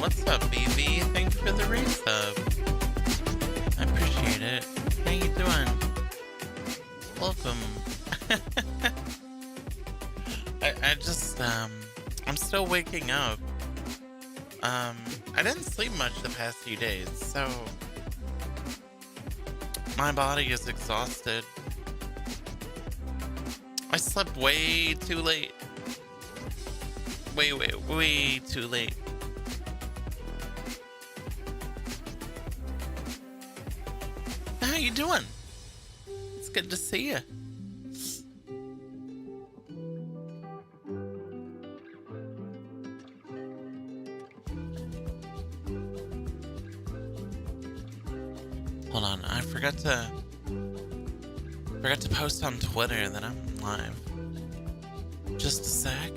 What's up, BB? Thanks for the resub. I appreciate it. How you doing? Welcome. I just, I'm still waking up. I didn't sleep much the past few days, so my body is exhausted. I slept way too late. Way too late. How you doing? It's good to see you. Hold on, I forgot to post on Twitter that I'm live. Just a sec.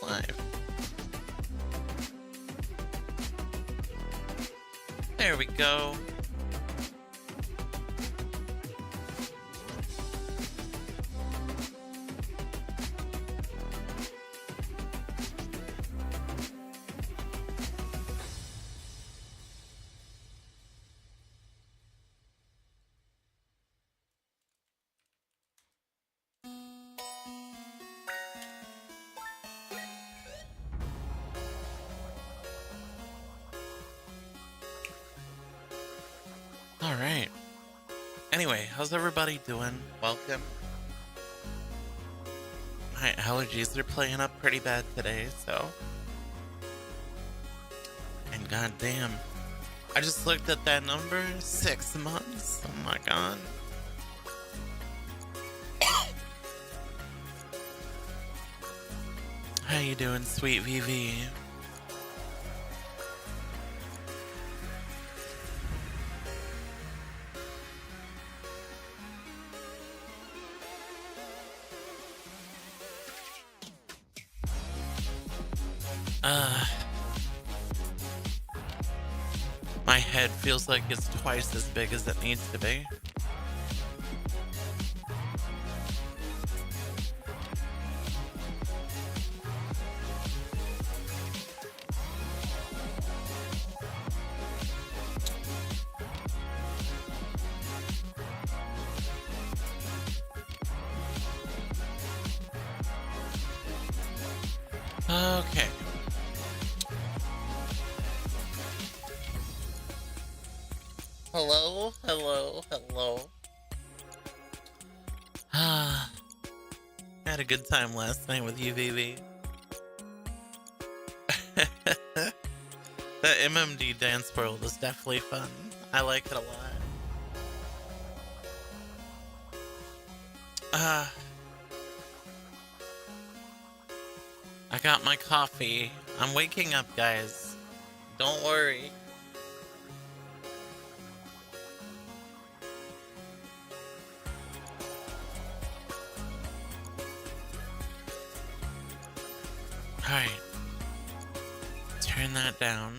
Live. There we go. All right. Anyway, how's everybody doing? Welcome. My allergies are playing up pretty bad today, so. And goddamn, I just looked at that number. 6 months. Oh my god. How you doing, sweet VV? My head feels like it's twice as big as it needs to be. Okay. Hello, hello, hello. I had a good time last night with you, VV. The MMD dance world is definitely fun. I like it a lot. I got my coffee. I'm waking up, guys. Don't worry. Alright. Turn that down.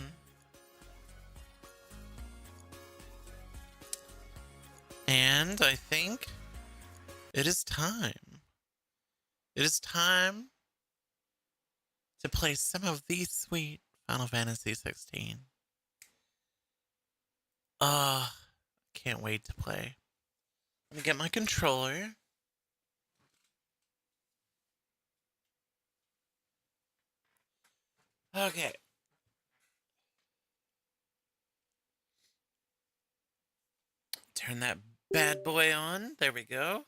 And I think it is time. It is time to play some of the sweet Final Fantasy XVI. Can't wait to play. Let me get my controller. Okay. Turn that bad boy on. There we go.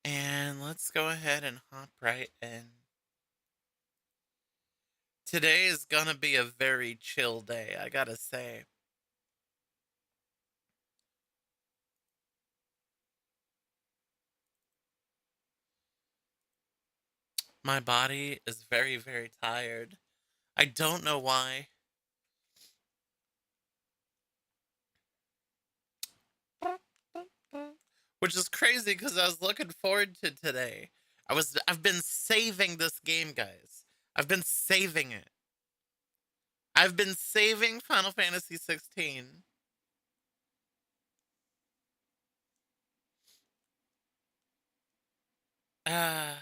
And let's go ahead and hop right in. Today is gonna be a very chill day, I gotta say. My body is very, very tired. I don't know why. Which is crazy because I was looking forward to today. I've been saving this game, guys. I've been saving it. I've been saving Final Fantasy XVI. Alright,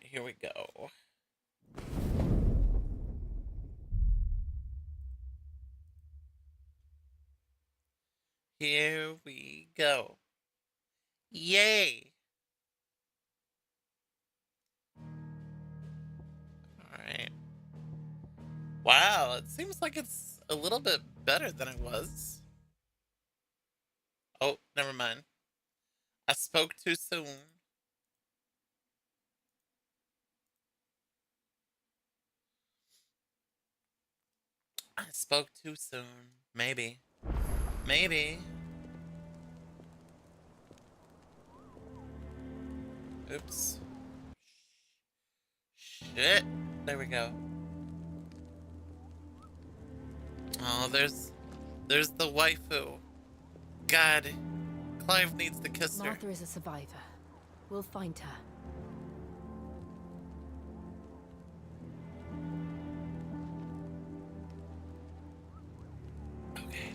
here we go. Here we go. Yay! Alright. Wow, it seems like it's a little bit better than it was. Oh, never mind. I spoke too soon. I spoke too soon. Maybe. Maybe. Oops. Shit. There we go. Oh, there's the waifu. God. Clive needs to kiss her. Martha is a survivor. We'll find her. Okay.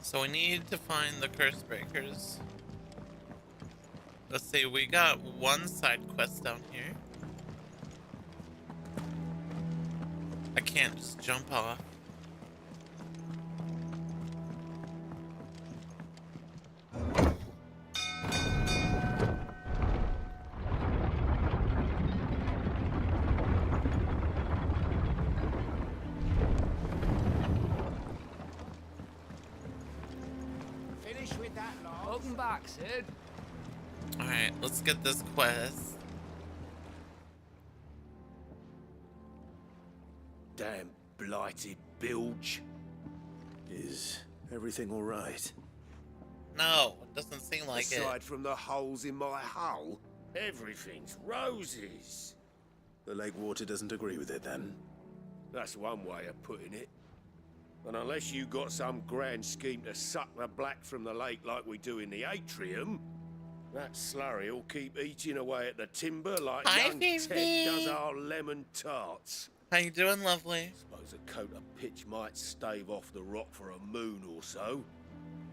So we need to find the curse breakers. Let's see, we got one side quest down here. I can't just jump off. Finish with that, Lars. Welcome back, Sid. Alright, let's get this quest. Damn blighted bilge. Is everything all right? No, it doesn't seem like it. Aside from the holes in my hull, everything's roses. The lake water doesn't agree with it, then? That's one way of putting it. And unless you got some grand scheme to suck the black from the lake like we do in the atrium, That slurry'll keep eating away at the timber like Hi, young Ted Vivi. does our lemon tarts. How you doing, lovely? Suppose a coat of pitch might stave off the rock for a moon or so.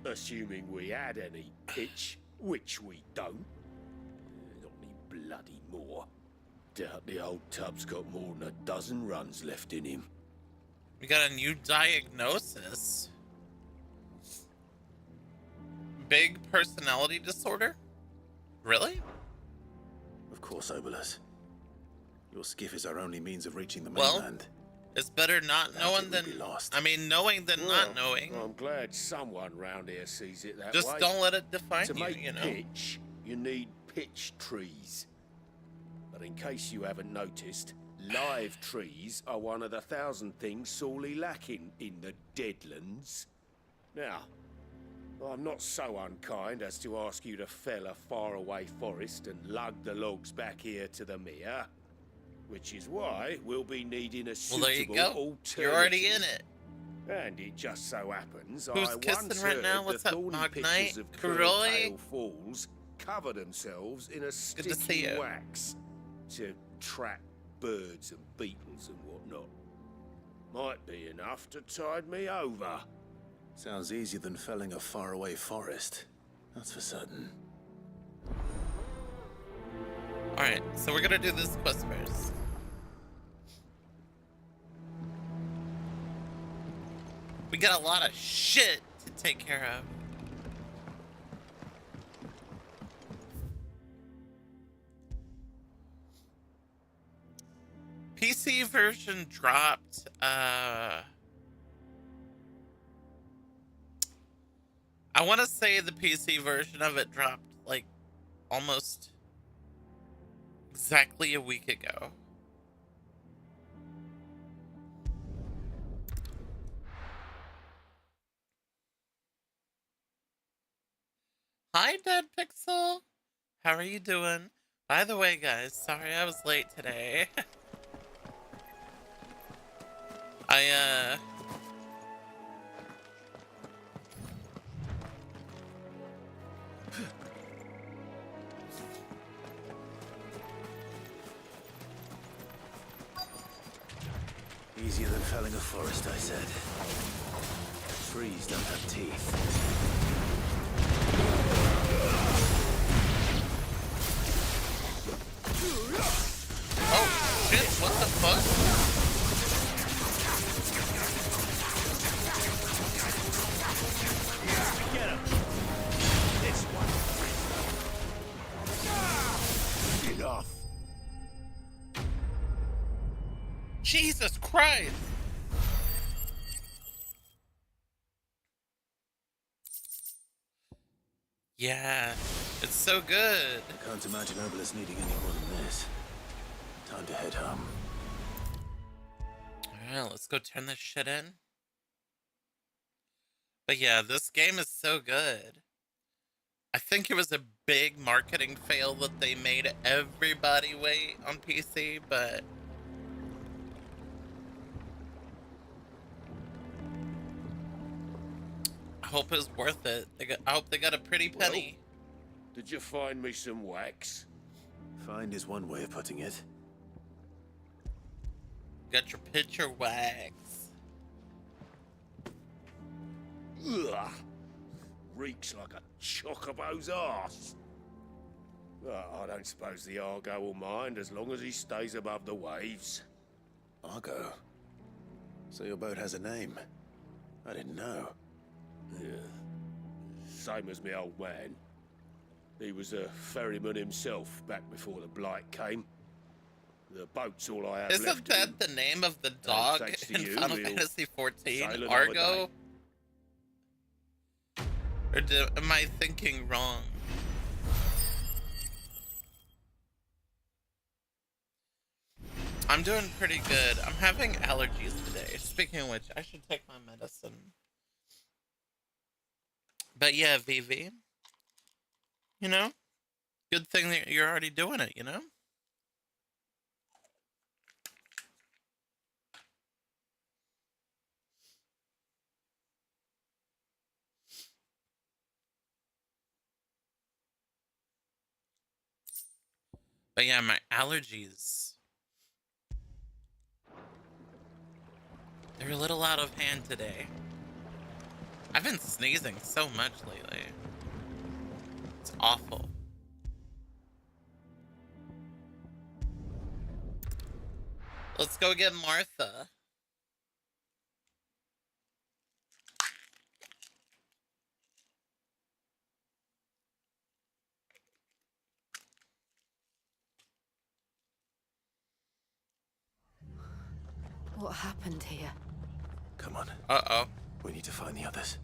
Assuming we had any pitch, which we don't. Not any bloody more. Doubt the old tub's got more than a dozen runs left in him. We got a new diagnosis. Big personality disorder? Really? Of course, Obolus. Your skiff is our only means of reaching the Well, mainland. it's better not Without knowing it, than... we'd be lost. I mean, knowing than not knowing. I'm glad someone round here sees it that Just way. don't let it define To you, make you know? pitch, you need pitch trees. But in case you haven't noticed, live trees are one of the 1,000 things sorely lacking in the Deadlands. Now, I'm not so unkind as to ask you to fell a faraway forest and lug the logs back here to the mere, which is why we'll be needing a Well, there you suitable go. alternative. You're already in it. And it just so happens Who's I kissing once right heard now? the What's up, thorny Mog pitches Knight? of Kuroi? Curltail Falls cover themselves in a Good to see sticky you. wax to trap birds and beetles and whatnot. Might be enough to tide me over. Sounds easier than felling a faraway forest. That's for certain. Alright, so we're gonna do this quest first. We got a lot of shit to take care of. PC version dropped, I want to say the PC version of it dropped, like, almost exactly a week ago. Hi, Dead Pixel. How are you doing? By the way, guys, sorry I was late today. I, Easier than felling a forest, I said. Trees don't have teeth. oh, shit, what the fuck? Get him! This one. Enough. Jesus Christ! Yeah, it's so good. Can't imagine Obolus needing any more than this. Time to head home. Alright, let's go turn this shit in. But yeah, this game is so good. I think it was a big marketing fail that they made everybody wait on PC, but I hope it's worth it. I hope they got a pretty penny. Well, did you find me some wax? Find is one way of putting it. Got your picture wax. Ugh. Reeks like a chocobo's arse. I don't suppose the Argo will mind as long as he stays above the waves. Argo. So your boat has a name. I didn't know. Yeah. Same as me old man. He was a ferryman himself back before the blight came. The boat's all I have left Isn't of that him. the name of the dog thanks to in you, Final we'll Fantasy sail XIV? another Argo? day. Or am I thinking wrong? I'm doing pretty good. I'm having allergies today. Speaking of which, I should take my medicine. But yeah, Vivi. You know? Good thing that you're already doing it, you know? But yeah, my allergies. They're a little out of hand today. I've been sneezing so much lately. It's awful. Let's go get Martha. What happened here? Come on. Uh-oh. We need to find the others.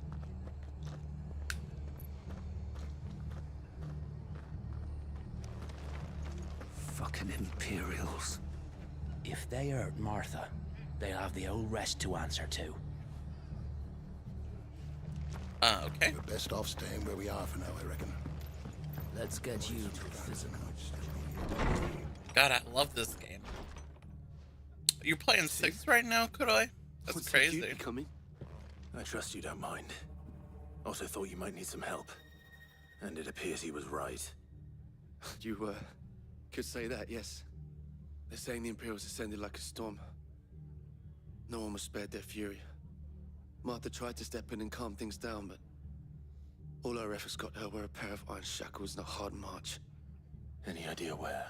Fucking Imperials. If they hurt Martha, they'll have the whole rest to answer to. Okay. We're best off staying where we are for now, I reckon. Let's get you to physical. God, I love this game. You're playing 6 right now, could I? That's crazy. Coming? I trust you don't mind. Also thought you might need some help. And it appears he was right. You, could say that, yes. They're saying the Imperials ascended like a storm. No one was spared their fury. Martha tried to step in and calm things down, but all our efforts got her were a pair of iron shackles and a hard march. Any idea where?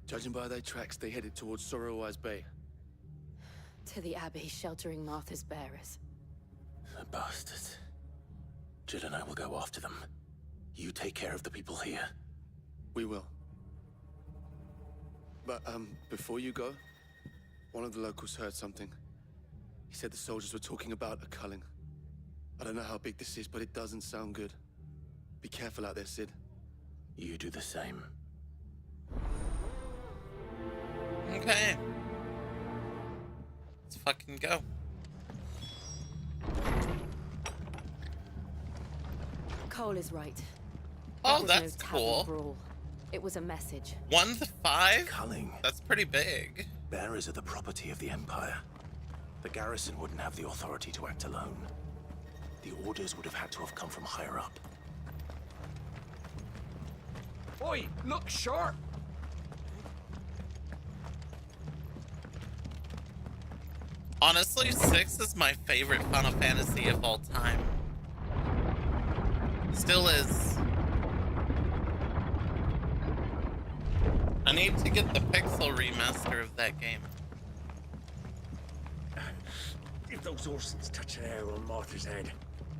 Judging by their tracks, they headed towards Sorrowwise Bay. To the Abbey, sheltering Martha's bearers. The bastards. Jill and I will go after them. You take care of the people here. We will. But, before you go, one of the locals heard something. He said the soldiers were talking about a culling. I don't know how big this is, but it doesn't sound good. Be careful out there, Sid. You do the same. Okay. Let's fucking go. Cole is right. Oh, There was that's no tavern cool. brawl. It was a message. 1 to 5? Culling. That's pretty big. Bearers are the property of the Empire. The garrison wouldn't have the authority to act alone. The orders would have had to have come from higher up. Oi, look sharp! Honestly, 6 is my favorite Final Fantasy of all time. Still is. I need to get the pixel remaster of that game. If those Orsons touch an arrow on Martha's head,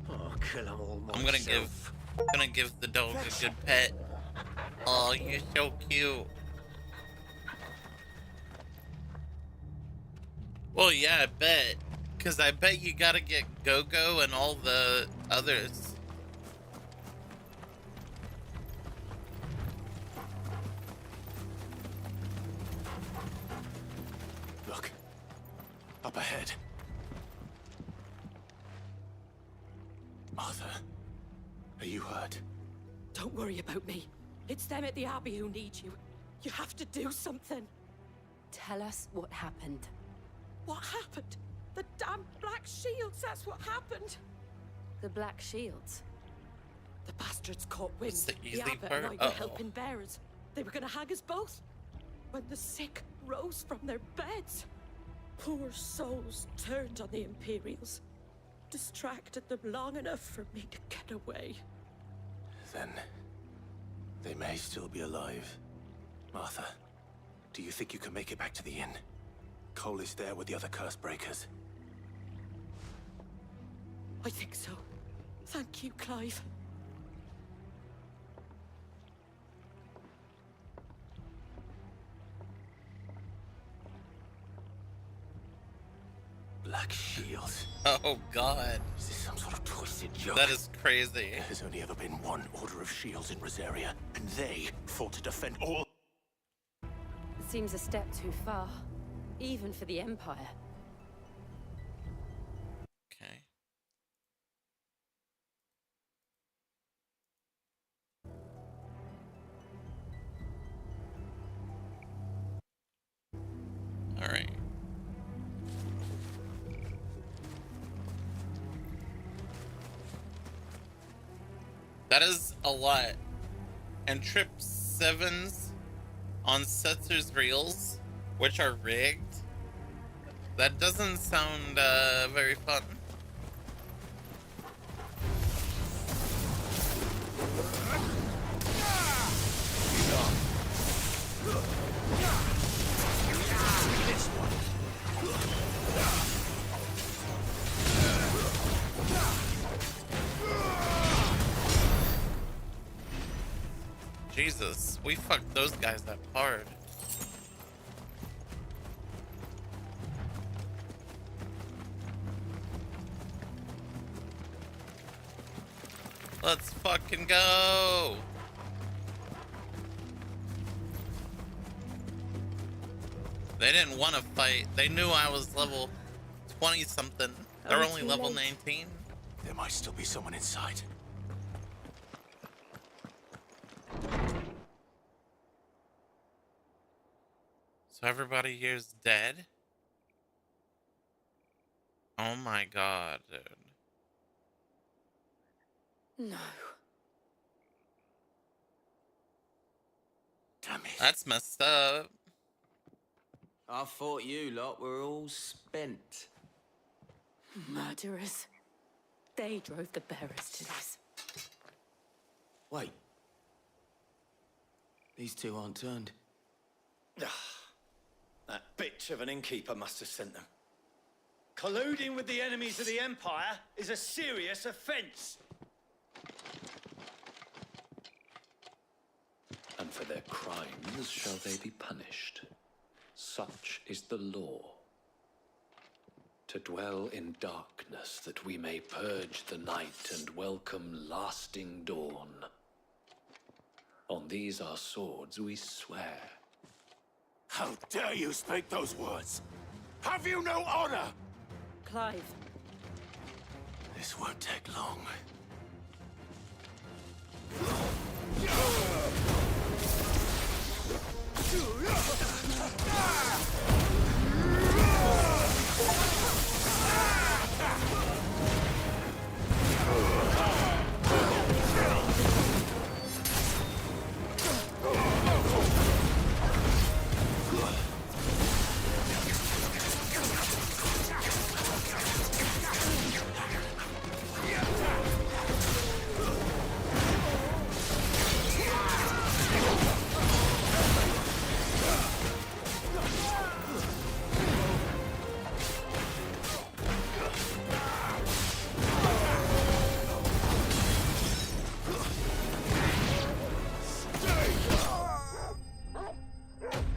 I'll kill them all myself. I'm gonna give the dog a good pet. Oh, you're so cute. Well, yeah, I bet. Because I bet you gotta get Go-Go and all the others. Look. Up ahead. Martha, are you hurt? Don't worry about me. It's them at the Abbey who need you. You have to do something. Tell us what happened. What happened? The damn Black Shields, that's what happened. The Black Shields. The bastards caught wind. It's the easy Abbot part. and I were Uh-oh. helping bearers. They were gonna hang us both. When the sick rose from their beds, poor souls turned on the Imperials. Distracted them long enough for me to get away. Then they may still be alive. Martha, do you think you can make it back to the inn? Cole is there with the other curse breakers. I think so. Thank you, Clive. Black Shields. Oh, God. Is this some sort of twisted joke? That is crazy. There's only ever been one Order of Shields in Rosaria, and they fought to defend all. It seems a step too far. Even for the Empire. Okay. All right. That is a lot. And trip 7's on Setzer's reels, which are rigged. That doesn't sound very fun. Jesus, we fucked those guys up hard. Let's fucking go! They didn't want to fight. They knew I was level 20 something. They're only level 19. There might still be someone inside. So everybody here's dead? Oh my god, dude. No. Damn it. That's messed up. I thought you lot were all spent. Murderers. They drove the bearers to this. Wait. These two aren't turned. That bitch of an innkeeper must have sent them. Colluding with the enemies of the Empire is a serious offense. And for their crimes shall they be punished. Such is the law. To dwell in darkness that we may purge the night and welcome lasting dawn. On these our swords we swear. How dare you speak those words? Have you no honor? Clive. This won't take long.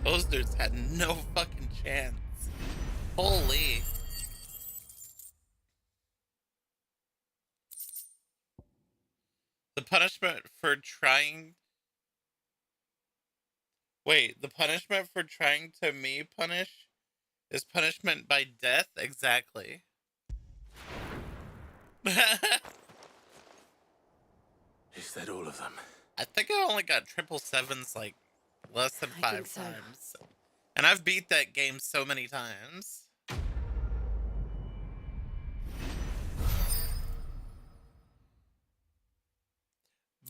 Those dudes had no fucking chance. Holy. The punishment for trying... Wait, the punishment for trying to me punish is punishment by death? Exactly. Is that all of them? I think I only got 777s like less than I 5 think so. times. And I've beat that game so many times.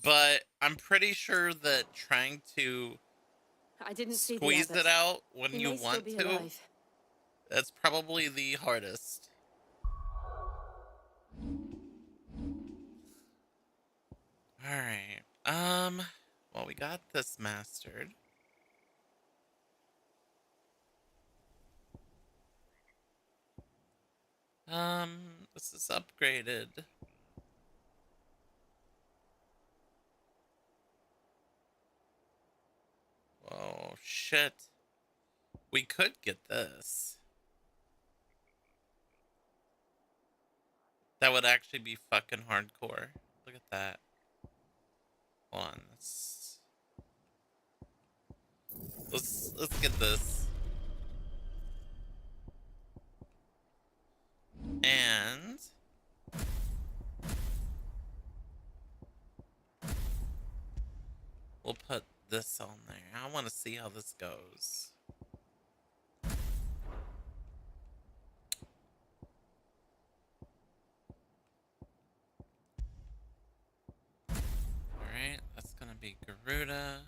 But I'm pretty sure that trying to I didn't see squeeze the it others. out when He you may still want be to, alive. that's probably the hardest. Alright. Well, we got this mastered. This is upgraded. Oh, shit. We could get this. That would actually be fucking hardcore. Look at that. Hold on. Let's get this. And we'll put this on there. I want to see how this goes. Alright, that's gonna be Garuda.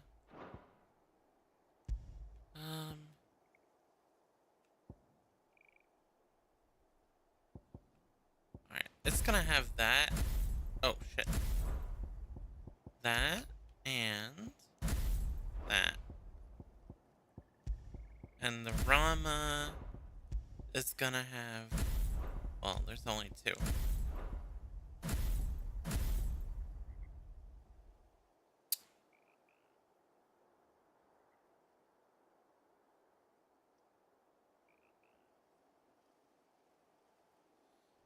It's gonna have that. Oh, shit. That and that. And the Rama is gonna have... Well, there's only two.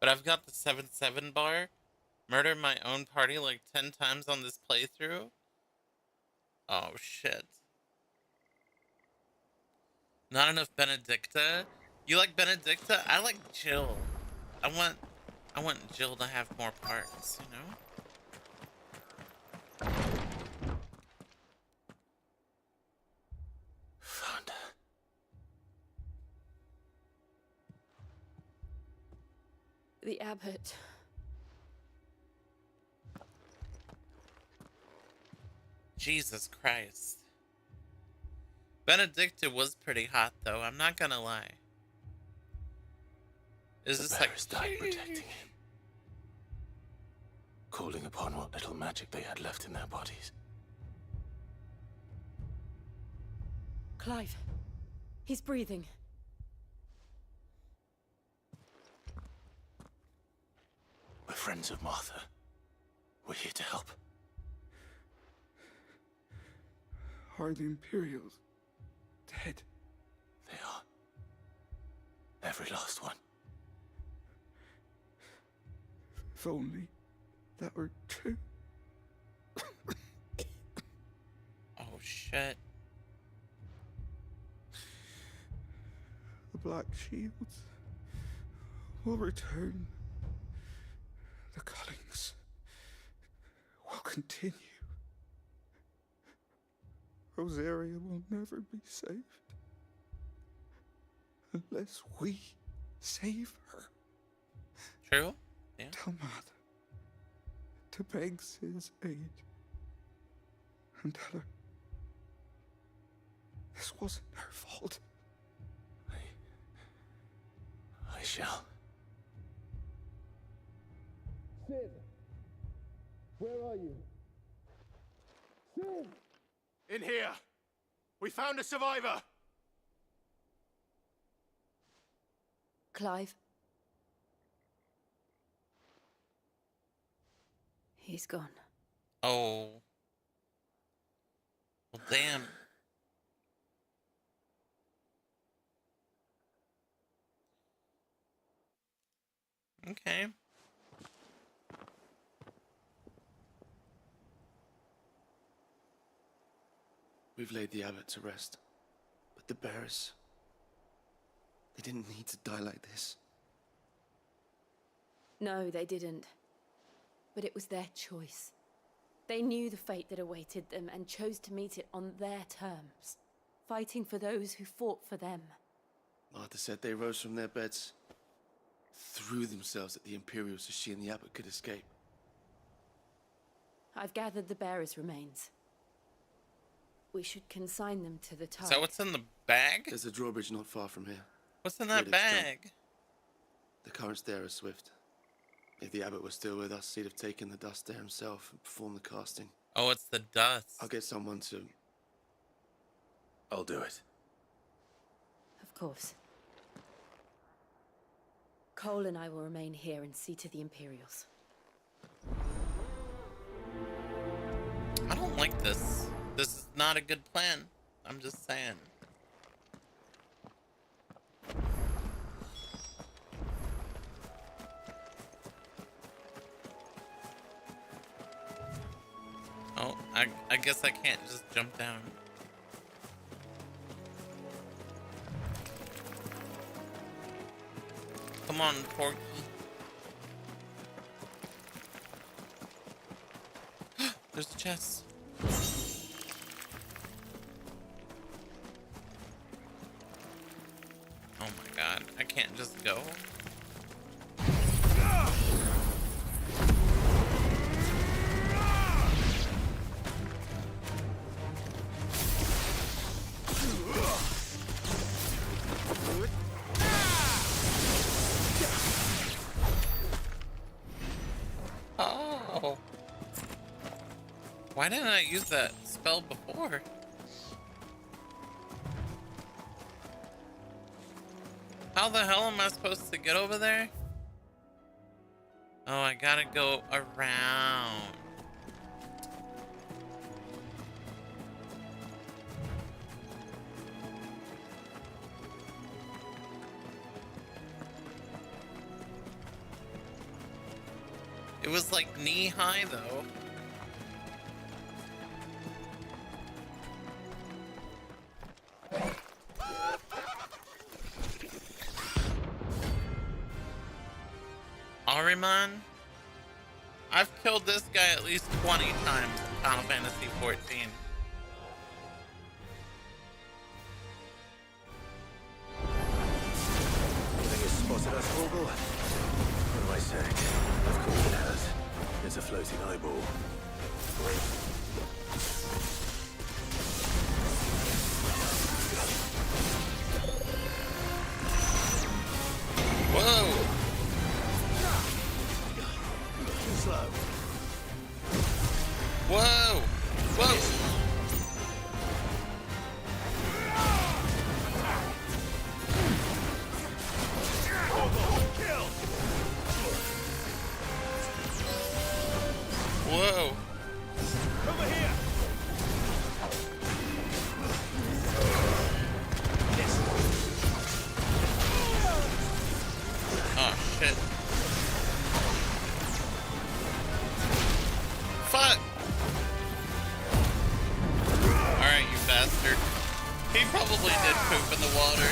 But I've got the 7-7 bar. Murder my own party like 10 times on this playthrough. Oh, shit. Not enough Benedicta? You like Benedicta? I like Jill. I want Jill to have more parts, you know? Found her. The abbot. Jesus Christ. Benedicta was pretty hot, though. I'm not gonna lie. Is this like... died protecting him. Calling upon what little magic they had left in their bodies. Clive. He's breathing. We're friends of Martha. We're here to help. Are the Imperials dead? They are. Every last one. If only that were true. Oh, shit. The Black Shields will return. The cullings will continue. Rosaria will never be saved unless we save her. True? Yeah. Tell Mother to beg Sid's aid and tell her this wasn't her fault. I shall. Sid! Where are you? Sid! In here! We found a survivor! Clive. He's gone. Oh. Well, damn. Okay. We've laid the abbot to rest. But the bearers... they didn't need to die like this. No, they didn't. But it was their choice. They knew the fate that awaited them and chose to meet it on their terms, fighting for those who fought for them. Martha said they rose from their beds, threw themselves at the Imperials so she and the abbot could escape. I've gathered the bearers' remains. We should consign them to the tide. Is that what's in the bag? There's a drawbridge not far from here. What's in that bag? The currents there are swift. If the abbot was still with us, he'd have taken the dust there himself and performed the casting. Oh, it's the dust. I'll get someone to... I'll do it. Of course. Cole and I will remain here and see to the Imperials. I don't like this. This is not a good plan. I'm just saying. Oh, I guess I can't just jump down. Come on, Porky. There's a chest. Oh my god, I can't just go. Why didn't I use that spell before? How the hell am I supposed to get over there? Oh, I gotta go around. It was like knee high though. Ahriman? I've killed this guy at least 20 times in Final Fantasy XIV. You think it's spotted us, Vogel? What am I saying? Of course it has. It's a floating eyeball. Whoa! Too slow. Whoa! Whoa! Whoa! Over here! Oh shit. Fuck! Alright, you bastard. He probably did poop in the water.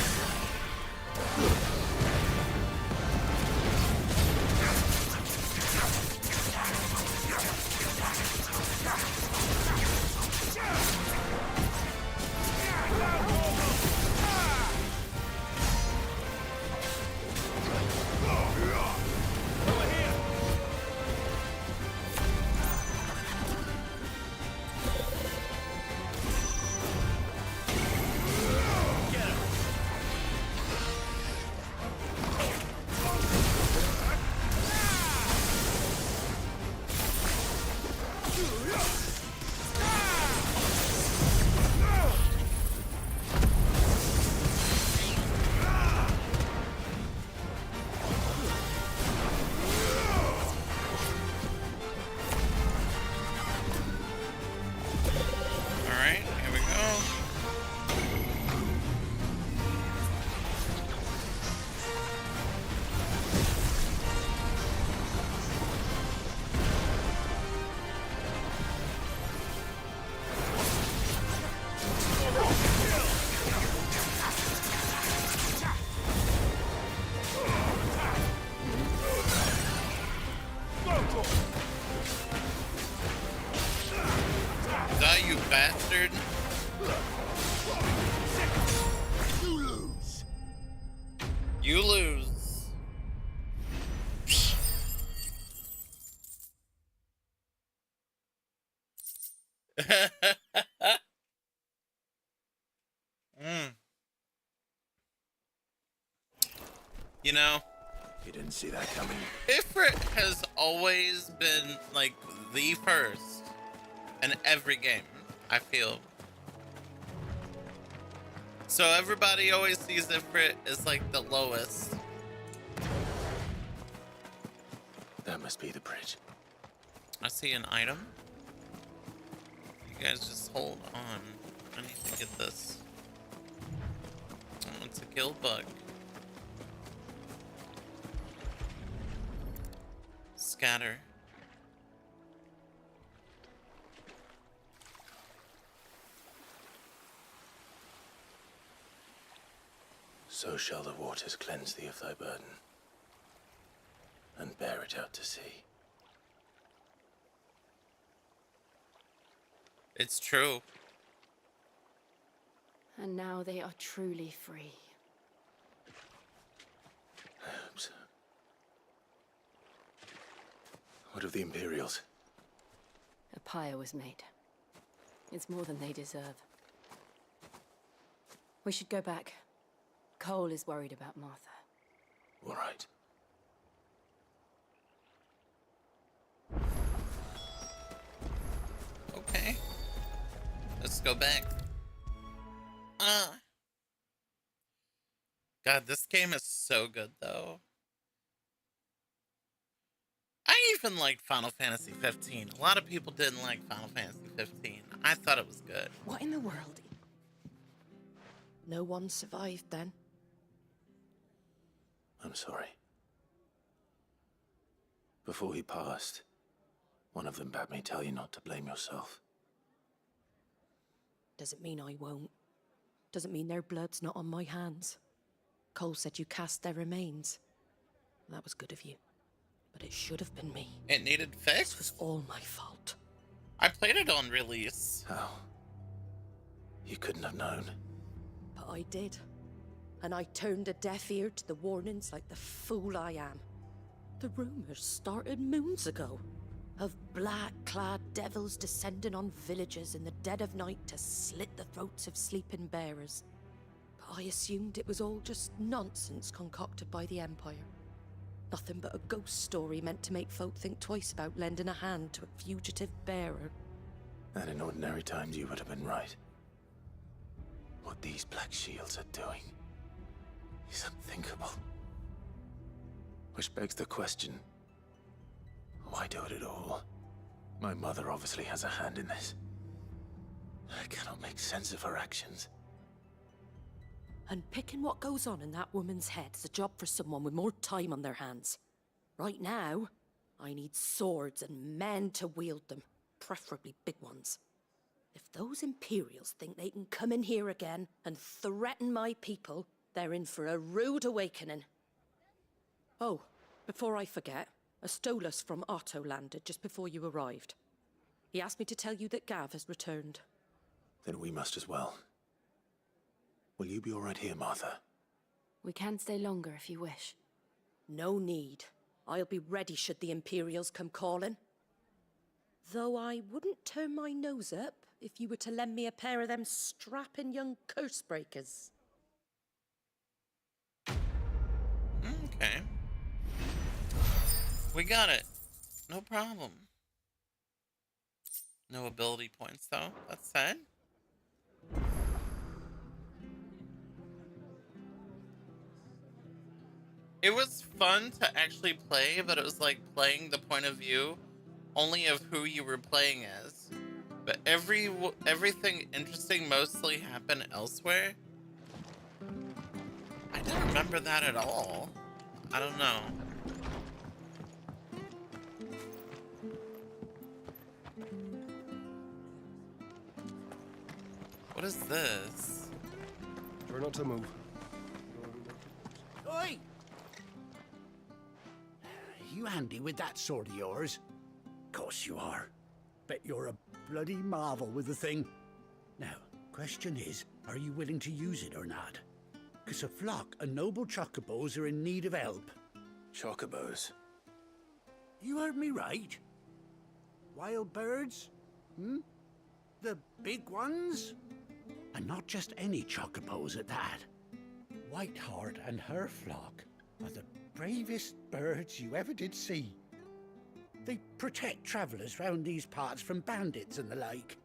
Alright, here we go. Die, you bastard. You lose. You lose. You know, You didn't see that coming. Ifrit has always been like the first in every game, I feel. So everybody always sees Ifrit as like the lowest. That must be the bridge. I see an item. You guys just hold on. I need to get this. Oh, it's a guild bug. Scatter. So shall the waters cleanse thee of thy burden, and bear it out to sea. It's true. And now they are truly free. I hope so. What of the Imperials? A pyre was made. It's more than they deserve. We should go back. Cole is worried about Martha. All right. Okay. just go back. God, this game is so good, though. I even liked Final Fantasy 15. A lot of people didn't like Final Fantasy 15. I thought it was good. What in the world? No one survived then? I'm sorry. Before he passed, one of them bade me tell you not to blame yourself. Doesn't mean I won't. Doesn't mean their blood's not on my hands. Cole said you cast their remains. That was good of you. But it should have been me. It needed fixed? This was all my fault. I played it on release. How? You couldn't have known. But I did. And I turned a deaf ear to the warnings like the fool I am. The rumors started moons ago. Of black-clad devils descending on villages in the dead of night to slit the throats of sleeping bearers. But I assumed it was all just nonsense concocted by the Empire. Nothing but a ghost story meant to make folk think twice about lending a hand to a fugitive bearer. And in ordinary times you would have been right. What these Black Shields are doing is unthinkable. Which begs the question, why do it at all? My mother obviously has a hand in this. I cannot make sense of her actions. And picking what goes on in that woman's head is a job for someone with more time on their hands. Right now, I need swords and men to wield them, preferably big ones. If those Imperials think they can come in here again and threaten my people, they're in for a rude awakening. Oh, before I forget, a Stolas from Otto landed just before you arrived. He asked me to tell you that Gav has returned. Then we must as well. Will you be all right here, Martha? We can stay longer if you wish. No need. I'll be ready should the Imperials come calling. Though I wouldn't turn my nose up if you were to lend me a pair of them strapping young curse breakers. Okay. We got it. No problem. No ability points, though. That's sad. It was fun to actually play, but it was like playing the point of view only of who you were playing as. But everything interesting mostly happened elsewhere. I don't remember that at all. I don't know. What is this? Try not to move. Oi! You handy with that sword of yours? Course you are. Bet you're a bloody marvel with the thing. Now, question is, are you willing to use it or not? 'Cause a flock of noble chocobos are in need of help. Chocobos? You heard me right. Wild birds? The big ones? And not just any chocobos at that. Whiteheart and her flock are the bravest birds you ever did see. They protect travellers round these parts from bandits and the like.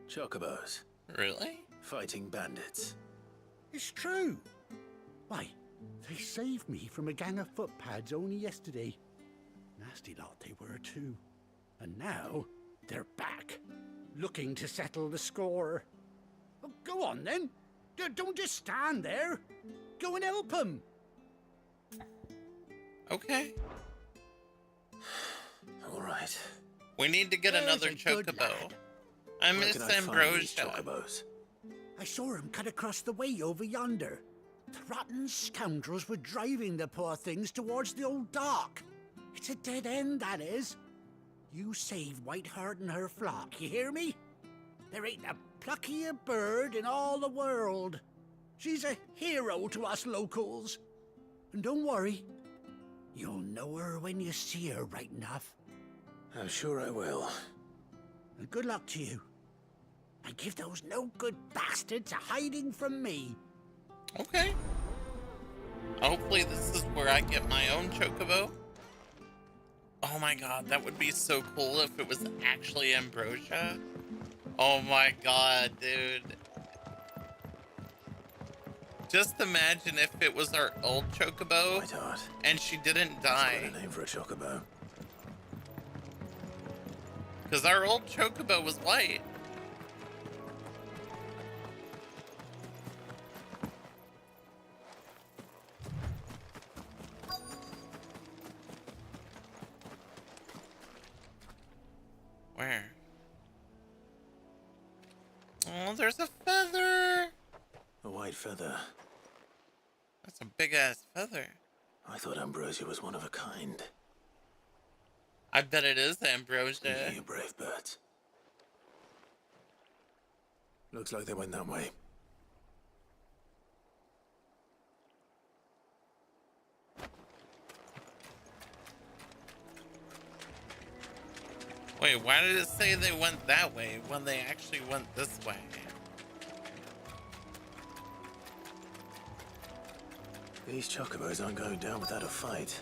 Chocobos? Really? Fighting bandits? It's true. Why, they saved me from a gang of footpads only yesterday. Nasty lot they were too. And now they're back, looking to settle the score. Oh, go on then. Don't just stand there. Go and help them. Okay. All right. We need to get There's another a good chocobo. lad. I Where miss can I find these Ambrosia. chocobos? I saw him cut across the way over yonder. The rotten scoundrels were driving the poor things towards the old dock. It's a dead end, that is. You save Whiteheart and her flock, you hear me? There ain't a pluckier bird in all the world. She's a hero to us locals. And don't worry, you'll know her when you see her right enough. I'm sure I will. And good luck to you. And give those no-good bastards a hiding from me. Okay. Hopefully this is where I get my own chocobo. Oh my god, that would be so cool if it was actually Ambrosia. Oh my god, dude. Just imagine if it was our old chocobo and she didn't die. Got a name for a chocobo. Because our old chocobo was white. Where? Oh, there's a feather. A white feather. That's a big ass feather. I thought Ambrosia was one of a kind. I bet it is Ambrosia. You brave birds. Looks like they went that way. Wait, why did it say they went that way when they actually went this way? These chocobos aren't going down without a fight.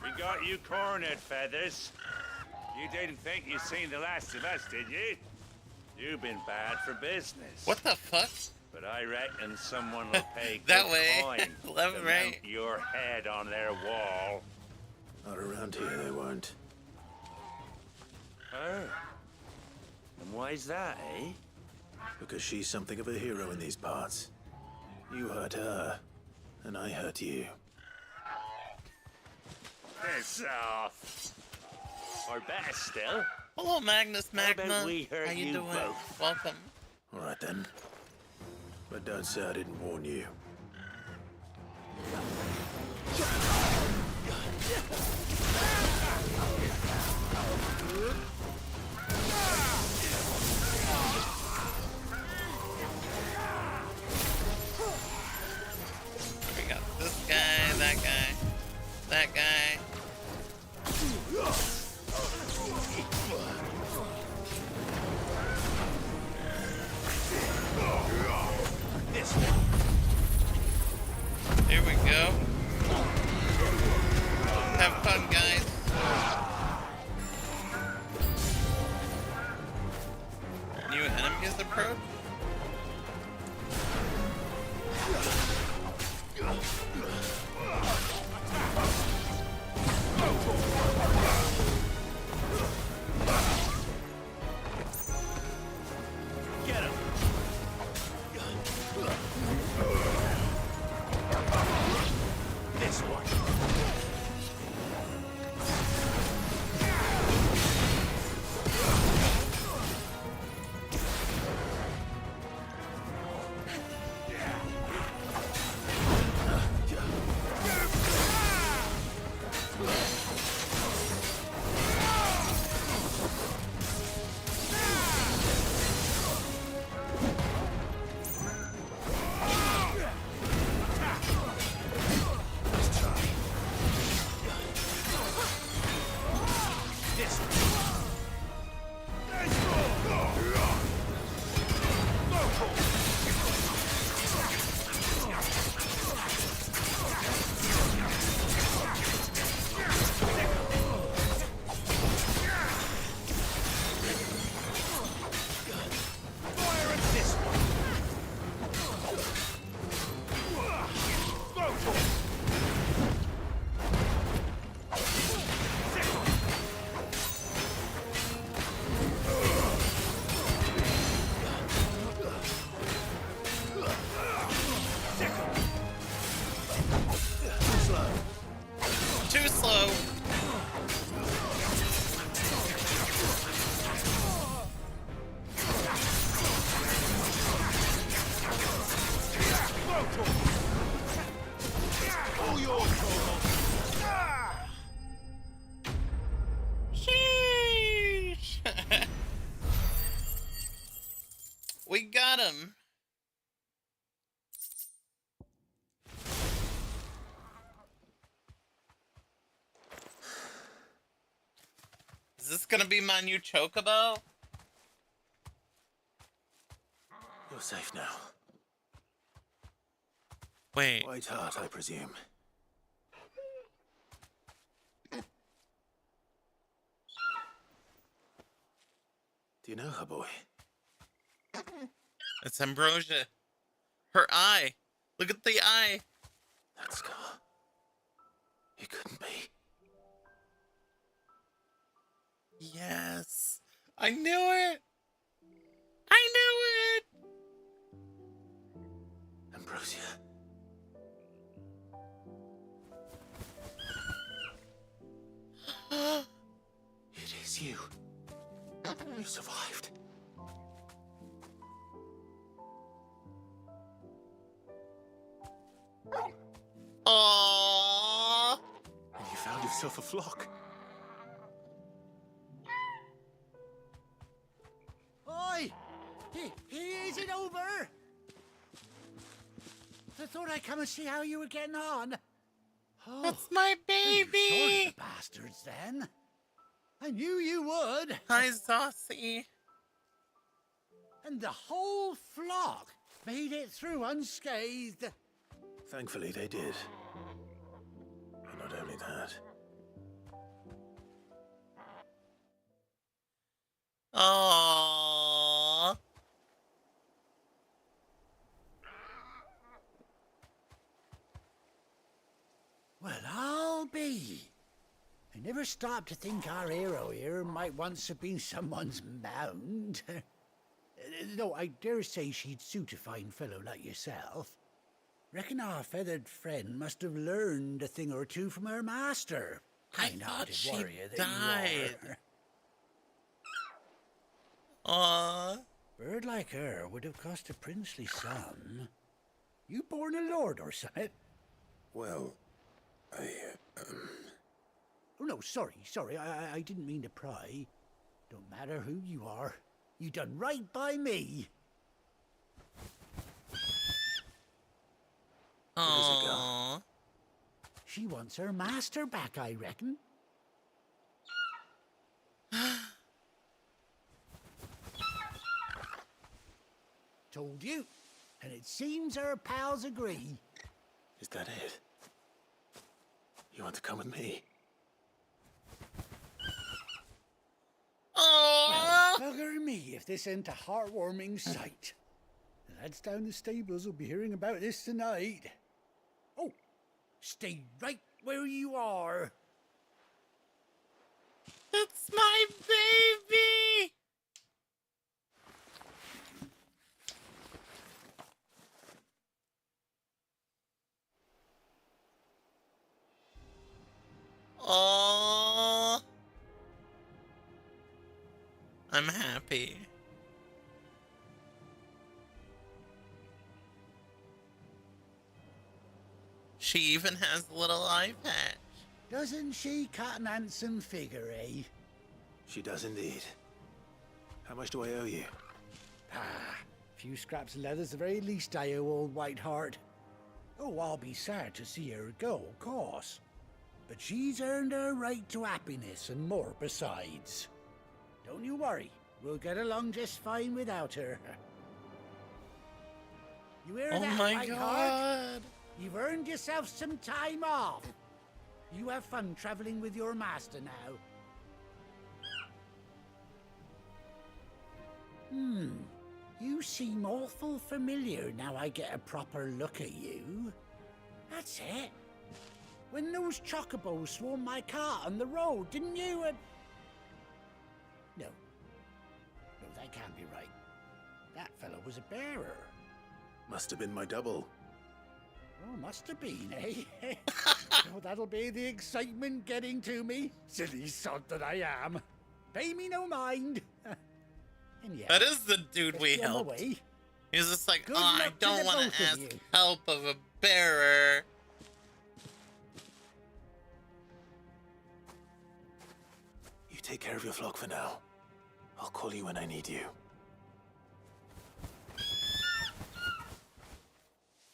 We got you cornered, Feathers. You didn't think you'd seen the last of us, did you? You've been bad for business. What the fuck? But I reckon someone will pay that good way. coin Left, to right. mount your head on their wall. Not around here, they won't. Oh. And why's that, eh? Because she's something of a hero in these parts. You hurt her, and I hurt you. Piss off. Or better still. Hello, Magnus Magma. How about we hurt How you doing? both? Welcome. All right then. But don't say I didn't warn you. We got this guy, that guy, that guy. Here we go. Have fun, guys. New enemies approach? Get him. This one. Too slow. Sheesh. We got him. Is this gonna be my new chocobo? You're safe now. Wait. White heart, I presume. Do you know her, boy? It's Ambrosia. Her eye. Look at the eye. That scar. It couldn't be. Yes. I knew it. I knew it. Ambrosia. It is you. You survived. Aww. And you found yourself a flock. Oi! Is it over? I thought I'd come and see how you were getting on. Oh, that's my baby. You sorted the bastards then. I knew you would. Hi, Saucy. And the whole flock made it through unscathed. Thankfully, they did. And not only that. Aww. Well, I'll be. I never stopped to think our hero here might once have been someone's mount. Though I dare say she'd suit a fine fellow like yourself. Reckon our feathered friend must have learned a thing or two from her master. I thought she warrior that died. you are. Aww. Bird like her would have cost a princely sum. You born a lord or something? Well, Oh, no, sorry. I didn't mean to pry. Don't matter who you are. You done right by me. Aww. She wants her master back, I reckon. Told you. And it seems her pals agree. is that it? You want to come with me? Aww. Well, bugger me if this ain't a heartwarming sight. The lads down the stables will be hearing about this tonight. Oh, stay right where you are. It's my baby. Aww. I'm happy. She even has a little eye patch. Doesn't she cut an handsome figure, eh? She does indeed. How much do I owe you? Ah, a few scraps of leather's the very least I owe old Whiteheart. Oh, I'll be sad to see her go, of course. But she's earned her right to happiness and more besides. Don't you worry, we'll get along just fine without her. You hear Oh that, my Whiteheart? god. You've earned yourself some time off. You have fun traveling with your master now. You seem awful familiar now I get a proper look at you. That's it. When those chocobos swarmed my cart on the road, didn't you? No. No, that can't be right. That fellow was a bearer. Must have been my double. Oh, must have been, eh? Oh, that'll be the excitement getting to me. Silly sod that I am. Pay me no mind. And yeah, That is the dude we let's be on the helped. way. He's just like, Good oh, I luck to don't the want both to of ask you." help of a bearer. You take care of your flock for now. I'll call you when I need you.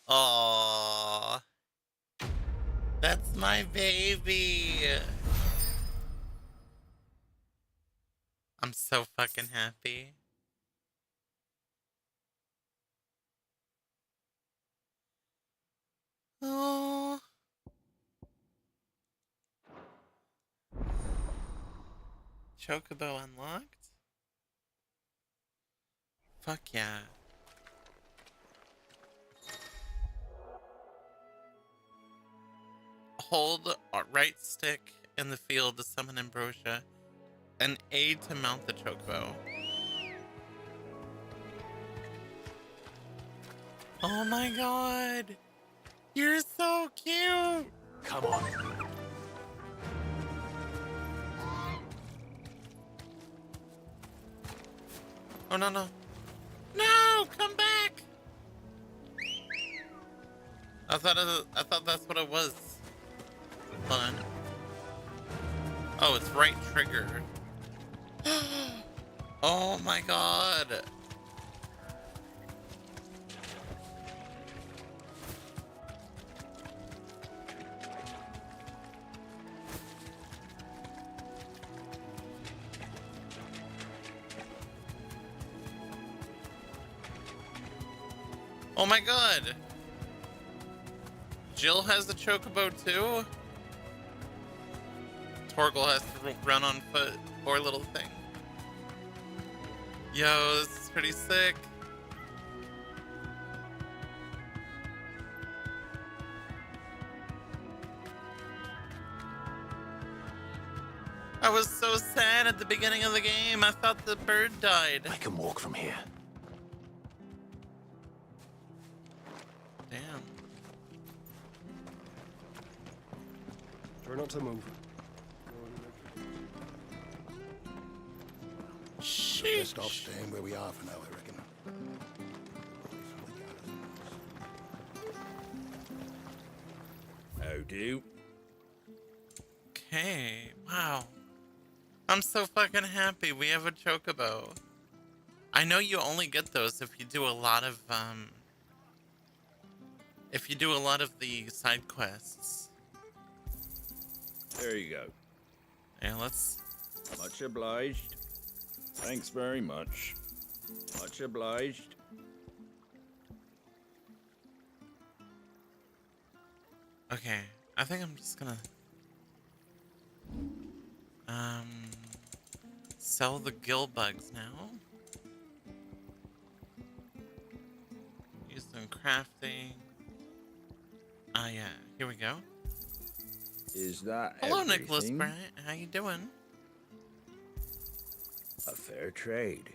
Aww. That's my baby. I'm so fucking happy. Oh. Chocobo unlocked? Fuck yeah. Hold right stick in the field to summon Ambrosia, and A to mount the Chocobo. Oh my god! You're so cute! Come on. Oh no no. No! Come back! I thought that's what it was. Hold on. Oh, it's right trigger. Oh my god. Oh my god. Jill has the Chocobo too? Torgal has to run on foot. Poor little thing. Yo, this is pretty sick. I was so sad at the beginning of the game. I thought the bird died. I can walk from here. Damn. Try not to move. Sheesh. Best off staying where we are for now, I reckon. How do? Okay, wow. I'm so fucking happy we have a Chocobo. I know you only get those if you do a lot of the side quests. There you go. Yeah, let's... Much obliged. Thanks very much. Much obliged. Okay, I think I'm just gonna... sell the gill bugs now. Use them crafting. Ah, yeah, here we go. Is that Hello, everything? Nicholas Bryant. How you doing? A fair trade.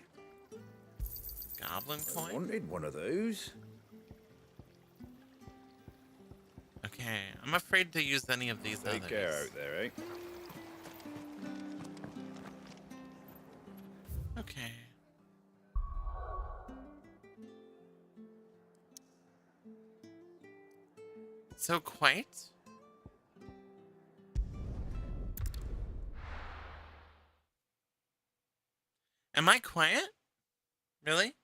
Goblin I coin? wanted one of those. Okay, I'm afraid to use any of these Take others. care out there, eh? Okay. So quiet? Am I quiet? Really?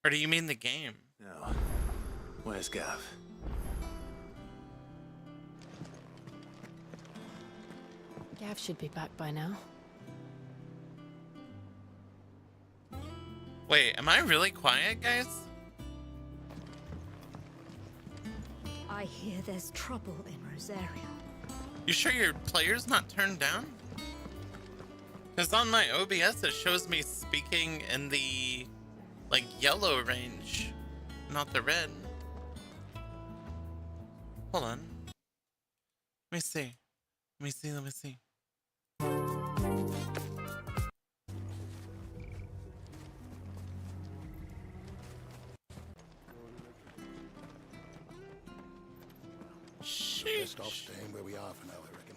Or do you mean the game? No. Where's Gav? Gav should be back by now. Wait, am I really quiet, guys? I hear there's trouble in Rosaria. You sure your player's not turned down? Because on my OBS it shows me speaking in the, like, yellow range, not the red. Hold on. Let me see. Let me see, let me see. Best off staying where we are for now, I reckon.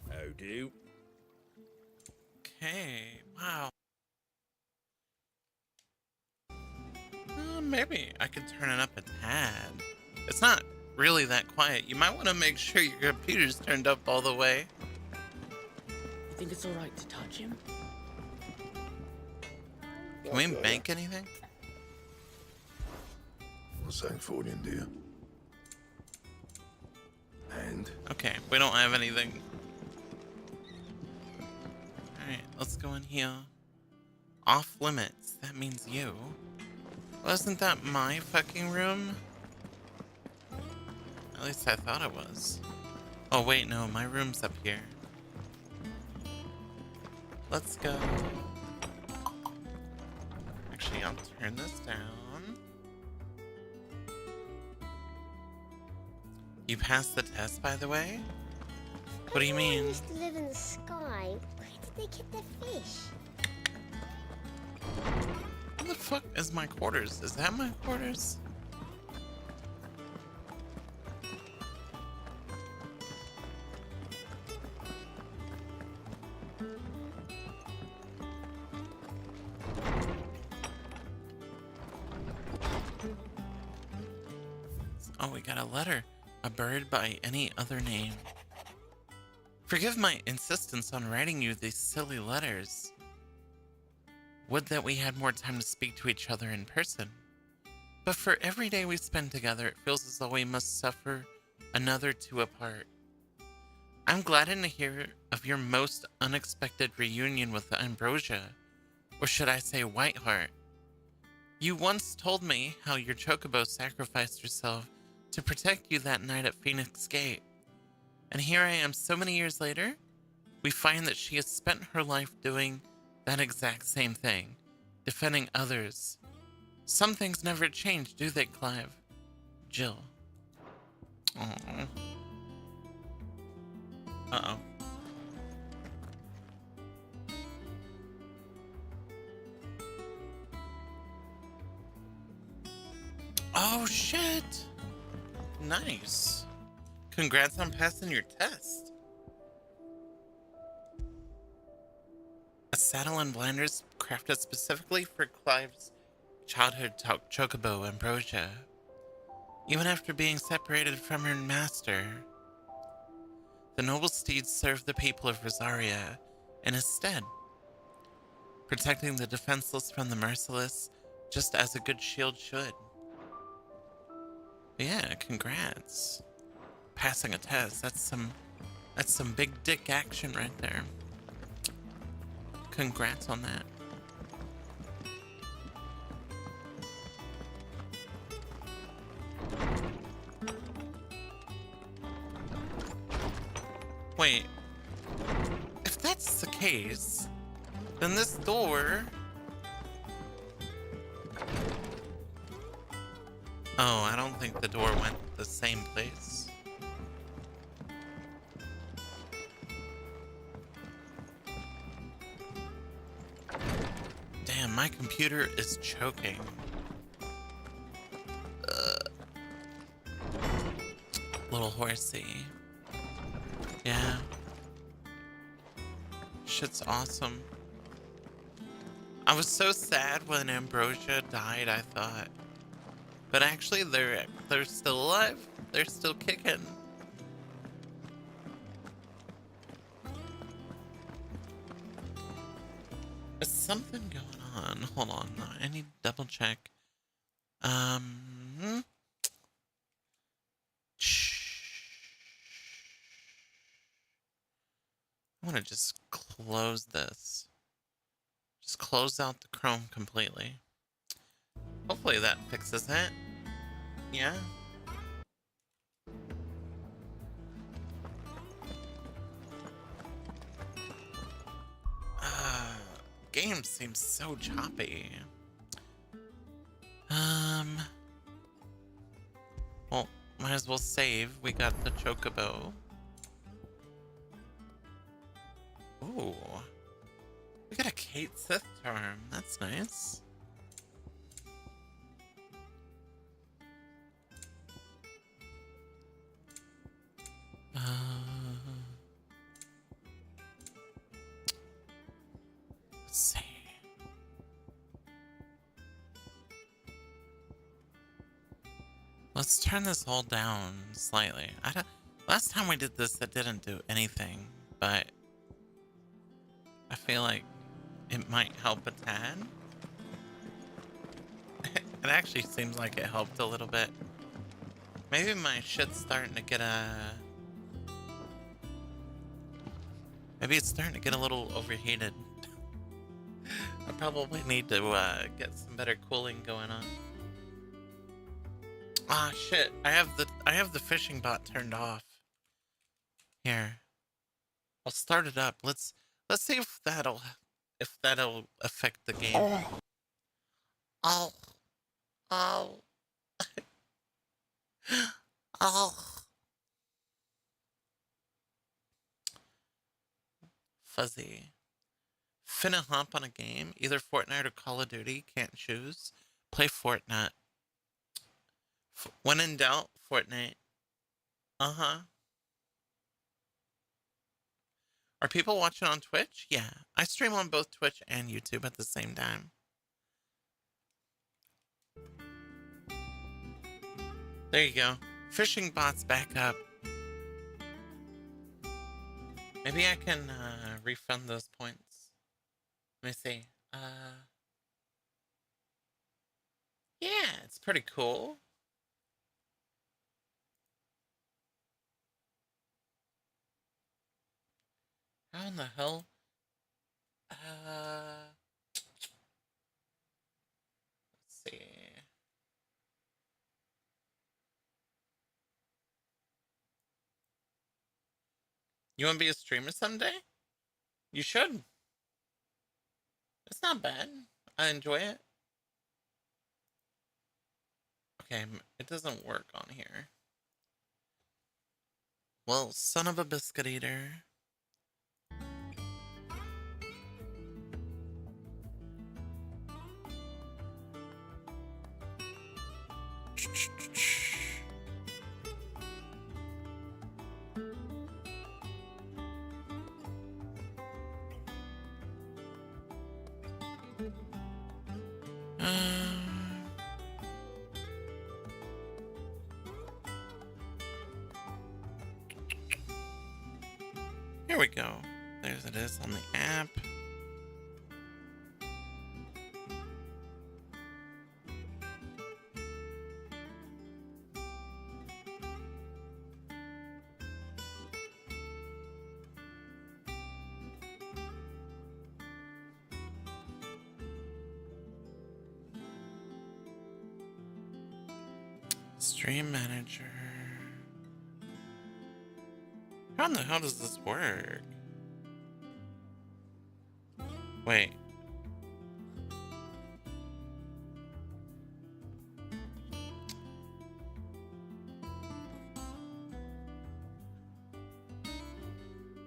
How do? Okay, wow. Maybe I could turn it up a tad. It's not really that quiet. You might want to make sure your computer's turned up all the way. You think it's alright to touch him? Can we bank anything? Sanctorian, dear. And? Okay, we don't have anything. Alright, let's go in here. Off limits. That means you. Wasn't that my fucking room? At least I thought it was. Oh wait, no, my room's up here. Let's go. Actually, I'll turn this down. You passed the test, by the way? What do you mean? They used to live in the sky. Where did they get their fish? What the fuck is my quarters? Is that my quarters? Oh, we got a letter. A bird by any other name. Forgive my insistence on writing you these silly letters. Would that we had more time to speak to each other in person. But for every day we spend together, it feels as though we must suffer another two apart. I'm gladdened to hear of your most unexpected reunion with Ambrosia, or should I say Whiteheart. You once told me how your chocobo sacrificed herself to protect you that night at Phoenix Gate. And here I am so many years later, we find that she has spent her life doing that exact same thing, defending others. Some things never change, do they, Clive? Jill. Aww. Uh-oh. Oh, shit! Nice. Congrats on passing your test. A saddle and blinders crafted specifically for Clive's childhood chocobo, Ambrosia. Even after being separated from her master, the noble steed served the people of Rosaria in his stead, protecting the defenseless from the merciless, just as a good shield should. But yeah, congrats. Passing a test, that's some big dick action right there. Congrats on that. Wait, if that's the case, then this door... Oh, I don't think the door went the same place. Damn, my computer is choking. Little horsey. Yeah. Shit's awesome. I was so sad when Ambrosia died, I thought. But actually, they're still alive. They're still kicking. There's something going on. Hold on. I need to double check. I want to just close this. Just close out the Chrome completely. Hopefully that fixes it. Yeah. Game seems so choppy. Well, might as well save. We got the chocobo. Ooh. We got a Kate Sith charm. That's nice. Let's see. Let's turn this all down slightly. Last time we did this, it didn't do anything, but I feel like it might help a tad. It actually seems like it helped a little bit. Maybe my shit's starting to get maybe it's starting to get a little overheated. I Probably need to get some better cooling going on. Ah, shit! I have the fishing bot turned off. Here, I'll start it up. Let's see if that'll affect the game. Oh, oh, oh. Fuzzy. Finna hop on a game, either Fortnite or Call of Duty. Can't choose. Play Fortnite. When in doubt, Fortnite. Uh-huh. Are people watching on Twitch? Yeah. I stream on both Twitch and YouTube at the same time. There you go. Fishing bot's back up. Maybe I can refund those points. Let me see. Yeah, it's pretty cool. How in the hell? Let's see. You want to be a streamer someday? You should. It's not bad. I enjoy it. Okay, it doesn't work on here. Well, son of a biscuit eater. Here we go. There it is on the app. Stream manager. How in the hell does this work? Wait.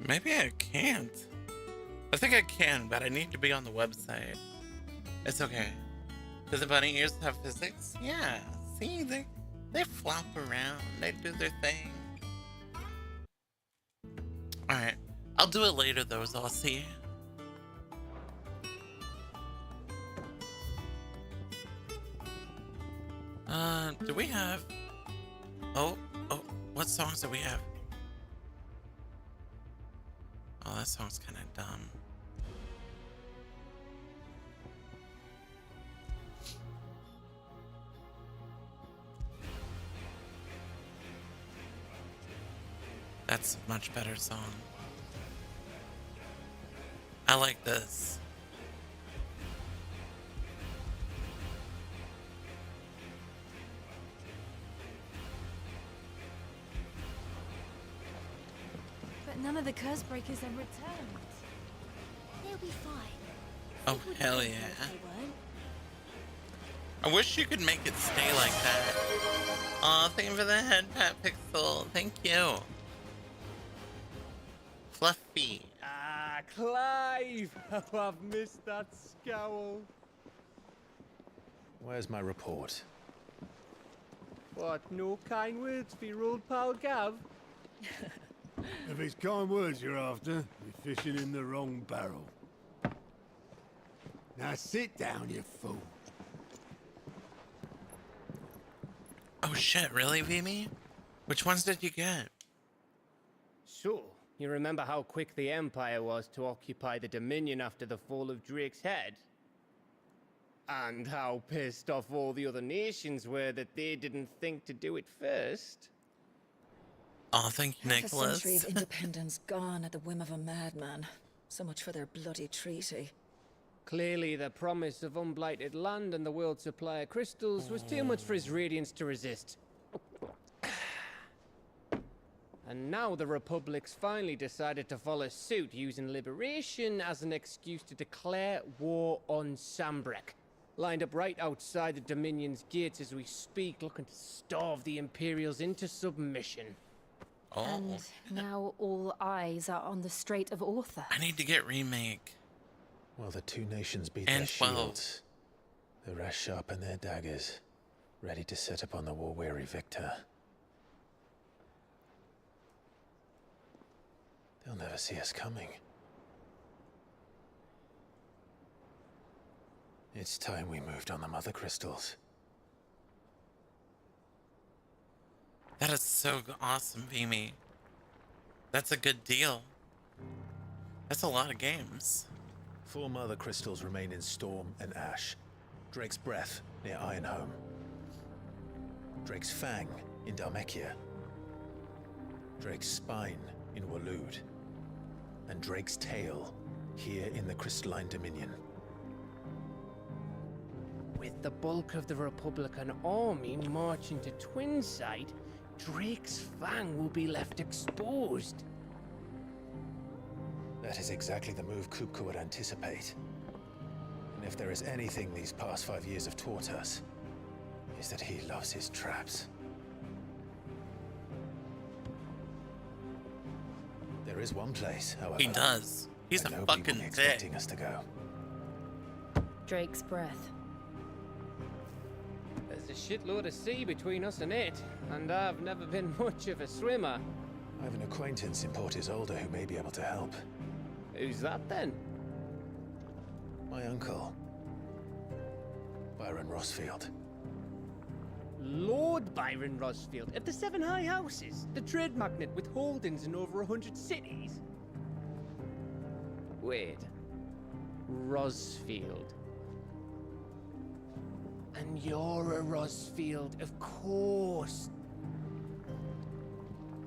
Maybe I can't. I think I can, but I need to be on the website. It's okay. Do the bunny ears have physics? Yeah. See, they flop around. They do their thing. Alright. I'll do it later though, so I'll see. Do we have... Oh, what songs do we have? Oh, that song's kind of dumb. That's a much better song. I like this. But none of the curse breakers have returned. They'll be fine. Oh, hell yeah. I wish you could make it stay like that. Aw, thank you for the head pat, Pixel. Thank you. Fluffy. Ah, Clive! Oh, I've missed that scowl. Where's my report? What, no kind words for your old pal Gav? If it's kind words you're after, you're fishing in the wrong barrel. Now sit down, you fool. Oh shit, really, Vimy? Which ones did you get? So, you remember how quick the Empire was to occupy the Dominion after the fall of Drake's head? And how pissed off all the other nations were that they didn't think to do it first? Oh, thank you, Half a Nicholas. century of independence gone at the whim of a madman. So much for their bloody treaty. Clearly, the promise of unblighted land and the world's supply of crystals was too much for his radiance to resist. And now the Republic's finally decided to follow suit, using liberation as an excuse to declare war on Sambrek. Lined up right outside the Dominion's gates as we speak, looking to starve the Imperials into submission. Oh. And now all eyes are on the Strait of Author. I need to get remake. While the two nations beat And their 12. shields, the rest sharpen their daggers, ready to set upon the war-weary victor. They'll never see us coming. It's time we moved on the mother crystals. That is so awesome, Vimy. That's a good deal. That's a lot of games. 4 mother crystals remain in Storm and Ash. Drake's Breath near Ironhome. Drake's Fang in Dhalmekia. Drake's Spine in Waloed. And Drake's Tail here in the Crystalline Dominion. With the bulk of the Republican army marching to Twinside, Drake's Fang will be left exposed. That is exactly the move Kupka would anticipate. And if there is anything these past 5 years have taught us, is that he loves his traps. There is one place, however. He does. He's a nobody fucking will be dick. expecting us to go. Drake's Breath. There's a shitload of sea between us and it, and I've never been much of a swimmer. I have an acquaintance in Port Isolde who may be able to help. Who's that then? My uncle, Byron Rossfield. Lord Byron Rossfield of the 7 High Houses, the trade magnate with holdings in over 100 cities. Wait, Rossfield. And you're a Rossfield, of course.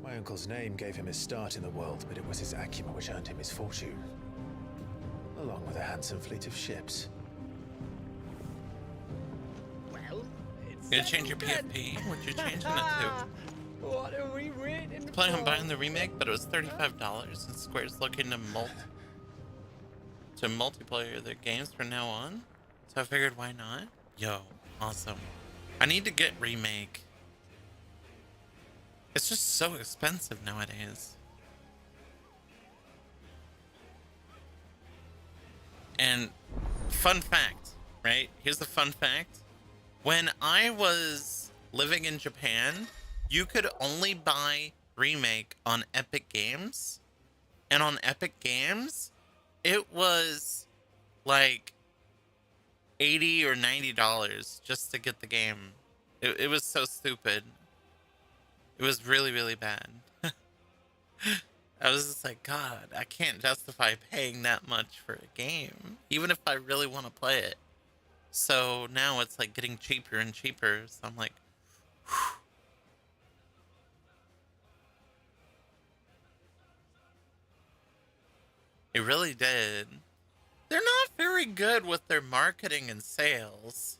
My uncle's name gave him his start in the world, but it was his acumen which earned him his fortune. Along with a handsome fleet of ships. Well, it's You gonna change your PFP? What you changing it to? What are we waiting for? Planning on buying the remake, but it was $35, and Square's looking to multiplayer their games from now on. So I figured, why not? Yo, awesome. I need to get remake. It's just so expensive nowadays. And fun fact, right? Here's the fun fact. When I was living in Japan, you could only buy remake on Epic Games. And on Epic Games, it was like $80 or $90 just to get the game. It was so stupid. It was really, really bad. I was just like, God, I can't justify paying that much for a game, even if I really want to play it. So now it's like getting cheaper and cheaper. So I'm like, whew. It really did. They're not very good with their marketing and sales.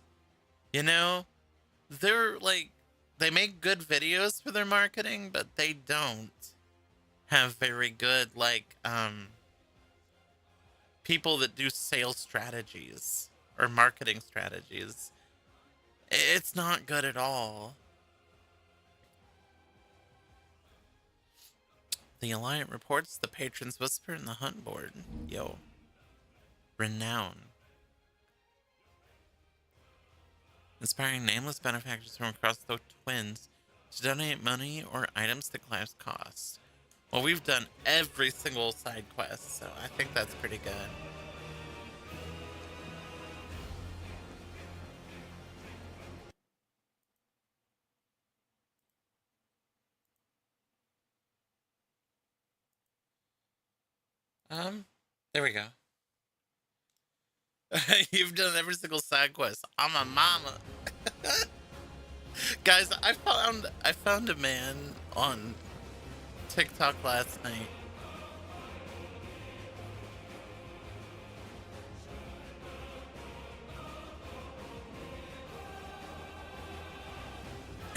You know, they're like, they make good videos for their marketing, but they don't have very good, like, people that do sales strategies or marketing strategies. It's not good at all. The Alliant reports the patrons whisper in the hunt board. Yo. Renown. Inspiring nameless benefactors from across the twins to donate money or items to Clive's cost. Well, we've done every single side quest, so I think that's pretty good. There we go. You've done every single side quest. I'm a mama. Guys, I found a man on TikTok last night.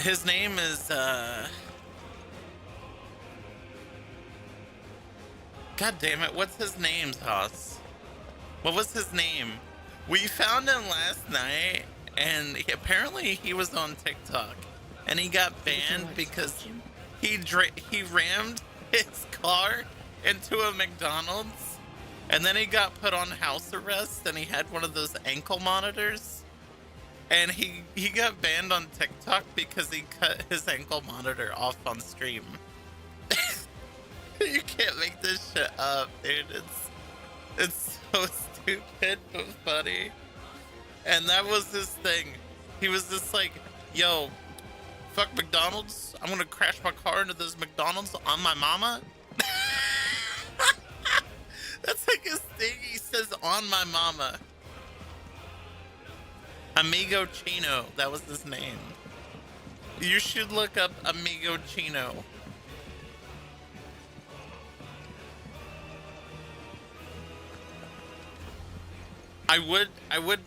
His name is, God damn it, what's his name, Toss? What was his name? We found him last night, and apparently he was on TikTok, and he got banned because he rammed his car into a McDonald's, and then he got put on house arrest, and he had one of those ankle monitors, and he got banned on TikTok because he cut his ankle monitor off on stream. You can't make this shit up, dude. It's so stupid but funny. And that was his thing. He was just like, yo, fuck McDonald's. I'm gonna crash my car into this McDonald's on my mama. That's like his thing. He says on my mama. Amigo Chino, that was his name. You should look up Amigo Chino. I would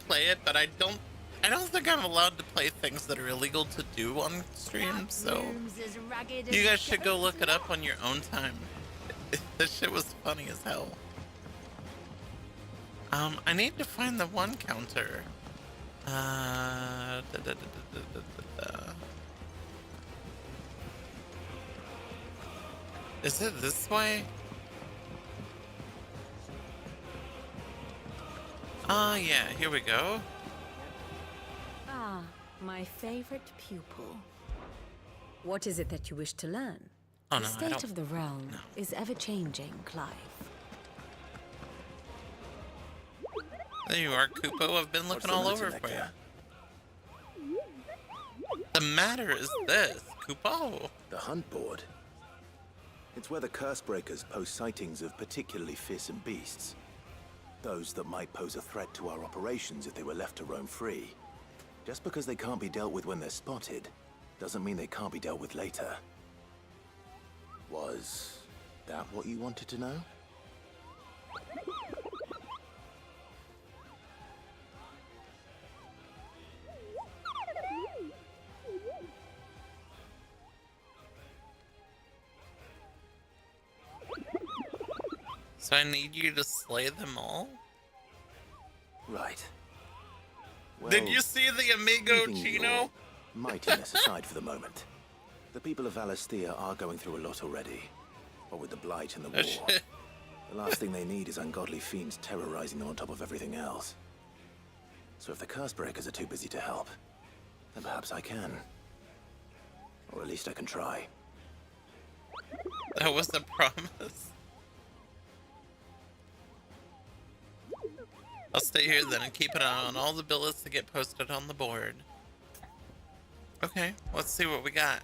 play it, but I don't think I'm allowed to play things that are illegal to do on stream, so you guys should go look it up on your own time. This shit was funny as hell. I need to find the one counter. Is it this way? Yeah, here we go. Ah, my favorite pupil. What is it that you wish to learn? Oh, The no, state of the realm is ever-changing, Clive. There you are, Kupo. I've been looking all over for you. The matter is this, Kupo. The hunt board. It's where the curse breakers post sightings of particularly fearsome beasts. Those that might pose a threat to our operations if they were left to roam free. Just because they can't be dealt with when they're spotted, doesn't mean they can't be dealt with later. Was that what you wanted to know? So I need you to slay them all? Right. Did you see the Amigo leaving Chino? your mightiness aside for the moment. The people of Valisthea are going through a lot already. What with the Blight and the war. The last thing they need is ungodly fiends terrorizing them on top of everything else. So if the curse breakers are too busy to help, then perhaps I can. Or at least I can try. That was a promise. I'll stay here then and keep an eye on all the billets that get posted on the board. Okay, let's see what we got.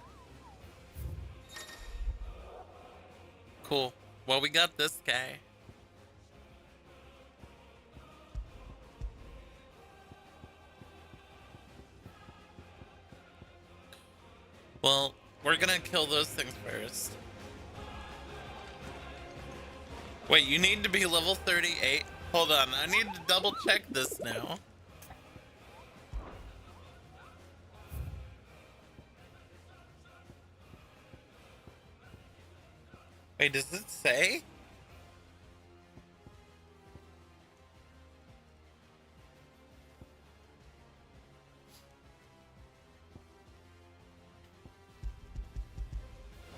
Cool. Well, we got this guy. Well, we're gonna kill those things first. Wait, you need to be level 38? Hold on, I need to double check this now. Wait, does it say?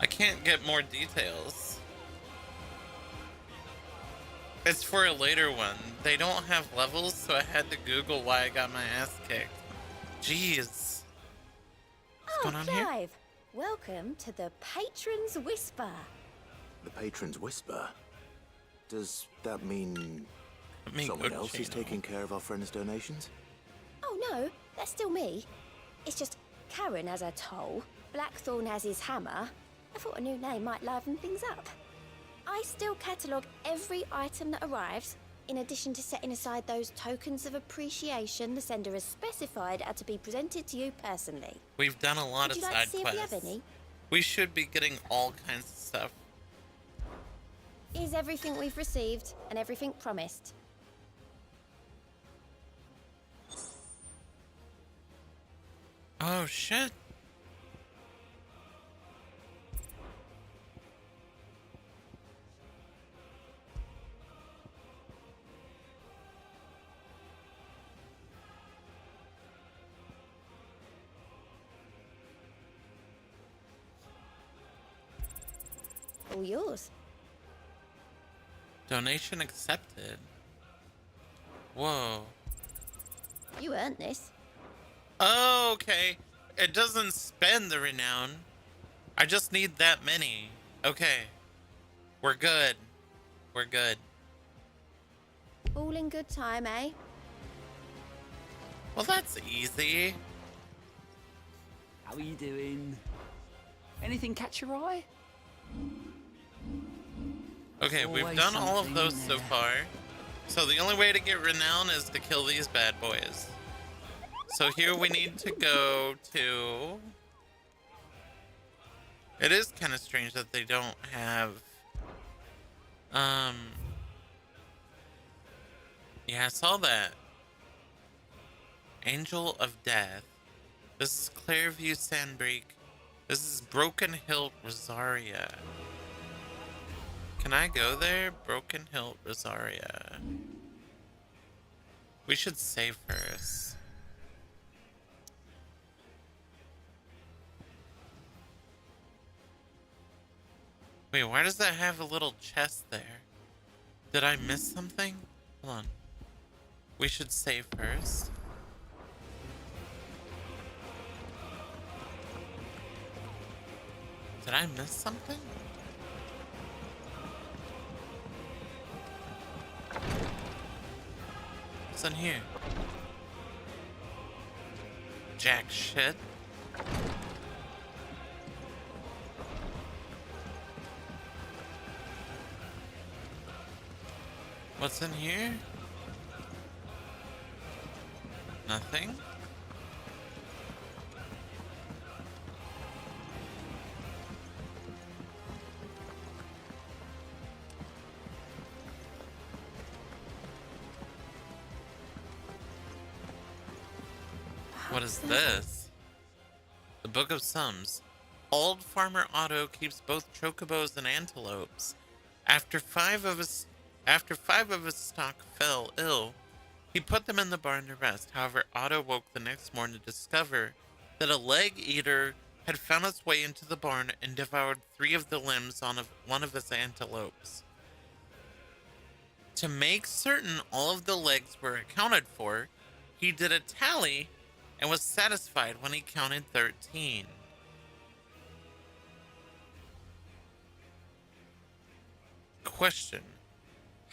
I can't get more details. It's for a later one. They don't have levels, so I had to Google why I got my ass kicked. Jeez. What's going on here? Clive, welcome to the Patron's Whisper. The Patron's Whisper? Does that mean Amigo someone else is Chino. taking care of our friends' donations? Oh no, that's still me. It's just Karen has her toll, Blackthorn has his hammer. I thought a new name might liven things up. I still catalogue every item that arrives, in addition to setting aside those tokens of appreciation the sender has specified are to be presented to you personally. We've done a lot Would of you like side to see if we have quests. any? We should be getting all kinds of stuff. Is everything we've received and everything promised? Oh shit. All yours. Donation accepted. Whoa. You earned this. Oh, okay. It doesn't spend the renown. I just need that many. Okay. We're good. We're good. All in good time, eh? Well, that's easy. How are you doing? Anything catch your eye? Okay, we've Always done all of something those so there. far. So the only way to get renown is to kill these bad boys. So here we need to go to... It is kind of strange that they don't have... Yeah, I saw that. Angel of Death. This is Clairview Sandbreak. This is Broken Hill Rosaria. Can I go there? Broken Hill Rosaria. We should save first. Wait, why does that have a little chest there? Did I miss something? Hold on. We should save first. Did I miss something? What's in here? Jack shit. What's in here? Nothing. What is this? The Book of Sums. Old Farmer Otto keeps both chocobos and antelopes. After five of his stock fell ill, he put them in the barn to rest. However, Otto woke the next morning to discover that a leg eater had found its way into the barn and devoured 3 of the limbs on one of his antelopes. To make certain all of the legs were accounted for, he did a tally and was satisfied when he counted 13. Question: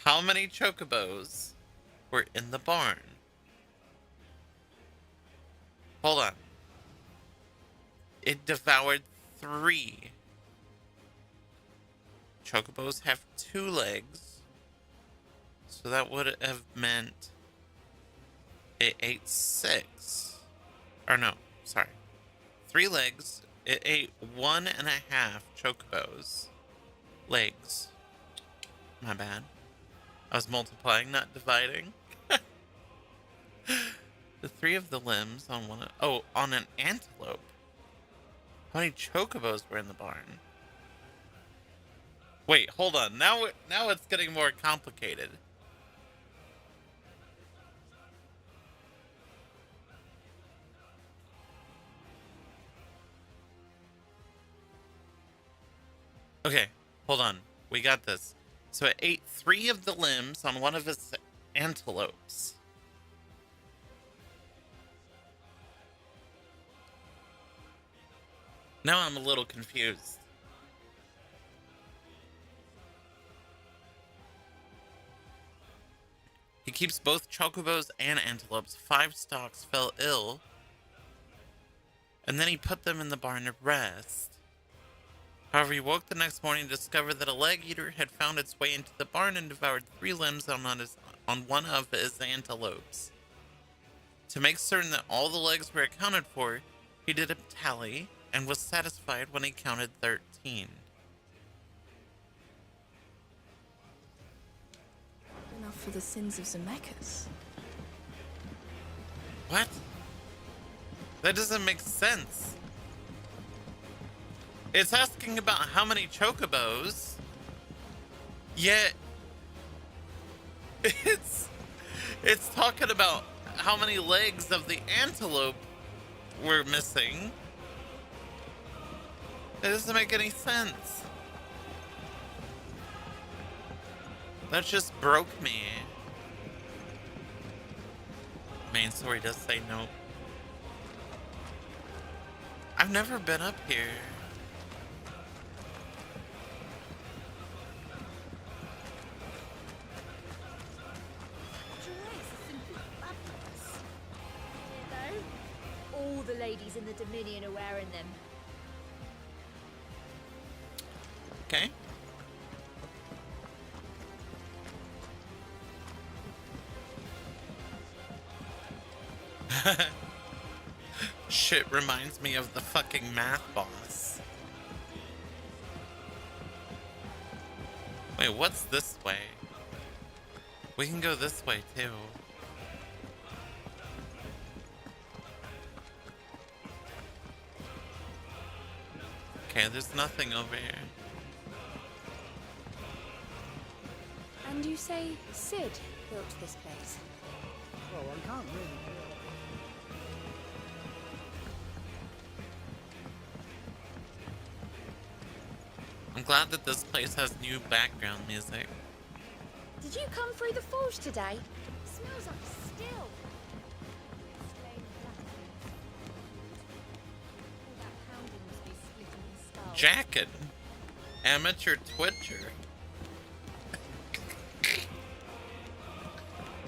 how many chocobos were in the barn? Hold on. It devoured 3. Chocobos have 2 legs, so that would have meant it ate 6. Or no, sorry. 3 legs. It ate 1.5 chocobos. Legs. My bad. I was multiplying, not dividing. The 3 of the limbs on one. On an antelope. How many chocobos were in the barn? Wait, hold on. Now it's getting more complicated. Okay, hold on. We got this. So it ate 3 of the limbs on one of its antelopes. Now I'm a little confused. He keeps both chocobos and antelopes. 5 stalks fell ill. And then he put them in the barn to rest. However, he woke the next morning and discovered that a leg eater had found its way into the barn and devoured 3 limbs on one of his antelopes. To make certain that all the legs were accounted for, he did a tally and was satisfied when he counted 13. Enough for the sins of Zemeckis. What? That doesn't make sense. It's asking about how many chocobos, yet it's talking about how many legs of the antelope were missing. That doesn't make any sense. That just broke me. Main story does say no. I've never been up here. All the ladies in the Dominion are wearing them. Okay. Shit reminds me of the fucking math boss. Wait, what's this way? We can go this way too. Okay, there's nothing over here. And you say Sid built this place? Well, I can't really tell. I'm glad that this place has new background music. Did you come through the forge today? Smells like still. Jacket. Amateur Twitcher.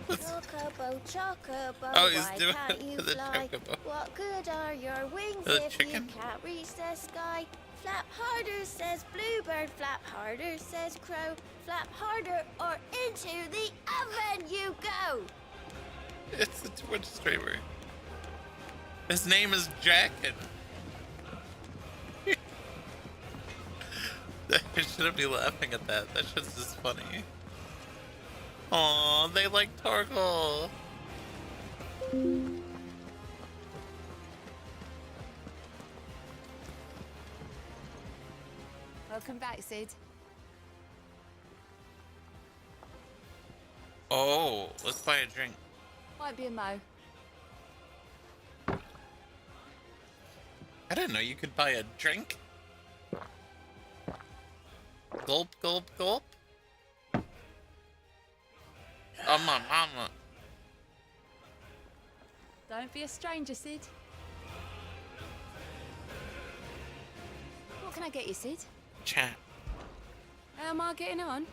Chocobo, chocobo, Oh, he's why doing can't you the fly? chocobo. What good are your wings The if chicken? you can't reach the sky? Flap harder, says bluebird, flap harder, says crow. Flap harder or into the oven you go. It's a Twitch streamer. His name is Jacket. I shouldn't be laughing at that. That shit's just funny. Aw, they like Torgal. Welcome back, Sid. Oh, let's buy a drink. Might be a mo. I didn't know you could buy a drink. Gulp, gulp, gulp. Oh, my mama. Don't be a stranger, Sid. What can I get you, Sid? Chat. How am I getting on?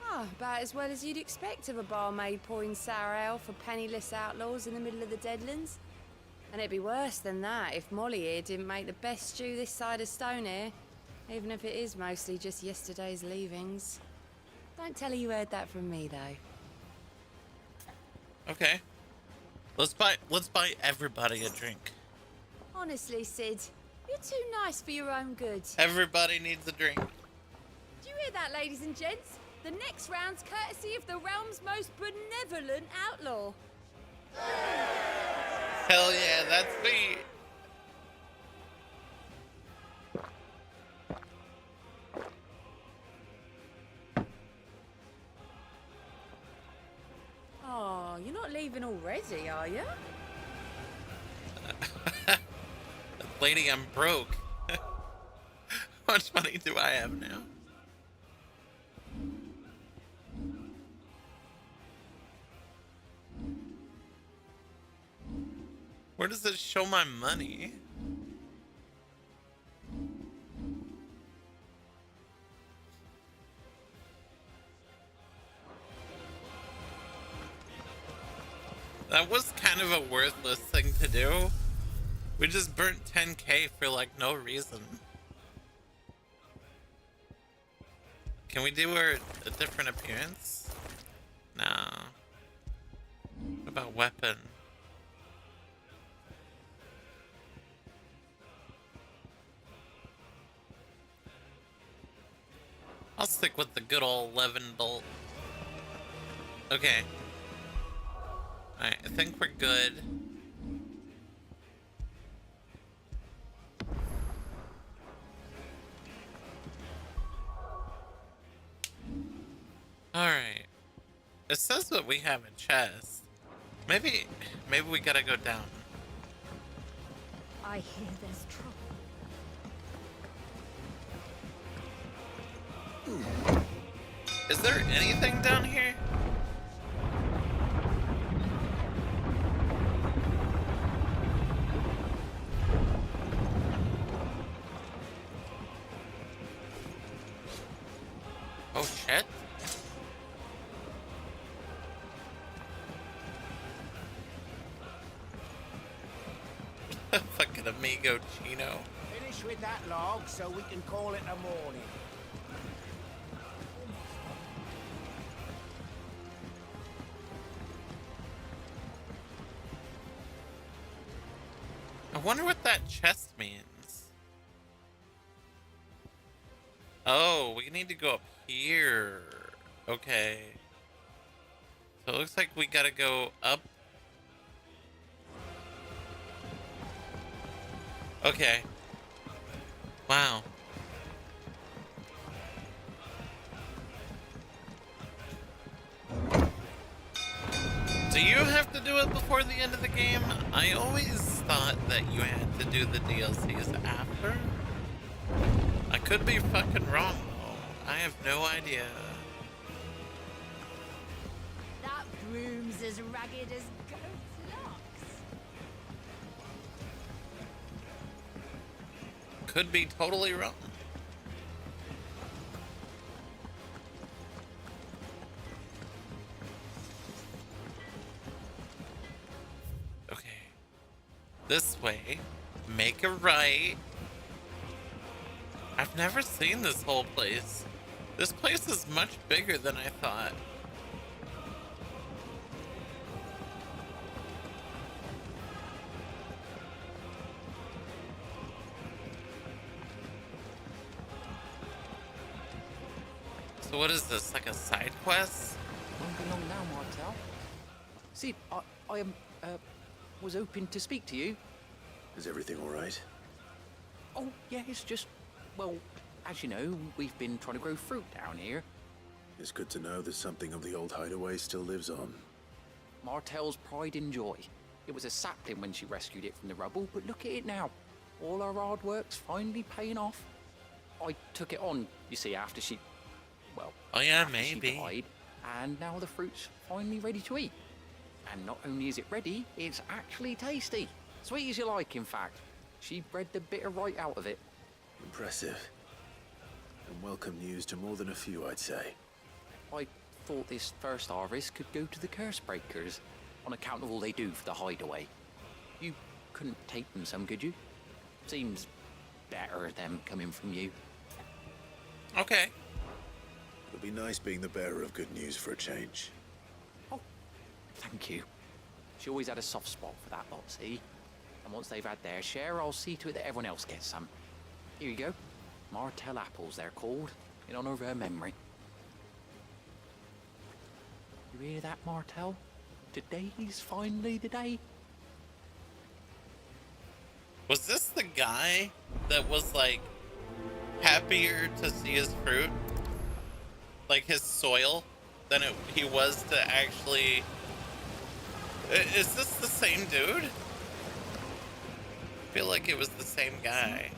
Oh, about as well as you'd expect of a barmaid pouring sour ale for penniless outlaws in the middle of the Deadlands. And it'd be worse than that if Molly here didn't make the best stew this side of Stone here, even if it is mostly just yesterday's leavings. Don't tell her you heard that from me, though. Okay. Let's buy everybody a drink. Honestly, Sid, you're too nice for your own good. Everybody needs a drink. Do you hear that, ladies and gents? The next round's courtesy of the realm's most benevolent outlaw. Hell yeah, that's me. Oh, you're not leaving already, are you? Lady, I'm broke. How much money do I have now? Where does it show my money? That was kind of a worthless thing to do. We just burnt 10k for like no reason. Can we do a different appearance? No. What about weapon? I'll stick with the good old 11 bolt. Okay. Alright, I think we're good. Alright. It says that we have a chest. Maybe we gotta go down. I hear there's trouble. Is there anything down here? Oh shit. Fucking amigo Chino. Finish with that log so we can call it a morning. I wonder what that chest means. Oh, we need to go up here. Okay. So it looks like we gotta go up. Okay. Wow. Do you have to do it before the end of the game? I always thought that you had to do the DLCs after. I could be fucking wrong though. I have no idea. That broom's as ragged as goat's locks. Could be totally wrong. Okay. This way. Make a right. I've never seen this whole place. This place is much bigger than I thought. So what is this, like a side quest? Won't be long now, Martel. See, I was hoping to speak to you. Is everything all right? Oh, yeah, it's just, well, as you know, we've been trying to grow fruit down here. It's good to know that something of the old hideaway still lives on. Martel's pride and joy. It was a sapling when she rescued it from the rubble, but look at it now. All our hard work's finally paying off. I took it on, you see, after she, well, oh yeah, after maybe. she died, and now the fruit's finally ready to eat. And not only is it ready, it's actually tasty. Sweet as you like, in fact. She bred the bitter right out of it. Impressive. And welcome news to more than a few, I'd say. I thought this first harvest could go to the curse breakers, on account of all they do for the hideaway. You couldn't take them some, could you? Seems better them coming from you. Okay. It'll be nice being the bearer of good news for a change. Oh, thank you. She always had a soft spot for that lot, see? And once they've had their share, I'll see to it that everyone else gets some. Here you go. Martel apples, they're called, in honor of her memory. You hear that, Martel? Today's finally the day. Was this the guy that was like happier to see his fruit, like his soil, than he was to actually? Is this the same dude? I feel like it was the same guy.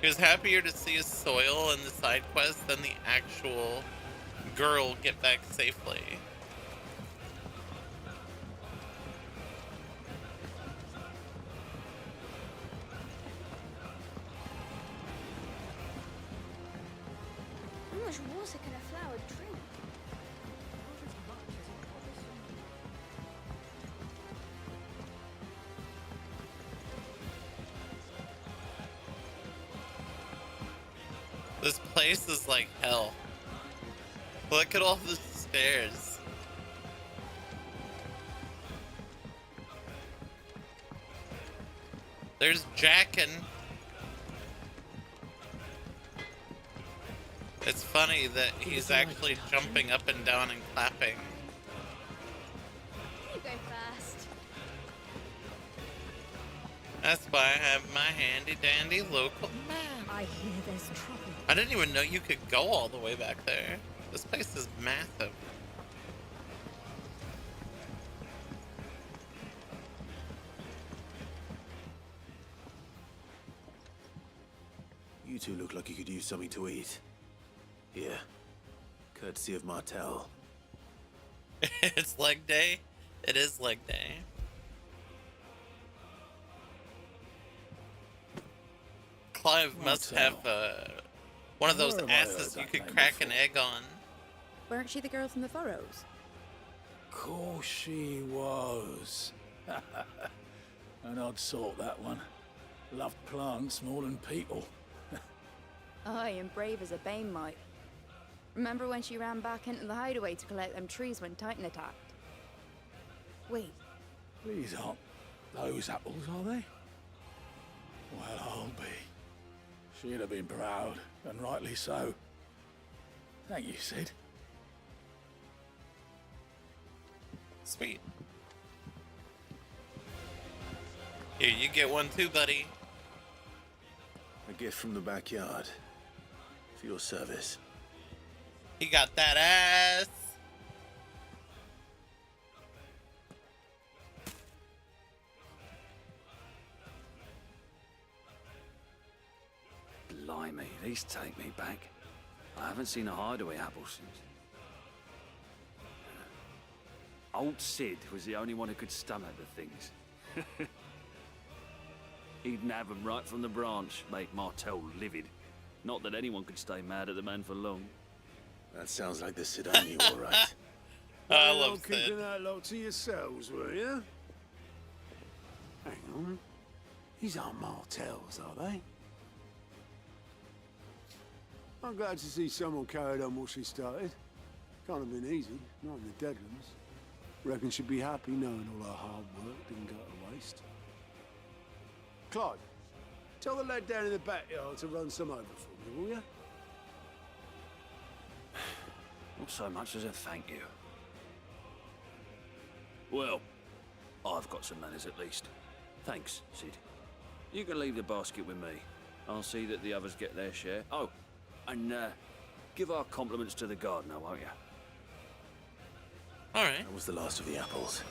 He was happier to see his soil in the side quest than the actual girl get back safely. How much water can a flower drink? This place is like hell. Look at all the stairs. There's Jackin. It's funny that he's actually jumping up and down and clapping. You go first. That's why I have my handy dandy local map. I hear there's trouble. I didn't even know you could go all the way back there. This place is massive. You two look like you could use something to eat. Here. Courtesy of Martel. It's leg day. It is leg day. Clive must have one of those Where have I heard asses you that could name crack an before? egg on. Weren't she the girl from the Furrows? Course she was. An odd sort, that one. Loved plants more than people. Aye, and brave as a bane might. Remember when she ran back into the hideaway to collect them trees when Titan attacked? Wait, These aren't those apples, are they? Well, I'll be. She'd have been proud, and rightly so. Thank you, Sid. Sweet. Here, you get one too, buddy. A gift from the backyard. For your service. He got that ass. Blimey, these take me back. I haven't seen a hideaway apple since. Old Sid was the only one who could stomach the things. He'd nab them right from the branch, make Martel livid. Not that anyone could stay mad at the man for long. That sounds like the Sid I knew, all right. I You're love not keeping Sid. that lot to yourselves, were you? Hang on. These aren't Martels, are they? I'm glad to see someone carried on what she started. Can't have been easy, not in the Deadlands. Reckon she'd be happy knowing all her hard work didn't go to waste. Clive, tell the lad down in the backyard to run some over for me, will you? Not so much as a thank you. Well, I've got some manners at least. Thanks, Sid. You can leave the basket with me. I'll see that the others get their share. Oh, and give our compliments to the gardener, won't you? All right. That was the last of the apples.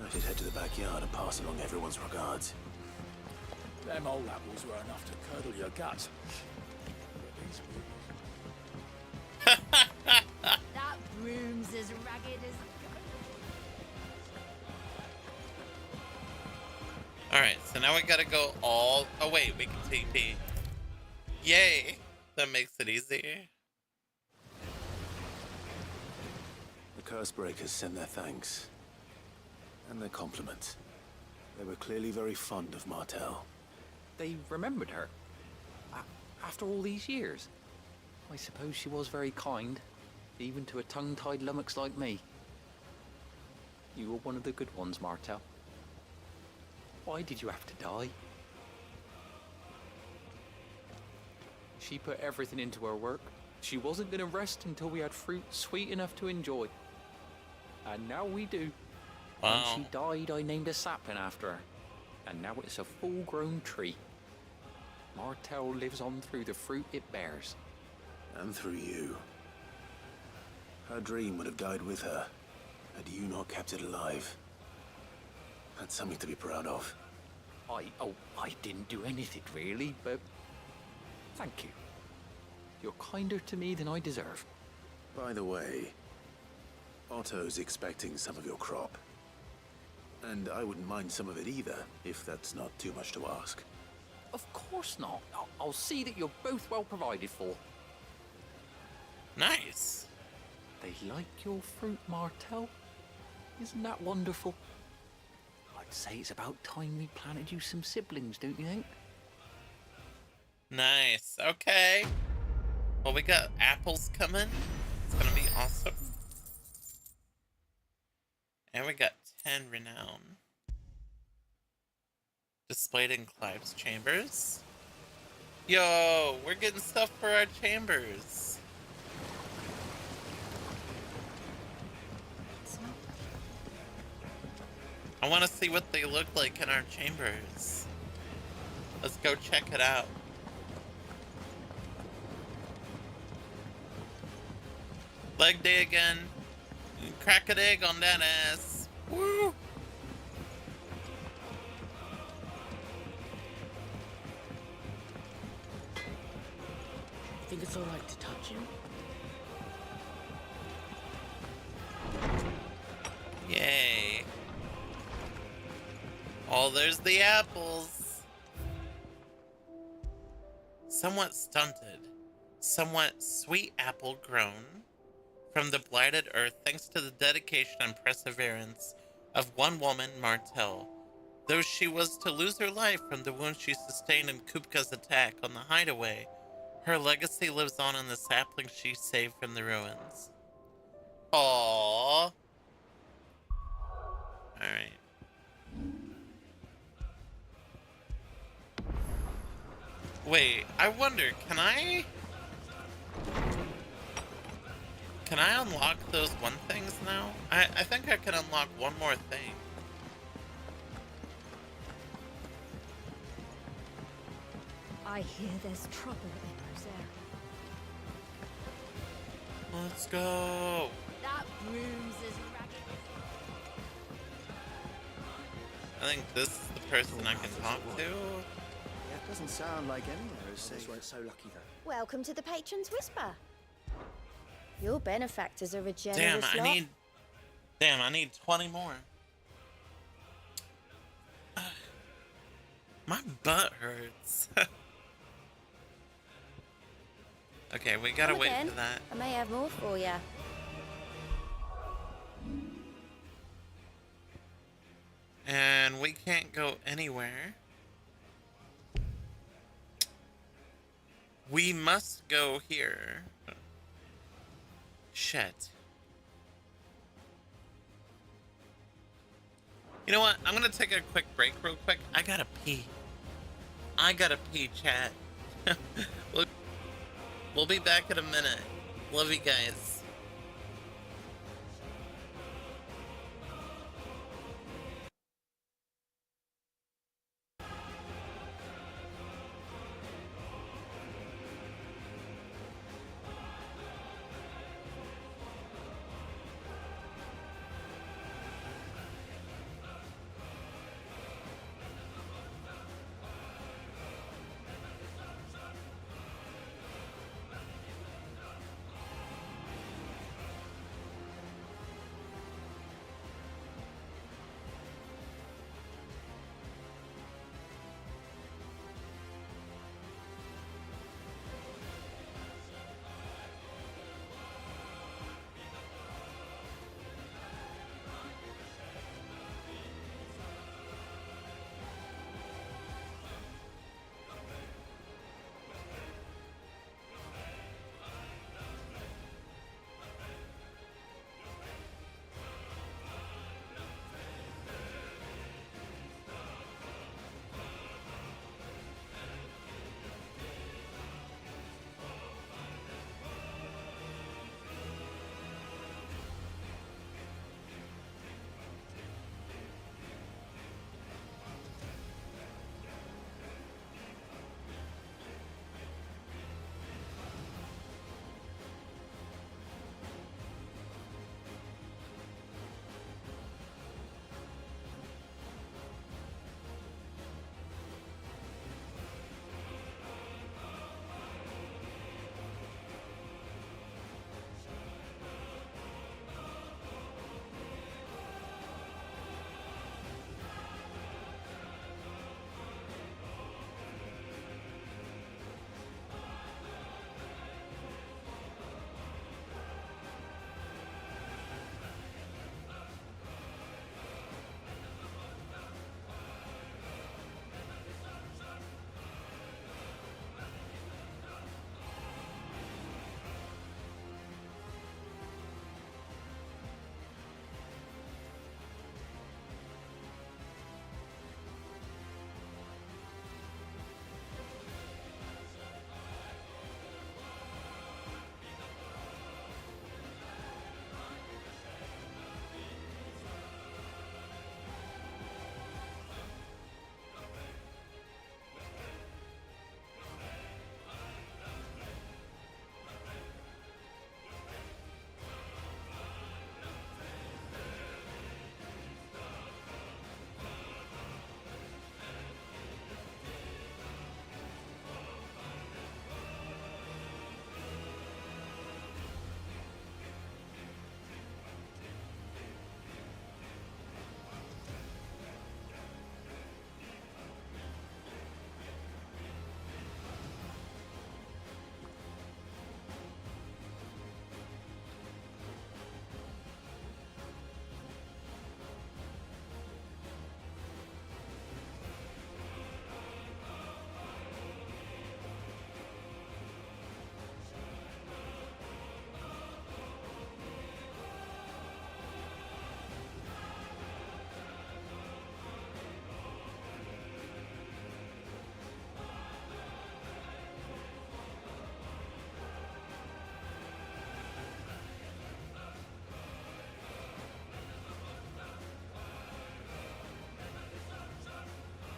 I should head to the backyard and pass along everyone's regards. Them old apples were enough to curdle your guts. That broom's as ragged as... Alright, so now we gotta go all... Oh wait, we can TP. Yay! That makes it easy. The curse breakers send their thanks. And their compliments. They were clearly very fond of Martel. They remembered her. After all these years. I suppose she was very kind, even to a tongue-tied lummox like me. You were one of the good ones, Martel. Why did you have to die? She put everything into her work. She wasn't going to rest until we had fruit sweet enough to enjoy. And now we do. Wow. When she died, I named a sapling after her. And now it's a full-grown tree. Martel lives on through the fruit it bears. And through you. Her dream would have died with her, had you not kept it alive. That's something to be proud of. I didn't do anything really, but thank you. You're kinder to me than I deserve. By the way, Otto's expecting some of your crop. And I wouldn't mind some of it either, if that's not too much to ask. Of course not. I'll see that you're both well provided for. Nice. They like your fruit, Martel. Isn't that wonderful? I'd say it's about time we planted you some siblings, don't you think? Nice. Okay. Well, we got apples coming. It's gonna be awesome. And we got 10 renown. Displayed in Clive's chambers. Yo, we're getting stuff for our chambers. I want to see what they look like in our chambers. Let's go check it out. Leg day again. Crack an egg on that ass. Woo! You think it's alright to touch him? Yay. Oh, there's the apples. Somewhat stunted, somewhat sweet apple grown from the blighted earth thanks to the dedication and perseverance of one woman, Martell. Though she was to lose her life from the wounds she sustained in Kupka's attack on the hideaway, her legacy lives on in the sapling she saved from the ruins. Aww. Alright. Wait, I wonder, can I unlock those one things now? I think I can unlock one more thing. I hear there's trouble in those areas. Let's go. That room's as ragged. I think this is the person I can talk to. That doesn't sound like anywhere is safe. Weren't so lucky though. Welcome to the Patron's Whisper. Your benefactors are a generous Damn, I need 20 more. My butt hurts. Okay, we gotta wait for that. I may have more for you. And we can't go anywhere. We must go here. Shit. You know what? I'm gonna take a quick break real quick. I gotta pee. Chat. We'll be back in a minute. Love you guys.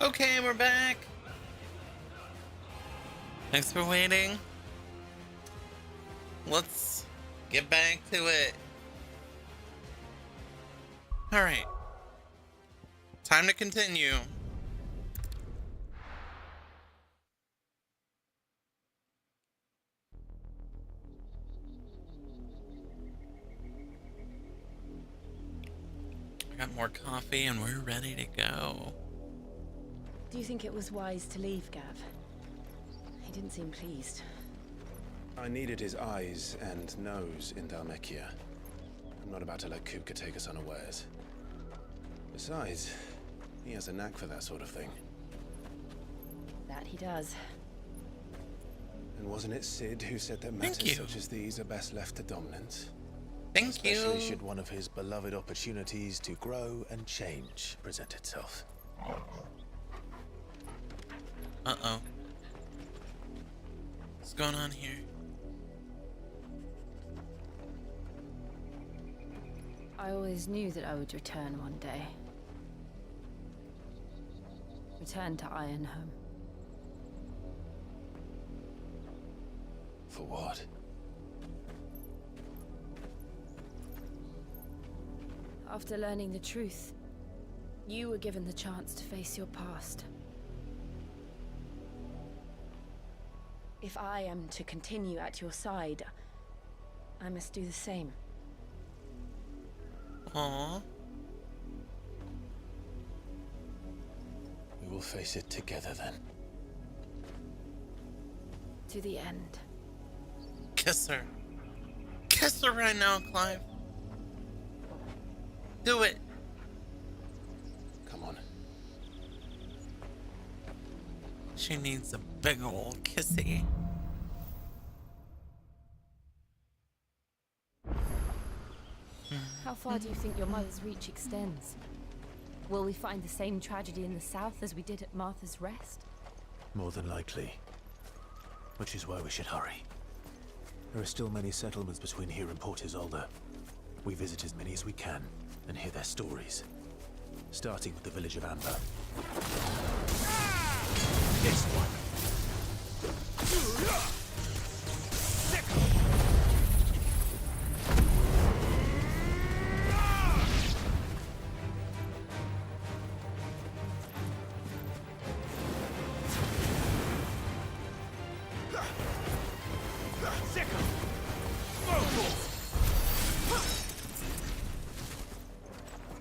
Okay, we're back. Thanks for waiting. Let's get back to it. Alright. Time to continue. I got more coffee and we're ready to go. Do you think it was wise to leave, Gav? He didn't seem pleased. I needed his eyes and nose in Dhalmekia. I'm not about to let Kupka take us unawares. Besides, he has a knack for that sort of thing. That he does. And wasn't it Sid who said that matters such as these are best left to dominance? Especially should one of his beloved opportunities to grow and change present itself. Uh-oh. What's going on here? I always knew that I would return one day. Return to Ironhome. For what? After learning the truth, you were given the chance to face your past. If I am to continue at your side, I must do the same. Aww. We will face it together then. To the end. Kiss her. Kiss her right now, Clive. Do it. Come on. She needs a big old kissy. How far do you think your mother's reach extends? Will we find the same tragedy in the south as we did at Martha's Rest? More than likely. Which is why we should hurry. There are still many settlements between here and Port Isolde. We visit as many as we can and hear their stories. Starting with the village of Amber. This one.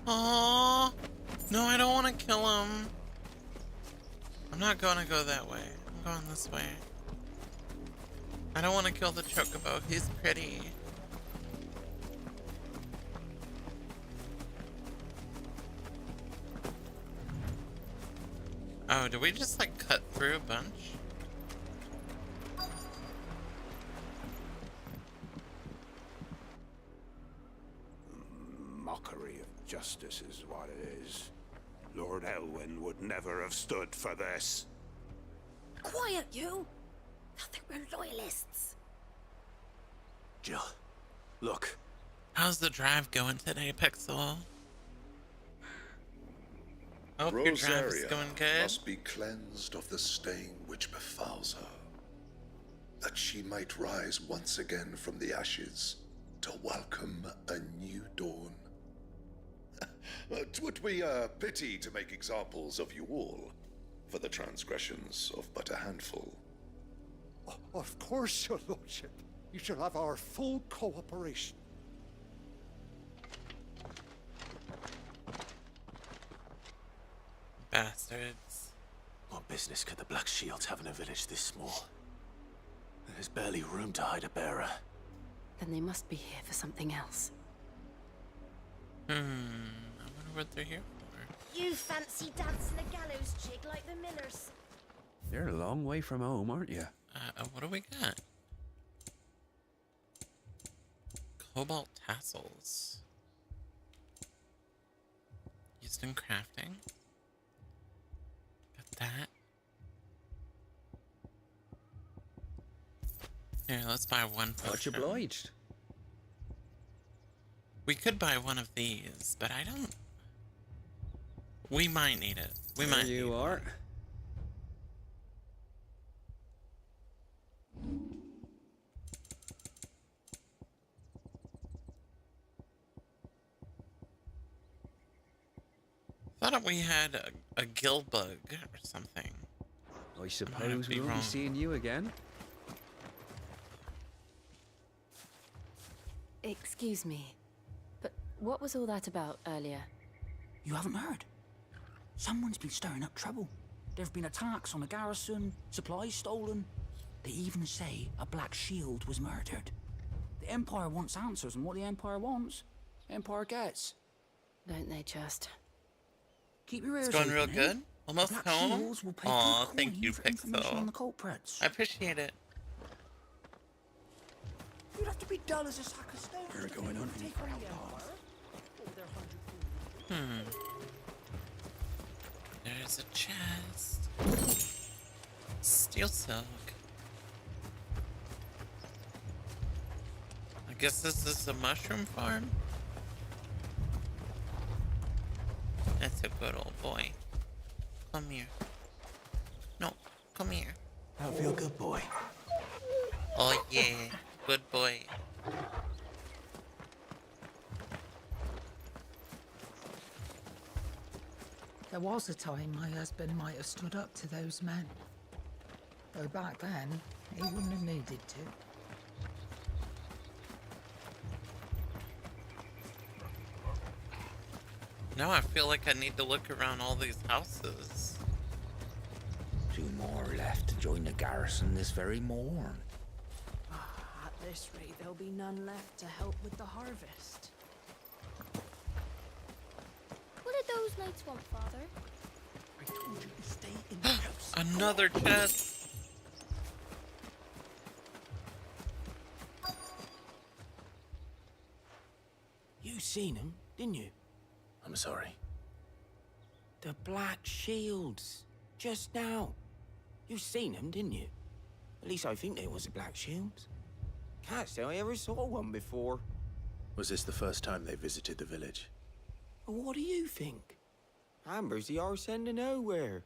Aww. No, I don't want to kill him. I'm not gonna go that way. I'm going this way. I don't want to kill the chocobo. He's pretty. Oh, did we just like cut through a bunch? Mockery of justice is what it is. Lord Elwyn would never have stood for this. Quiet, you! Nothing, we're loyalists. Jill, look. How's the drive going today, Pixel? I hope your drive is Rosaria going good. must be cleansed of the stain which befouls her, that she might rise once again from the ashes to welcome a new dawn. 'Twould be a pity to make examples of you all for the transgressions of but a handful. Of course, your lordship. You shall have our full cooperation. Bastards. What business could the Black Shields have in a village this small? There's barely room to hide a bearer. Then they must be here for something else. I wonder what they're here for. You fancy dancing a gallows jig like the Millers. You're a long way from home, aren't you? What do we got? Cobalt tassels. Used in crafting. Got that. Here, let's buy one potion. Much obliged. We could buy one of these, but I don't We might need it. We might. You are. Thought we had a gill bug or something. I suppose we won't be seeing you again. Excuse me, but what was all that about earlier? You haven't heard? Someone's been stirring up trouble. There have been attacks on the garrison, supplies stolen. They even say a Black Shield was murdered. The Empire wants answers, and what the Empire wants, Empire gets. Don't they just? Keep your ears It's going real open, good. eh? Almost Black home. Shields will pay Aw, good thank coin you, for information on the Pixel. culprits. I appreciate it. You'd have to be dull as a sack of stones. We're going on. Take on the Empire. There's a chest. Steel silk. I guess this is a mushroom farm. That's a good old boy. Come here. No, come here. That'll feel good, boy. Oh yeah, good boy. There was a time my husband might have stood up to those men. Though back then, he wouldn't have needed to. Now I feel like I need to look around all these houses. 2 more left to join the garrison this very morn. At this rate, there'll be none left to help with the harvest. What did those knights want, Father? I told you to stay in the house. Another chest. You seen him, didn't you? I'm sorry. The Black Shields. Just now. You seen them, didn't you? At least I think they was the Black Shields. Can't say I ever saw one before. Was this the first time they visited the village? What do you think? Amber's the arse end of nowhere.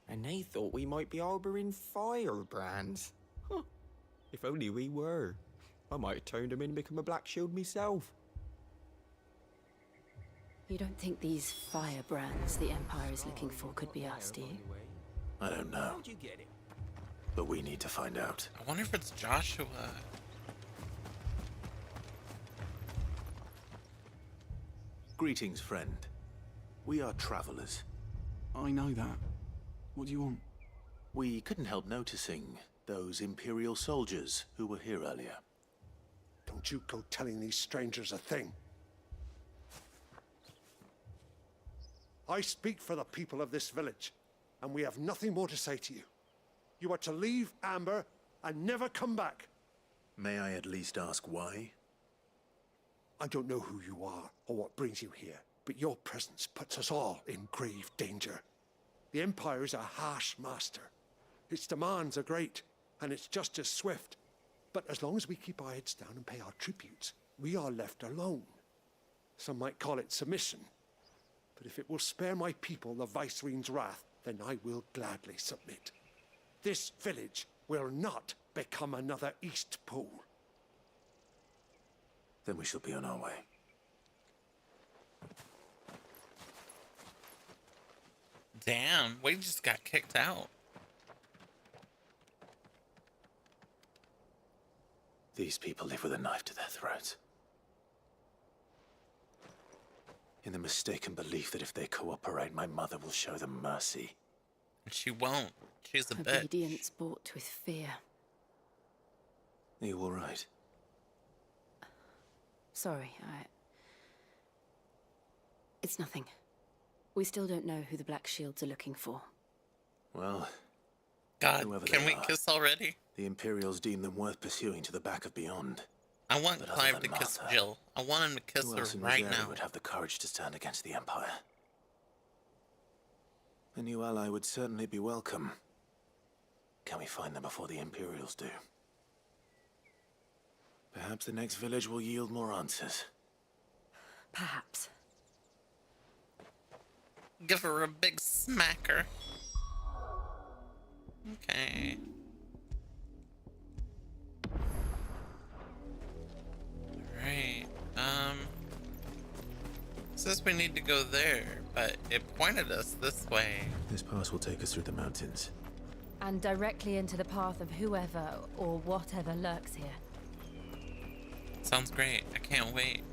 And they thought we might be harboring firebrands. Huh. If only we were. I might have turned them in and become a Black Shield myself. You don't think these firebrands the Empire is looking for could be us, do you? I don't know. How'd you get it? But we need to find out. I wonder if it's Joshua. Greetings, friend. We are travelers. I know that. What do you want? We couldn't help noticing those Imperial soldiers who were here earlier. Don't you go telling these strangers a thing. I speak for the people of this village, and we have nothing more to say to you. You are to leave Amber and never come back. May I at least ask why? I don't know who you are or what brings you here, but your presence puts us all in grave danger. The Empire is a harsh master. Its demands are great, and its justice swift. But as long as we keep our heads down and pay our tributes, we are left alone. Some might call it submission. But if it will spare my people the Viceroy's wrath, then I will gladly submit. This village will not become another East Pool. Then we shall be on our way. Damn, we just got kicked out. These people live with a knife to their throats. In the mistaken belief that if they cooperate, my mother will show them mercy. She won't. She's a bitch. Obedience bought with fear. Are you all right? Sorry, It's nothing. We still don't know who the Black Shields are looking for. Well, God, whoever can they we are, kiss already? The Imperials deem them worth pursuing to the back of beyond. I want But Clive other to than kiss Martha, Jill. I want him to kiss who her else in right Rosary now. would have the courage to stand against the Empire? A new ally would certainly be welcome. Can we find them before the Imperials do? Perhaps the next village will yield more answers. Perhaps. Give her a big smacker. Okay. Alright, says we need to go there, but it pointed us this way. This pass will take us through the mountains. And directly into the path of whoever or whatever lurks here. Sounds great. I can't wait.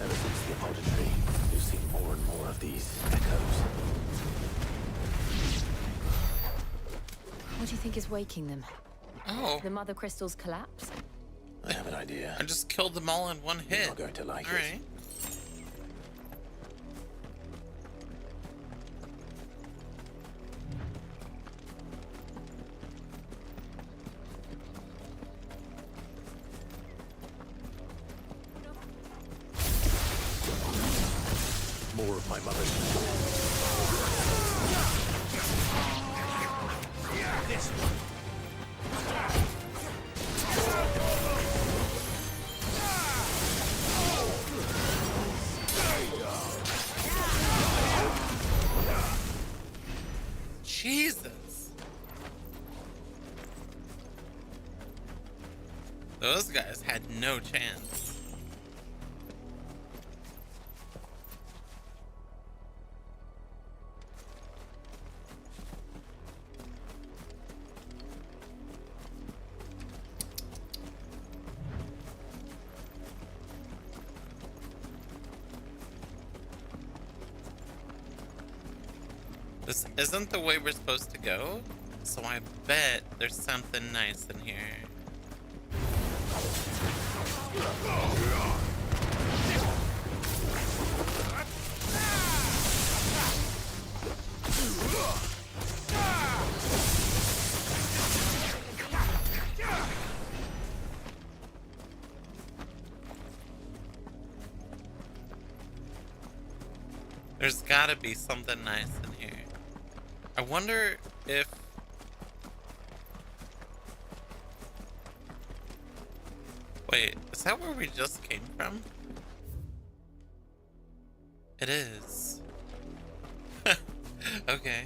Ever since the apodon tree, we've seen more and more of these echoes. What do you think is waking them? Oh. The mother crystals collapse? I have an idea. I just killed them all in one hit. You're not going to like it. Alright. More of my mother's. This Jesus. Those guys had no chance. This isn't the way we're supposed to go, so I bet there's something nice in here. There's gotta be something nice in here. I wonder if... Wait, is that where we just came from? It is. Okay.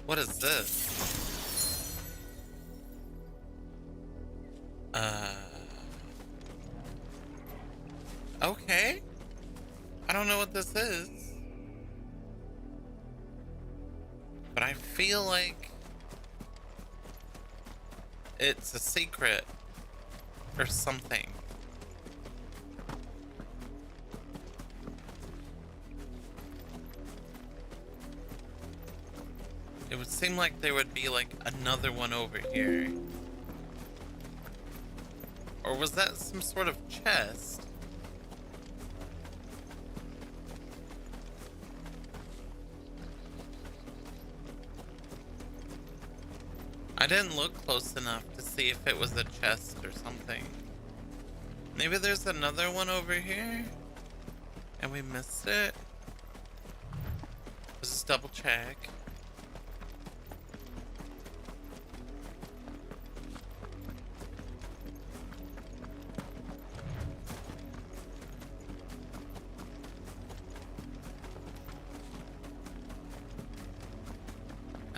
What is this? Okay. I don't know what this is. But I feel like it's a secret or something. It would seem like there would be like another one over here. Or was that some sort of chest? I didn't look close enough to see if it was a chest or something. Maybe there's another one over here and we missed it. Let's just double check.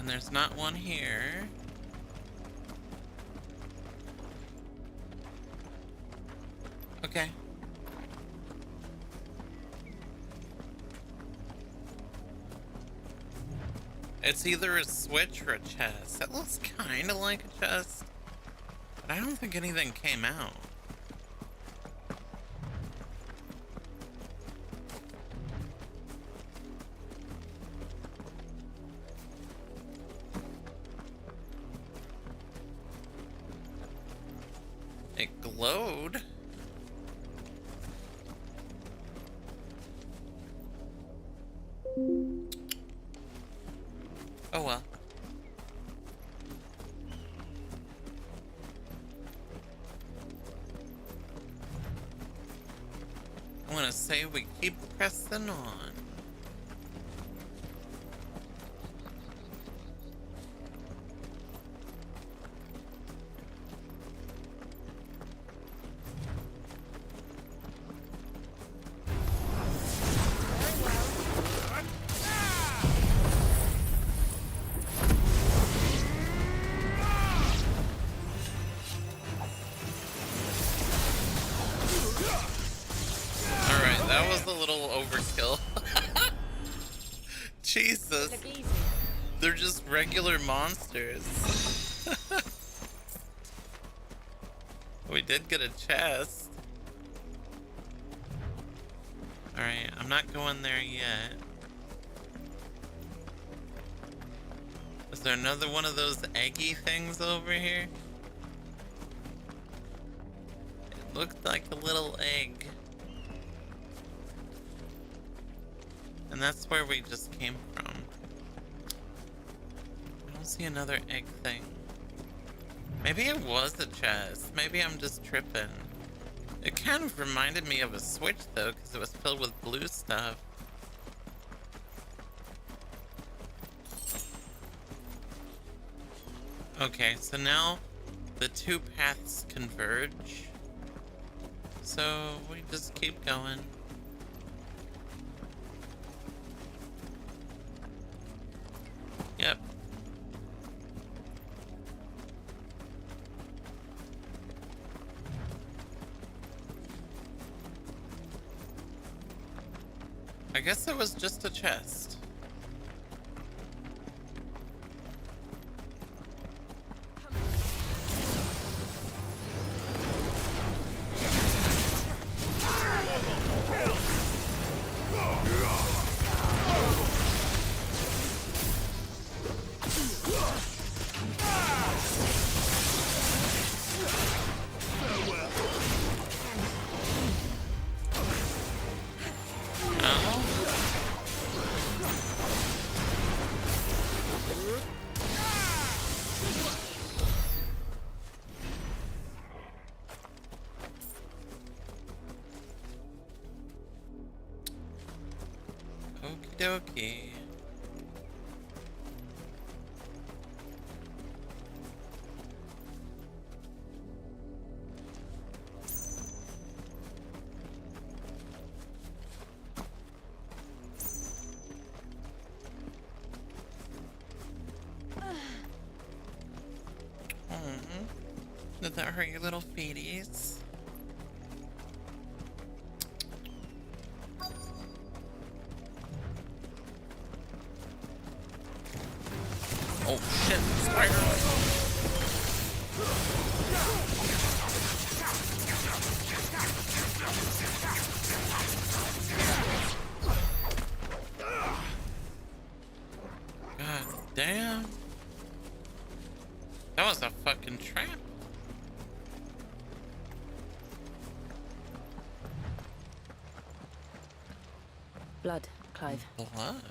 And there's not one here. Okay. It's either a switch or a chest. That looks kind of like a chest, but I don't think anything came out. It glowed. Oh well. I want to say we keep pressing on. Overkill. Jesus. They're just regular monsters. We did get a chest. Alright, I'm not going there yet. Is there another one of those eggy things over here? It looked like a little egg. And that's where we just came from. I don't see another egg thing. Maybe it was a chest. Maybe I'm just tripping. It kind of reminded me of a switch though, because it was filled with blue stuff. Okay, so now the two paths converge. So we just keep going. Yep. I guess it was just a chest. Okie dokie. Did that hurt your little feeties? Oh shit, spider! God damn. That was a fucking trap. Blood, Clive. Blood?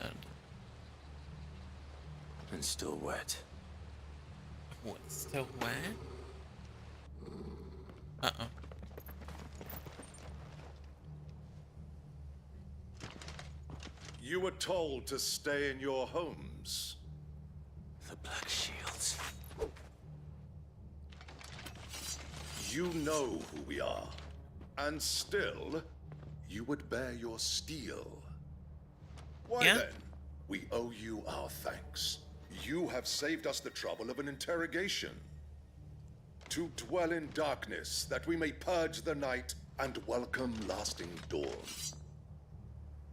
And still wet. What, still wet? Uh-oh. You were told to stay in your homes. The Black Shields. You know who we are. And still, you would bear your steel. Why then? We owe you our thanks. You have saved us the trouble of an interrogation. To dwell in darkness, that we may purge the night and welcome lasting dawn.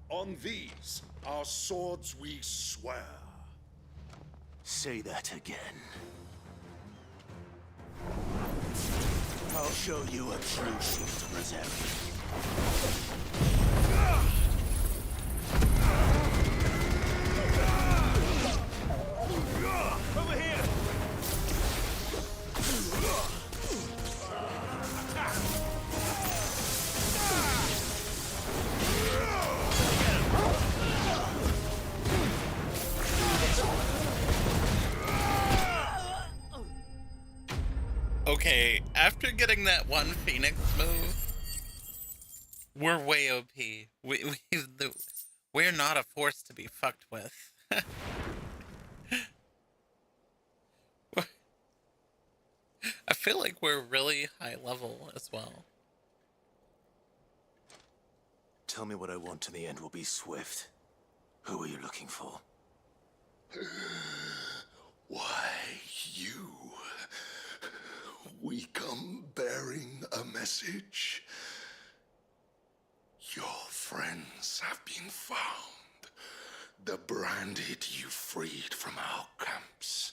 On these, our swords we swear. Say that again. I'll show you a true shield reserve. Over here! Okay, after getting that one Phoenix move, we're way OP. We're not a force to be fucked with. I feel like we're really high level as well. Tell me what I want and the end will be swift. Who are you looking for? Why, you? We come bearing a message. Your friends have been found. The branded you freed from our camps.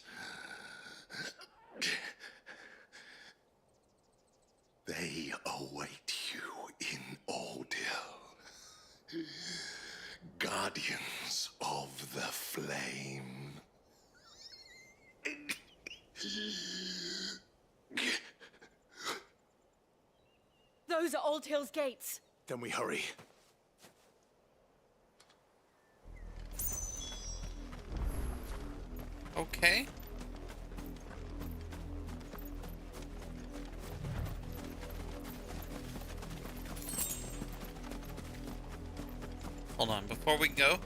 They await you in Ordeal. Guardians of the Flame. Those are Old Hill's gates. Then we hurry. Okay. Hold on, before we go.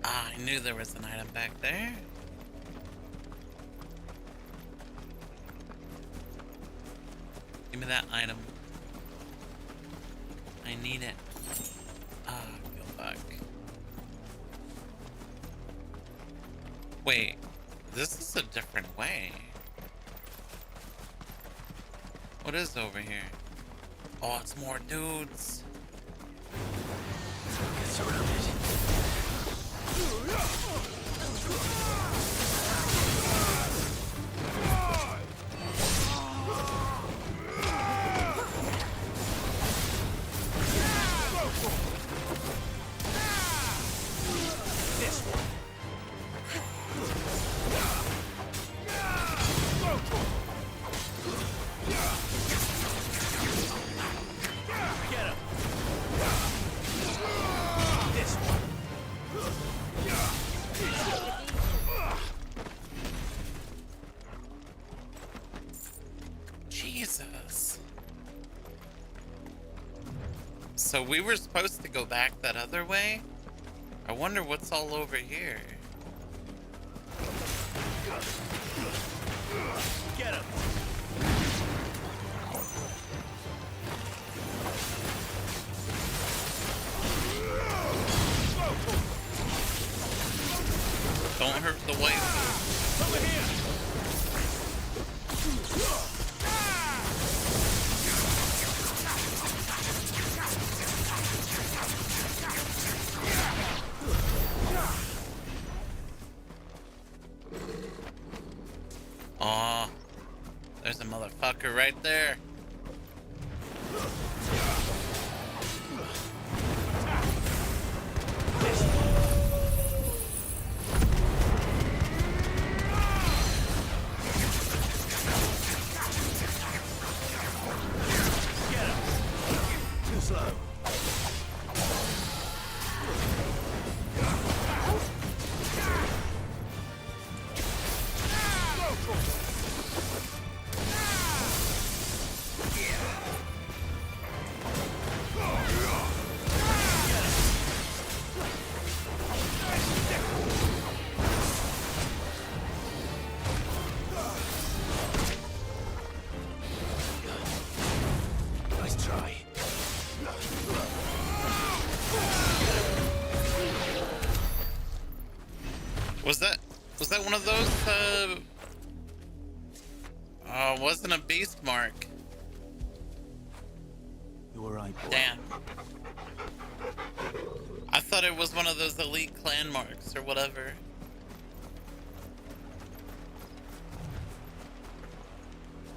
Ah, I knew there was an item back there. Give me that item. I need it. Ah, go back. Wait, this is a different way. What is over here? Oh, it's more dudes. Get surrounded. This one. Get him. This one. Jesus. So we were supposed to go back that other way? I wonder what's all over here. Get him. Don't hurt the wife. Over here. Aw, there's a motherfucker right there. Too slow. Nice try. one of those, wasn't a beast mark. You were right, boy. Damn. I thought it was one of those elite clan marks or whatever.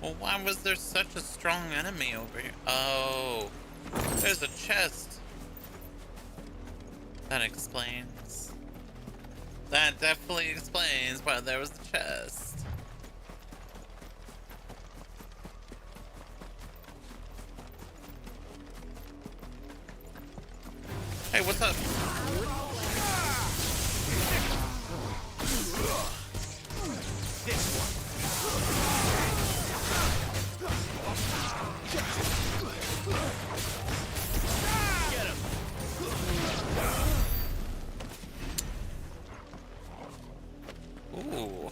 Well, why was there such a strong enemy over here? Oh, there's a chest. That explains. That definitely explains why there was a chest. Hey, what's up? This one. Get him. Ooh,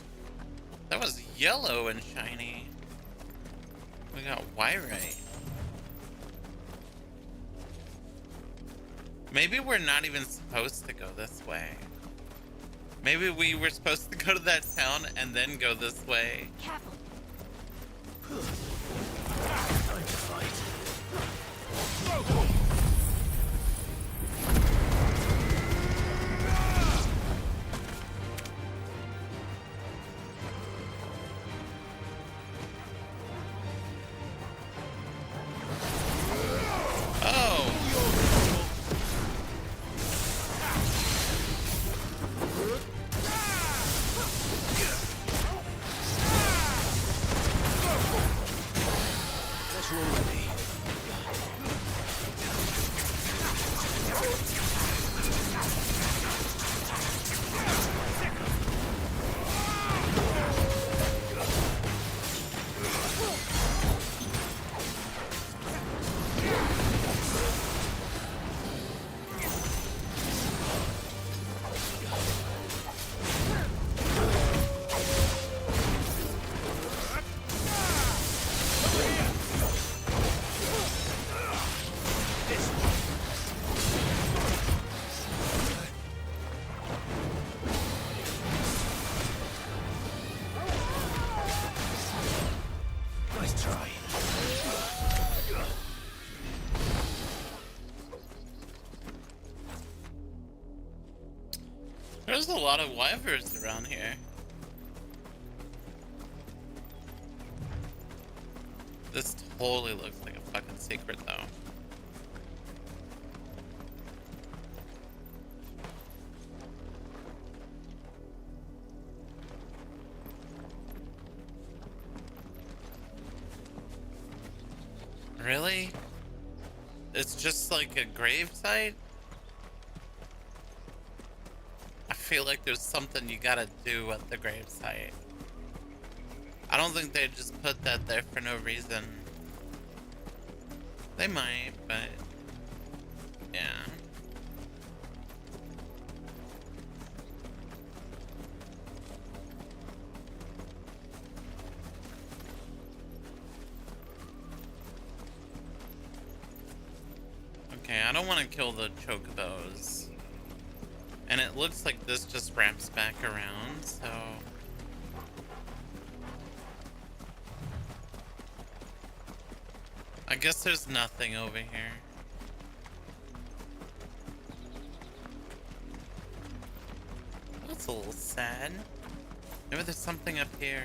that was yellow and shiny. We got Wyrite. Maybe we're not even supposed to go this way. Maybe we were supposed to go to that town and then go this way. Careful. Time to fight. There's a lot of wyverns around here. This totally looks like a fucking secret though. Really? It's just like a gravesite? I feel like there's something you gotta do at the gravesite. I don't think they just put that there for no reason. They might, but yeah. Okay, I don't want to kill the chocobos. And it looks like this just wraps back around, so... I guess there's nothing over here. That's a little sad. Maybe there's something up here.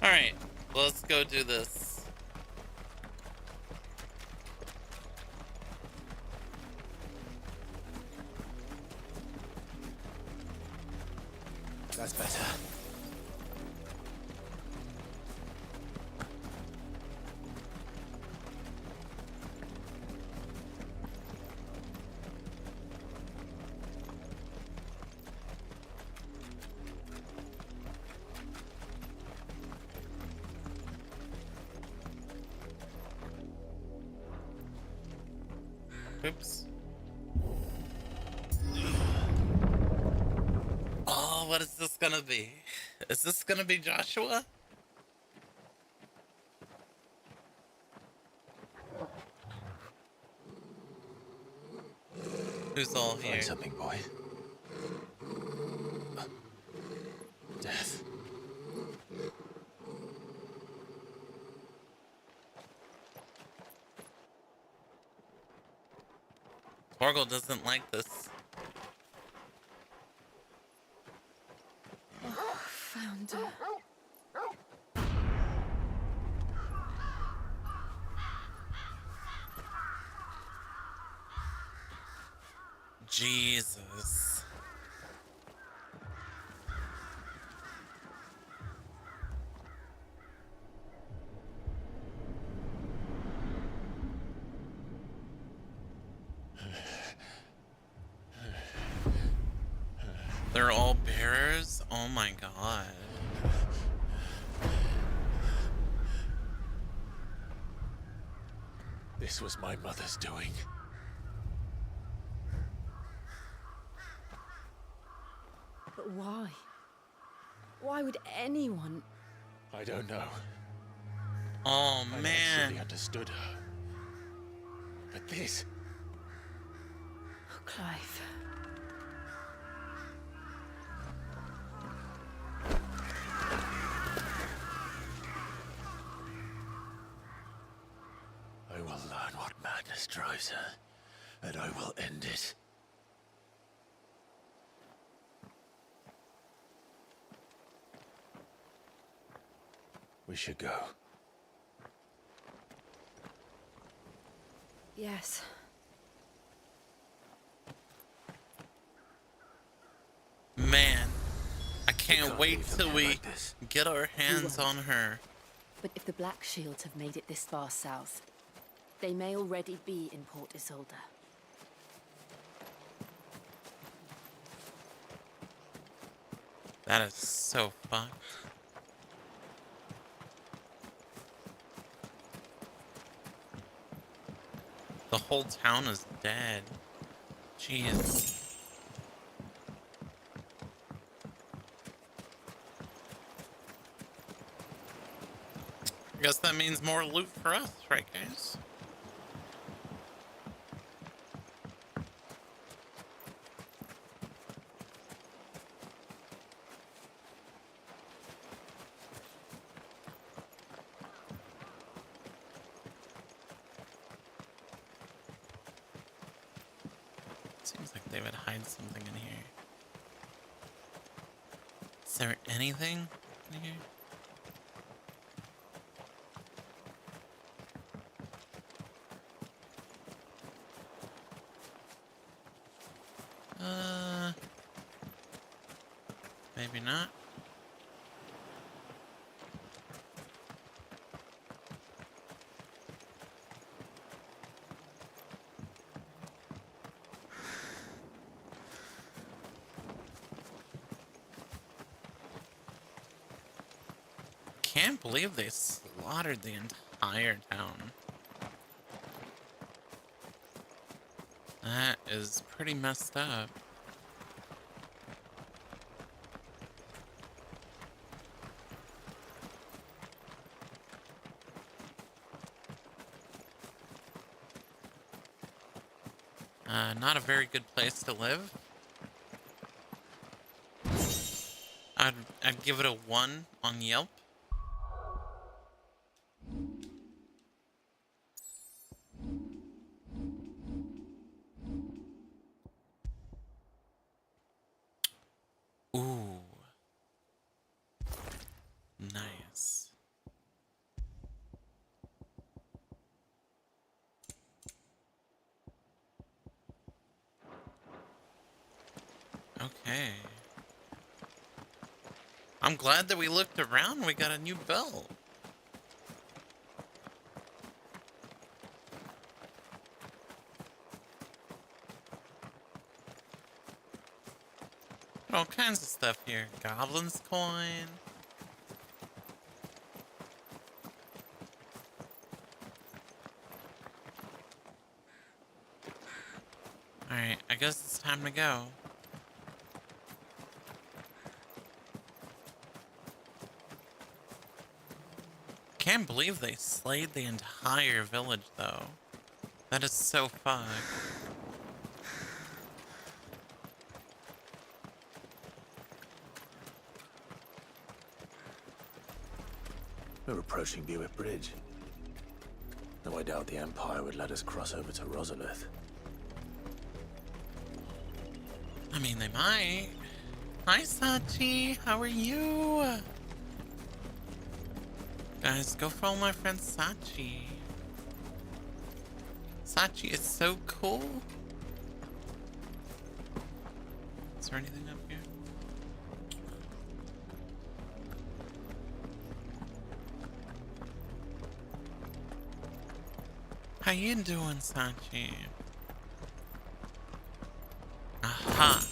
Alright, let's go do this. That's better. Oops. Oh, what is this gonna be? Is this gonna be Joshua? Who's all here? Find something, boy. Death. Torgal doesn't like this. Oh, found her. Jesus. They're all bearers? Oh my god. This was my mother's doing. But why? Why would anyone? I don't know. Oh I man. never really understood her. But this. Oh, Clive. I will learn what madness drives her, and I will end it. We should go. Yes. Man, I can't wait till we get our hands on her. But if the Black Shields have made it this far south, they may already be in Port Isolde. That is so fucked. The whole town is dead. Jeez. I guess that means more loot for us, right guys? Seems like they would hide something in here. Is there anything in here? Maybe not. Can't believe they slaughtered the entire town. That is pretty messed up. Not a very good place to live. I'd give it a 1 on Yelp. Ooh. Nice. Okay. I'm glad that we looked around. We got a new belt. All kinds of stuff here. Goblin's coin. Alright, I guess it's time to go. Can't believe they slayed the entire village, though. That is so fucked. We're approaching Buick Bridge. Though I doubt the Empire would let us cross over to Rosalith. I mean, they might. Hi, Sachi. How are you? Guys, go follow my friend Sachi. Sachi is so cool. Is there anything up here? How you doing, Sachi? Aha!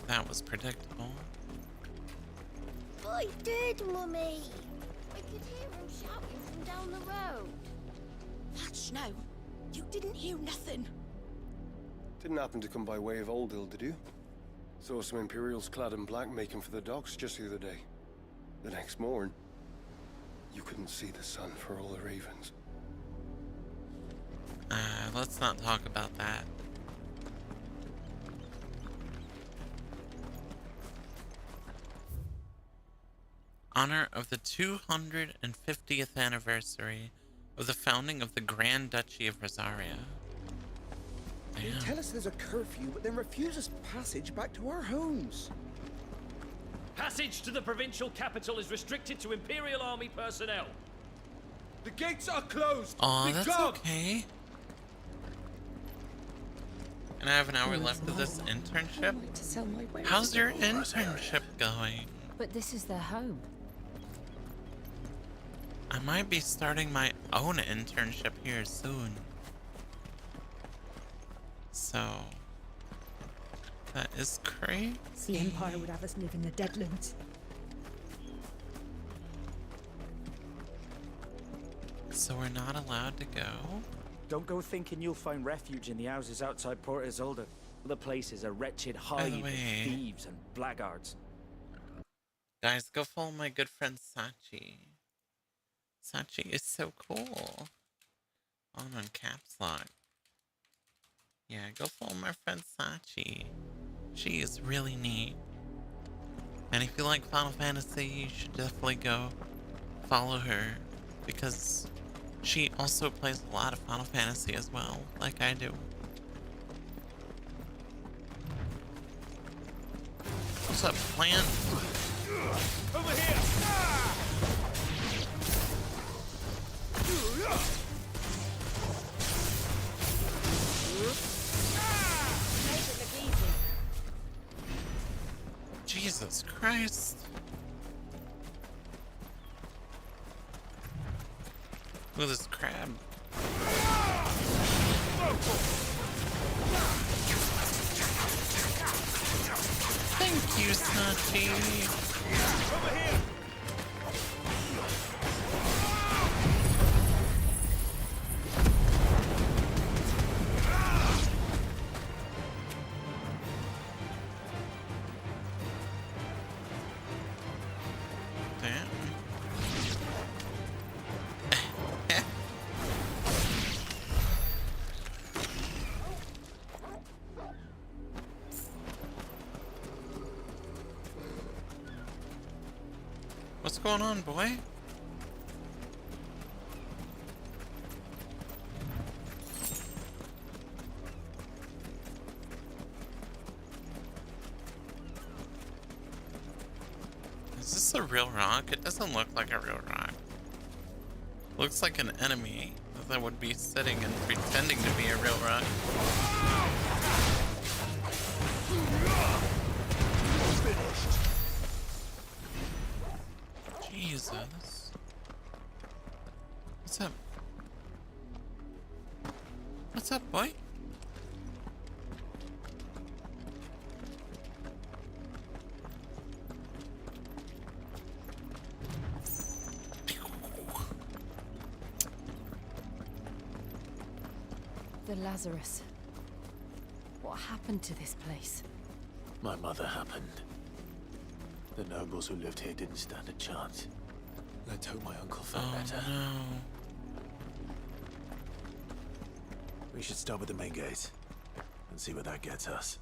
That was predictable. I did, Mummy. I could hear him shouting from down the road. That's no. You didn't hear nothing. Didn't happen to come by way of Old Hill, did you? Saw some Imperials clad in black making for the docks just the other day. The next morn, you couldn't see the sun for all the ravens. Let's not talk about that. Honor of the 250th anniversary of the founding of the Grand Duchy of Rosaria. They tell us there's a curfew, but then refuse us passage back to our homes. Passage to the provincial capital is restricted to Imperial Army personnel. The gates are closed! Aw, that's okay. And I have an hour left of this internship. How's your internship going? But this is their home. I might be starting my own internship here soon. So, that is crazy. The Empire would have us live in the Deadlands. So we're not allowed to go? Don't go thinking you'll find refuge in the houses outside Port Isolde. The place is a wretched hive of thieves and blackguards. Guys, go follow my good friend Sachi. Sachi is so cool. On caps lock. Yeah, go follow my friend Sachi. She is really neat. And if you like Final Fantasy, you should definitely go follow her. Because she also plays a lot of Final Fantasy as well, like I do. What's up, plant? Over here! Jesus Christ. Look at this crab. Thank you, Sachi. Over here! What's going on, boy? Is this a real rock? It doesn't look like a real rock. Looks like an enemy that would be sitting and pretending to be a real rock. Jesus. What's up? What's up, boy? The Lazarus. happened to this place? My mother happened. The nobles who lived here didn't stand a chance. Let's hope my uncle felt better. No. We should start with the main gate and see where that gets us.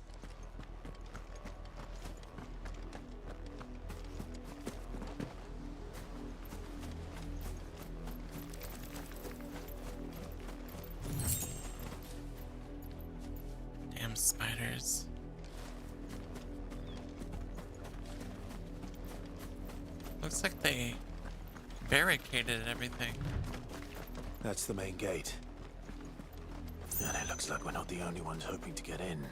Damn spiders. Looks like they barricaded everything. That's the main gate. And it looks like we're not the only ones hoping to get in.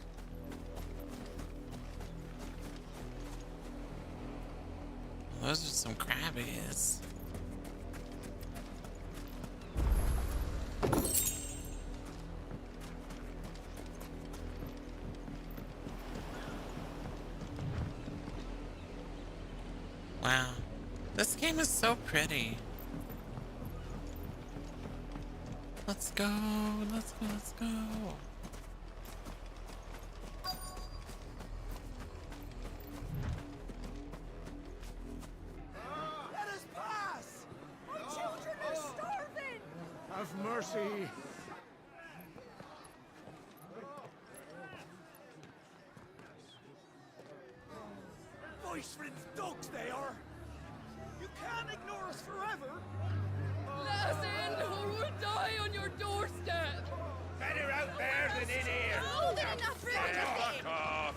Well, those are some crabbies. Wow. This game is so pretty. Let's go, let's go, let's go. Let us pass! My children are starving! Have mercy. Voice friends dogs they are! You can't ignore us forever! Let us in or we'll die on your doorstep! Better out there than in here! More than enough room to Fuck off!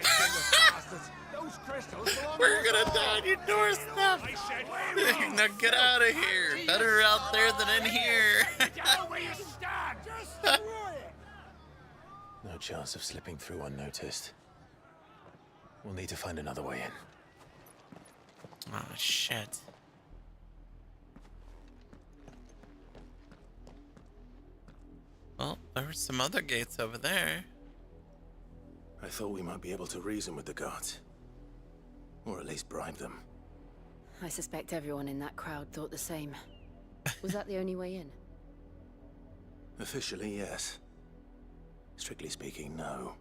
Bastards! Those crystals belong We're gonna die on your doorstep! I said, Now get out of here! Better out there than in here! down where you stand! Just destroy it! No chance of slipping through unnoticed. We'll need to find another way in. Oh, shit. Well, there were some other gates over there. I thought we might be able to reason with the guards. Or at least bribe them. I suspect everyone in that crowd thought the same. Was that the only way in? Officially, yes. Strictly speaking, no.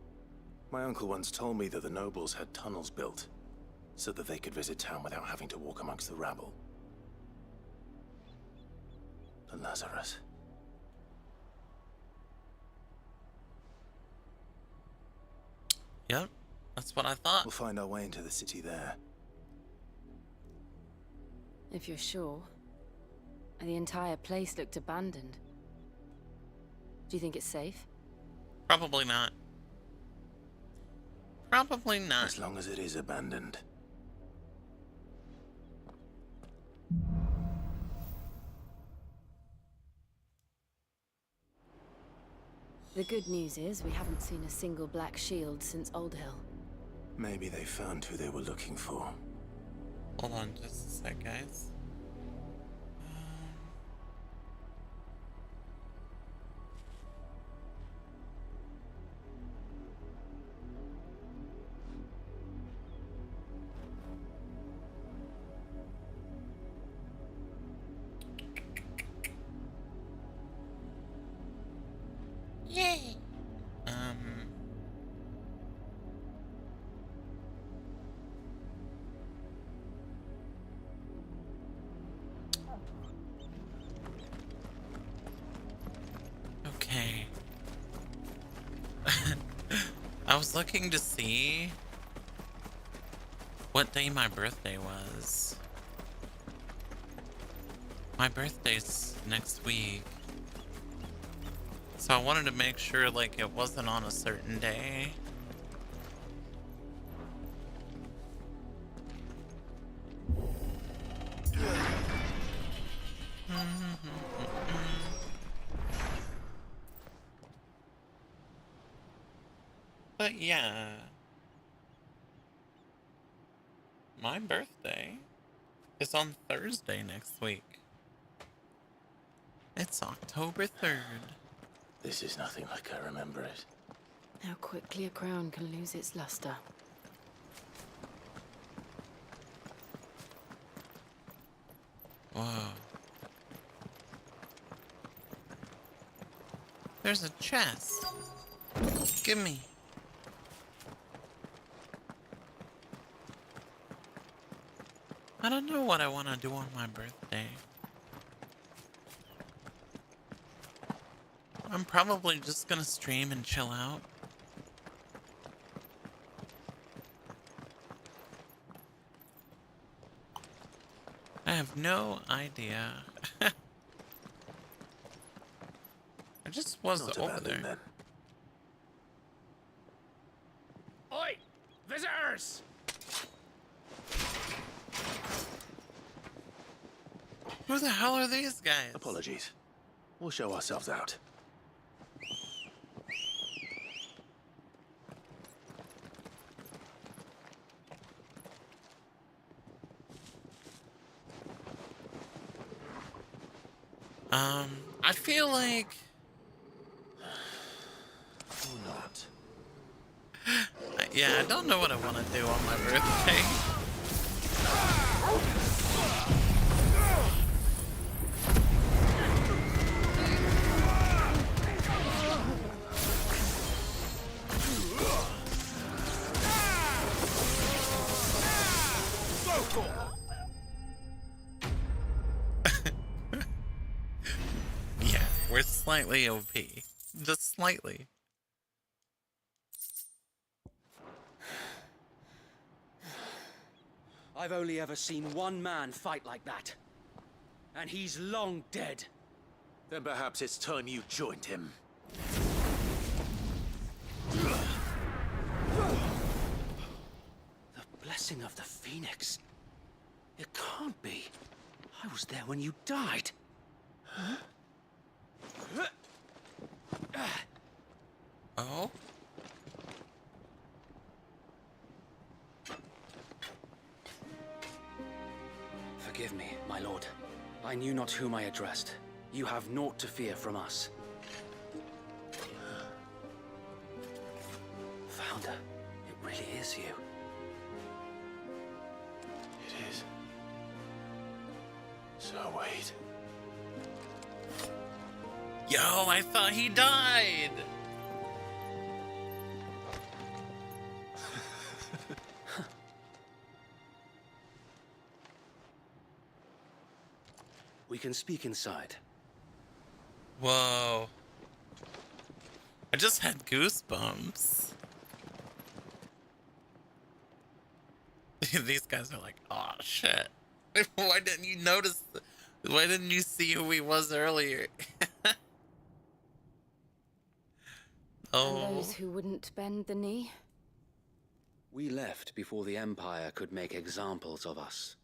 My uncle once told me that the nobles had tunnels built, so that they could visit town without having to walk amongst the rabble. The Lazarus. Yep, that's what I thought. We'll find our way into the city there. If you're sure. The entire place looked abandoned. Do you think it's safe? Probably not. Probably not. As long as it is abandoned. The good news is we haven't seen a single black shield since Old Hill. Maybe they found who they were looking for. Hold on just a sec, guys. Yay! Okay. I was looking to see what day my birthday was. My birthday's next week. So I wanted to make sure, like, it wasn't on a certain day. But yeah, my birthday is on Thursday next week. It's October 3rd. This is nothing like I remember it. How quickly a crown can lose its luster. Whoa. There's a chest. Gimme. I don't know what I want to do on my birthday. I'm probably just gonna stream and chill out. I have no idea. I just was over there. Then. Oi! Visitors! Who the hell are these guys? Apologies. We'll show ourselves out. I feel like... Or not. Yeah, I don't know what I want to do on my birthday. Yeah, we're slightly OP. Just slightly. I've only ever seen one man fight like that. And he's long dead. Then perhaps it's time you joined him. The blessing of the Phoenix. It can't be. I was there when you died. Huh? Oh? Forgive me, my lord. I knew not whom I addressed. You have naught to fear from us. Founder, it really is you. It is. So wait. Yo, I thought he died! We can speak inside. Whoa. I just had goosebumps. These guys are like, oh shit. Why didn't you notice? Why didn't you see who he was earlier? Oh. And those who wouldn't bend the knee? We left before the Empire could make examples of us,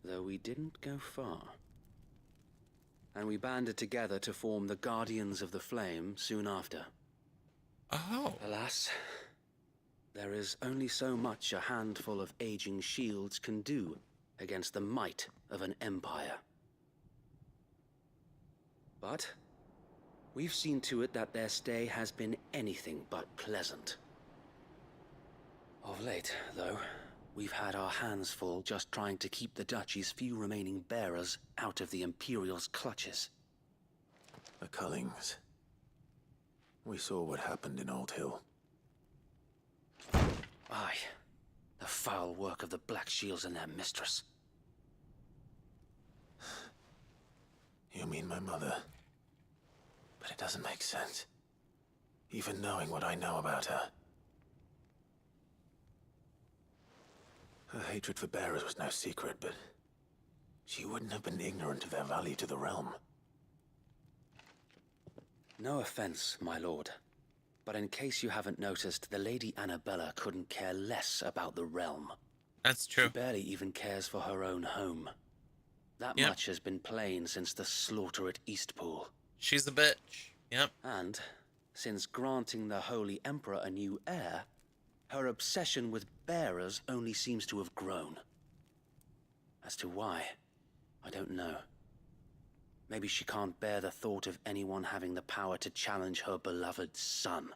though we didn't go far. And we banded together to form the Guardians of the Flame soon after. Oh. Alas, there is only so much a handful of aging shields can do against the might of an empire. But we've seen to it that their stay has been anything but pleasant. Of late, though, we've had our hands full just trying to keep the Duchy's few remaining bearers out of the Imperial's clutches. The Cullings. We saw what happened in Old Hill. Aye. The foul work of the Black Shields and their mistress. You mean my mother? But it doesn't make sense. Even knowing what I know about her. Her hatred for bearers was no secret, but she wouldn't have been ignorant of their value to the realm. No offense, my lord. But in case you haven't noticed, the Lady Annabella couldn't care less about the realm. That's true. She barely even cares for her own home. That much has been plain since the slaughter at Eastpool. She's a bitch. Yep. And since granting the Holy Emperor a new heir, her obsession with bearers only seems to have grown. As to why, I don't know. Maybe she can't bear the thought of anyone having the power to challenge her beloved son.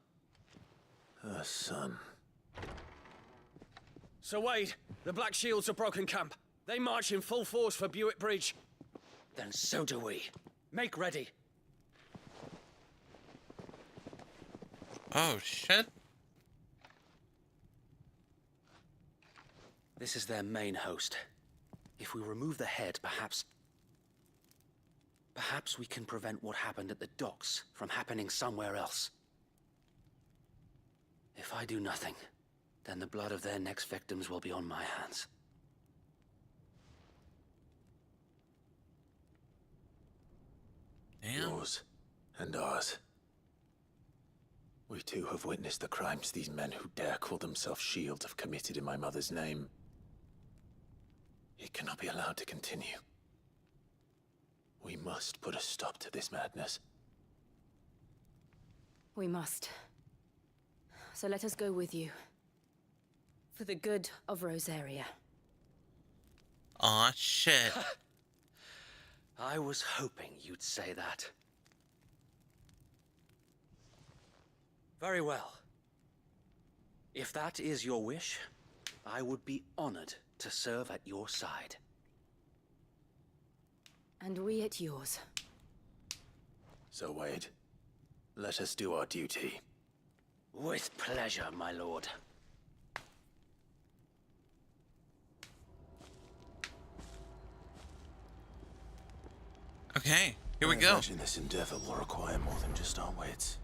Her son. So Wade, the Black Shields have broken camp. They march in full force for Buick Bridge. Then so do we. Make ready. Oh, shit. This is their main host. If we remove the head, perhaps we can prevent what happened at the docks from happening somewhere else. If I do nothing, then the blood of their next victims will be on my hands. Damn. Yours and ours. We too have witnessed the crimes these men who dare call themselves shields have committed in my mother's name. It cannot be allowed to continue. We must put a stop to this madness. We must. So let us go with you. For the good of Rosaria. Aw, shit. I was hoping you'd say that. Very well. If that is your wish, I would be honored to serve at your side. And we at yours. So, Wade, let us do our duty. With pleasure, my lord. Okay, here we I go. imagine this endeavor will require more than just our wits.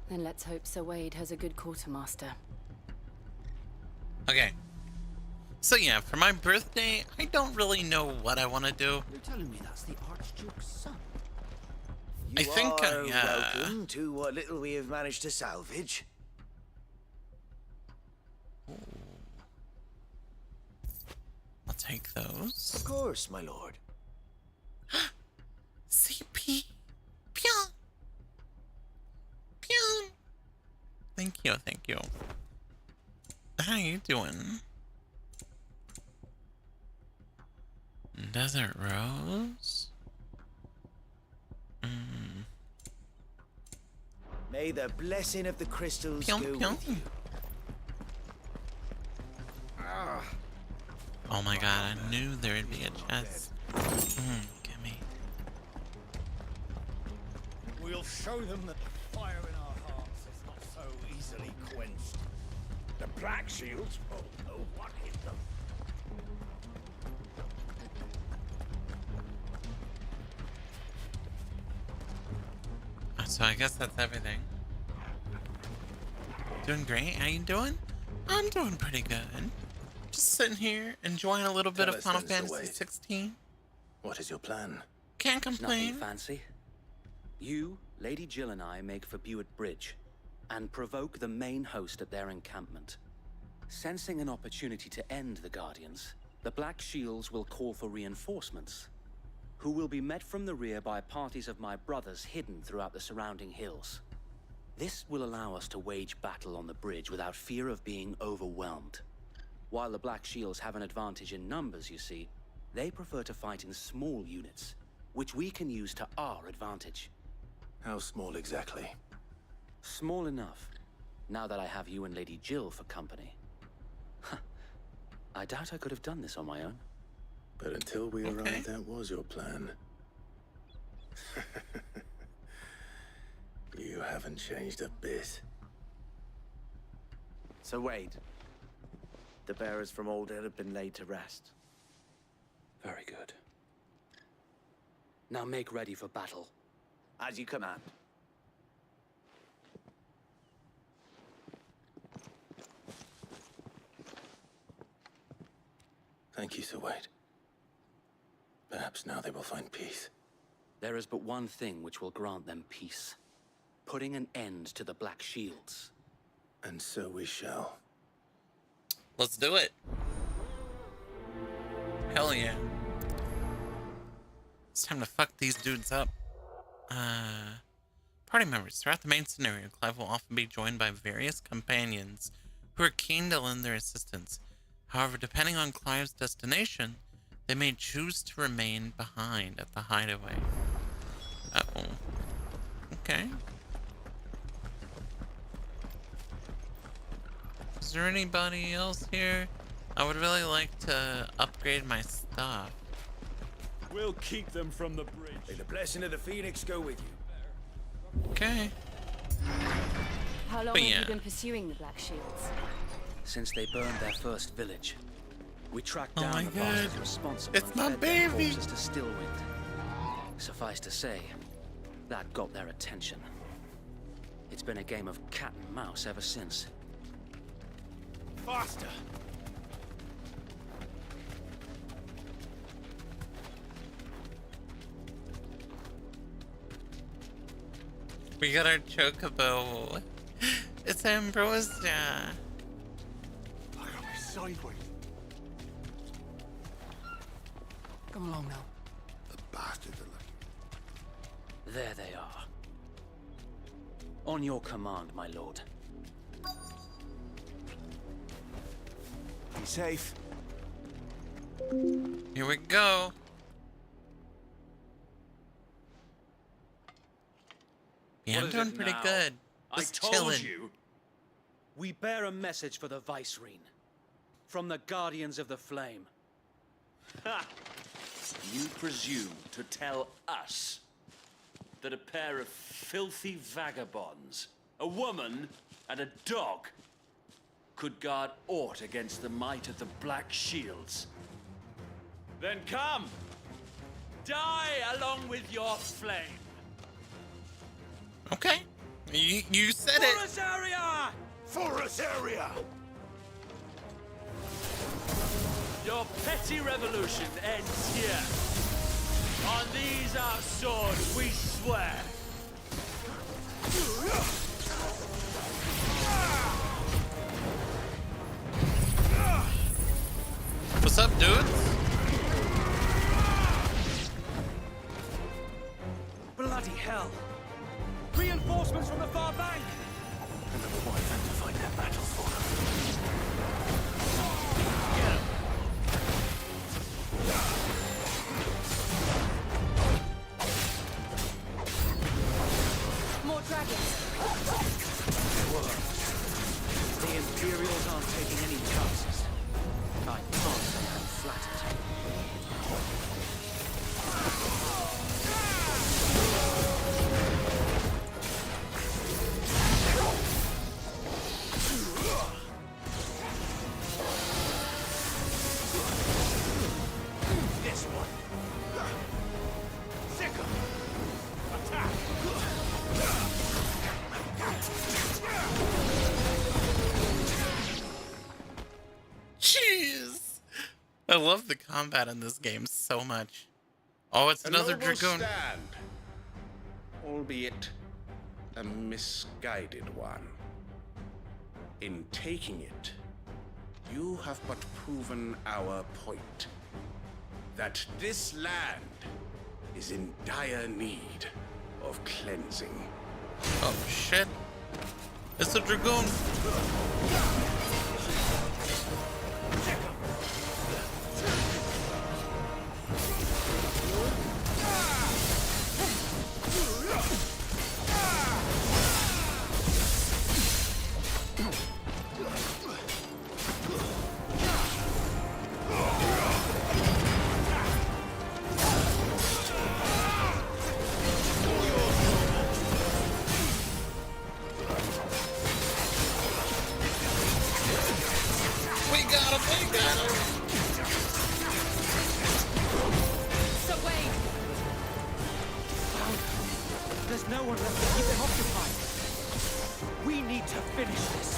Then let's hope Sir Wade has a good quartermaster. Okay. So yeah, for my birthday, I don't really know what I want to do. You're telling me that's the Archduke's son? I think welcome to what little we have managed to salvage. I'll take those. Of course, my lord. CP. Pew. Pew. Thank you, thank you. How you doing? Desert Rose? May the blessing of the crystals Pew, go pew. with you. Oh my god, I knew there would be a chest. Gimme. We'll show them that the fire in our hearts is not so easily quenched. The Black Shields won't know what hit them. So I guess that's everything. Doing great. How you doing? I'm doing pretty good. Just sitting here enjoying a little bit Tell of us Final then, Sir Fantasy Wade. 16. What is your plan? Can't complain. Nothing fancy. You, Lady Jill and I make for Buett Bridge and provoke the main host at their encampment. Sensing an opportunity to end the Guardians, the Black Shields will call for reinforcements, who will be met from the rear by parties of my brothers hidden throughout the surrounding hills. This will allow us to wage battle on the bridge without fear of being overwhelmed. While the Black Shields have an advantage in numbers, you see, they prefer to fight in small units, which we can use to our advantage. How small exactly? Small enough, now that I have you and Lady Jill for company. I doubt I could have done this on my own. But until we arrived, that was your plan. You haven't changed a bit. So Wade, the bearers from Old Hill have been laid to rest. Very good. Now make ready for battle. As you command. Thank you, Sir Wade. Perhaps now they will find peace. There is but one thing which will grant them peace. Putting an end to the Black Shields. And so we shall. Let's do it. Hell yeah. It's time to fuck these dudes up. Party members. Throughout the main scenario, Clive will often be joined by various companions who are keen to lend their assistance. However, depending on Clive's destination, they may choose to remain behind at the hideaway. Uh-oh. Okay. Is there anybody else here? I would really like to upgrade my stuff. We'll keep them from the bridge. May the blessing of the Phoenix go with you. Okay. How long But have yeah. you been pursuing the Black Shields? Since they burned their first village. We tracked down the bastards responsible It's and my fed their baby. corpses to Stillwind. Suffice to say, that got their attention. It's been a game of cat and mouse ever since. Faster! We got our chocobo. It's Ambrosia. I got me sideways. Come along now. The bastards are lucky. There they are. On your command, my lord. Be safe. Here we go. Yeah, I'm doing pretty good. Just chilling. We bear a message for the Vicereine. From the Guardians of the Flame. Ha! You presume to tell us that a pair of filthy vagabonds, a woman and a dog, could guard aught against the might of the Black Shields? Then come! Die along with your flame! Okay. You said it. Forest area! Forest area! Your petty revolution ends here. On these our swords we swear. What's up, dudes? Bloody hell! Reinforcements from the far bank! Remember why them to fight their battle for them. More dragons. The Imperials aren't taking any chances. I can't say I'm flattered. This one. Sicker. Attack. Jeez. I love the combat in this game so much. Oh, it's another noble dragoon. stand, albeit a misguided one. In taking it, you have but proven our point. That this land is in dire need of cleansing. Oh shit. It's a dragoon. We got him. So wait. There's no one left to keep them occupied. We need to finish this.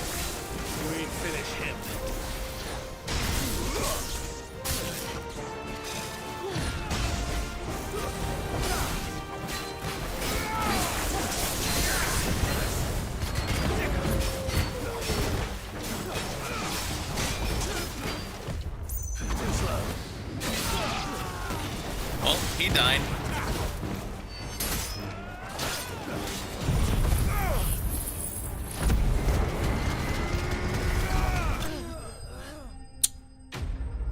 We finish him. Well, he died.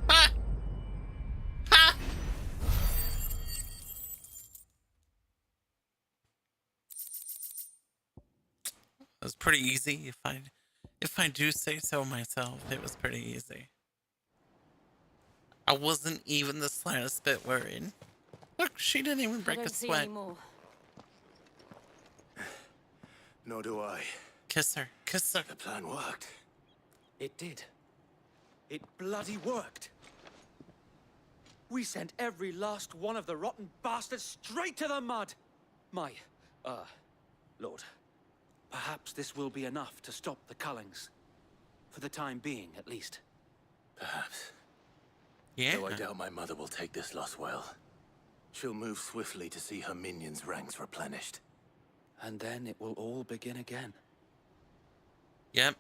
Ha! Ha! It was pretty easy if I do say so myself. It was pretty easy. I wasn't even the slightest bit worried. Look, she didn't even break a sweat. Nor do I. Kiss her. Kiss her. The plan worked. It did. It bloody worked. We sent every last one of the rotten bastards straight to the mud! My, Lord, perhaps this will be enough to stop the Cullings. For the time being, at least. Perhaps. Yeah. Though I doubt my mother will take this loss well. She'll move swiftly to see her minions' ranks replenished. And then it will all begin again. Yep.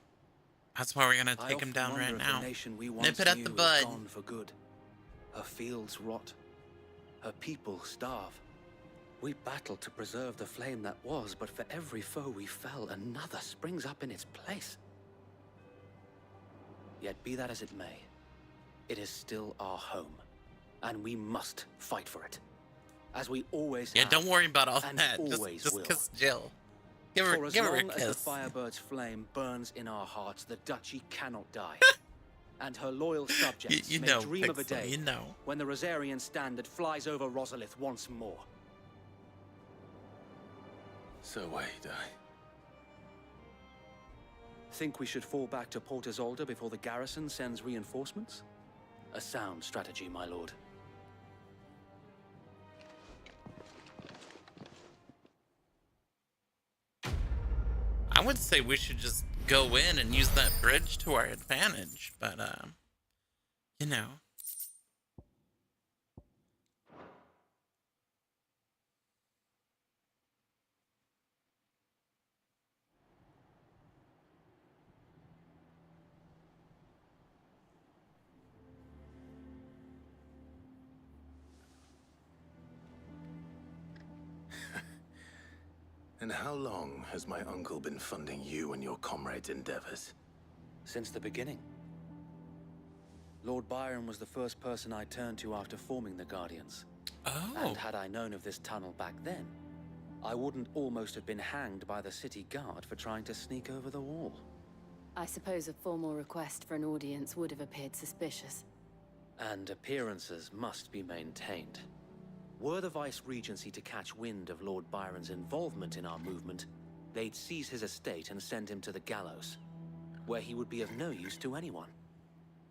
That's why we're gonna take him down right now. Nip it at the bud. Gone for good. Her fields rot. Her people starve. We battled to preserve the flame that was, but for every foe we fell, another springs up in its place. Yet be that as it may, it is still our home, and we must fight for it. As we always have. Don't worry about all that. Always just will. kiss Jill. Give her For as a long as the kiss. Firebird's flame burns in our hearts, the Duchy cannot die. And her loyal subjects you may know, dream of a Pixel, day you know. when the Rosarian standard flies over Rosalith once more. So wait, Think we should fall back to Port Isolde before the garrison sends reinforcements? A sound strategy, my lord. I would say we should just go in and use that bridge to our advantage, but you know. And how long has my uncle been funding you and your comrades' endeavors? Since the beginning. Lord Byron was the first person I turned to after forming the Guardians. Oh. And had I known of this tunnel back then, I wouldn't almost have been hanged by the city guard for trying to sneak over the wall. I suppose a formal request for an audience would have appeared suspicious. And appearances must be maintained. Were the Vice-Regency to catch wind of Lord Byron's involvement in our movement, they'd seize his estate and send him to the gallows, where he would be of no use to anyone.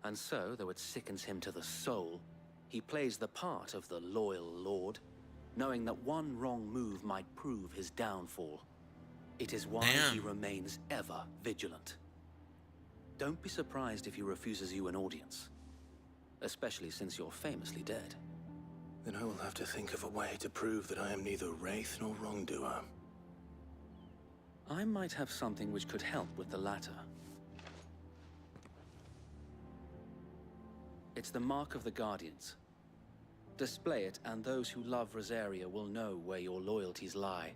And so, though it sickens him to the soul, he plays the part of the loyal lord, knowing that one wrong move might prove his downfall. It is why he remains ever vigilant. Don't be surprised if he refuses you an audience, especially since you're famously dead. Then I will have to think of a way to prove that I am neither wraith nor wrongdoer. I might have something which could help with the latter. It's the mark of the Guardians. Display it, and those who love Rosaria will know where your loyalties lie.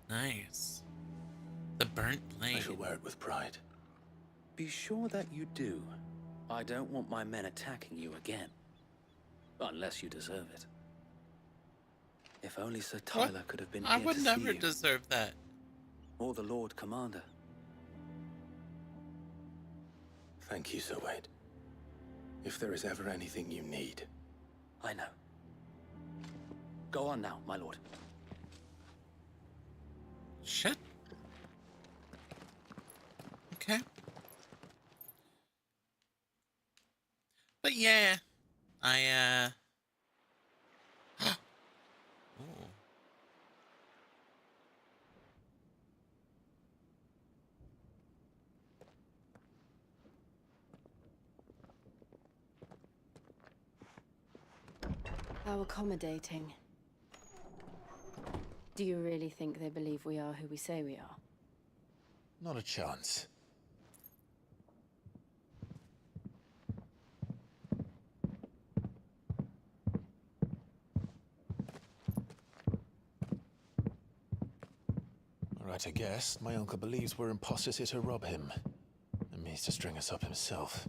Nice. The burnt blade. I shall wear it with pride. Be sure that you do. I don't want my men attacking you again. Unless you deserve it. If only Sir Tyler could have been here I would to never see you. deserve that. Or the Lord Commander. Thank you, Sir Wade. If there is ever anything you need. I know. Go on now, my lord. Shit. Okay. But yeah, I Ooh. How accommodating. Do you really think they believe we are who we say we are? Not a chance. Right, I guess. My uncle believes we're imposters here to rob him. And means to string us up himself.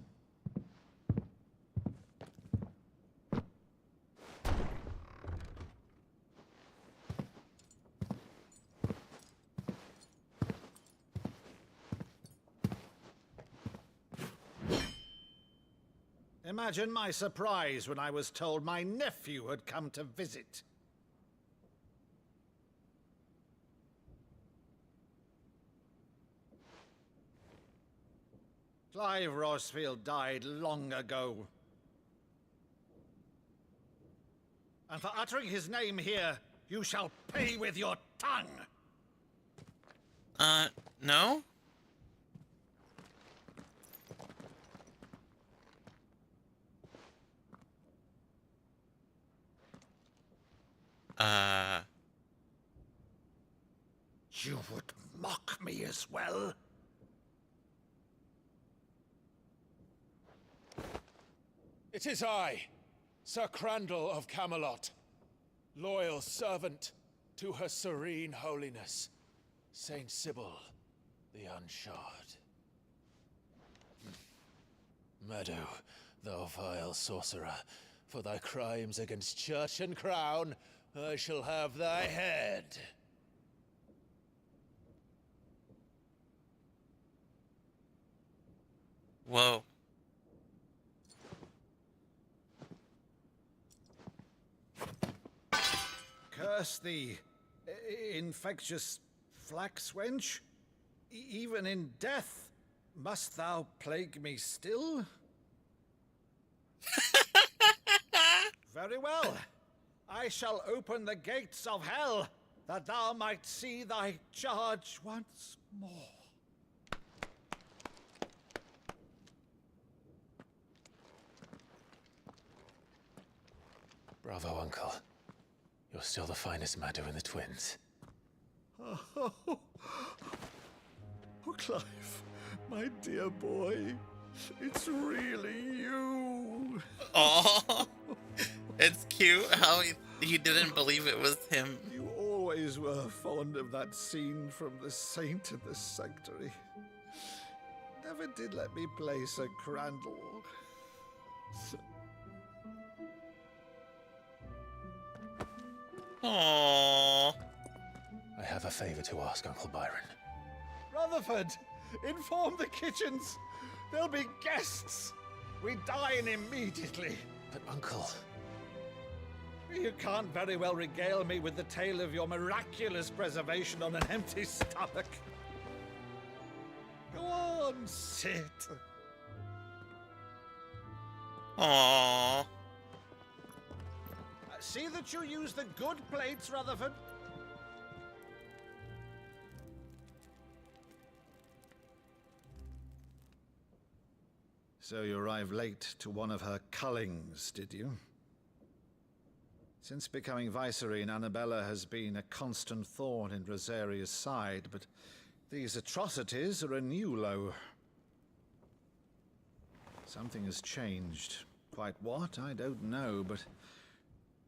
Imagine my surprise when I was told my nephew had come to visit. Clive Rosfield died long ago, And for uttering his name here, you shall pay with your tongue. No? You would mock me as well? It is I, Sir Crandall of Camelot, loyal servant to Her Serene Holiness, Saint Sybil the Unshod. Meadow, thou vile sorcerer, for thy crimes against church and crown, I shall have thy head. Whoa. Curse thee, infectious flax wench. Even in death, must thou plague me still? Very well. I shall open the gates of hell, that thou might see thy charge once more. Bravo, Uncle. You're still the finest Meadow in the twins. Oh, Clive, my dear boy, it's really you. Oh, it's cute how he didn't believe it was him. You always were fond of that scene from The Saint and the Sanctuary. Never did let me play Sir Crandall. Aww. I have a favor to ask, Uncle Byron. Rutherford, inform the kitchens. There'll be guests. We dine immediately. But, Uncle... You can't very well regale me with the tale of your miraculous preservation on an empty stomach. Go on, sit. Aww. See that you use the good plates, Rutherford. So you arrived late to one of her cullings, did you? Since becoming Vicereine, Annabella has been a constant thorn in Rosaria's side, but these atrocities are a new low. Something has changed. Quite what, I don't know, but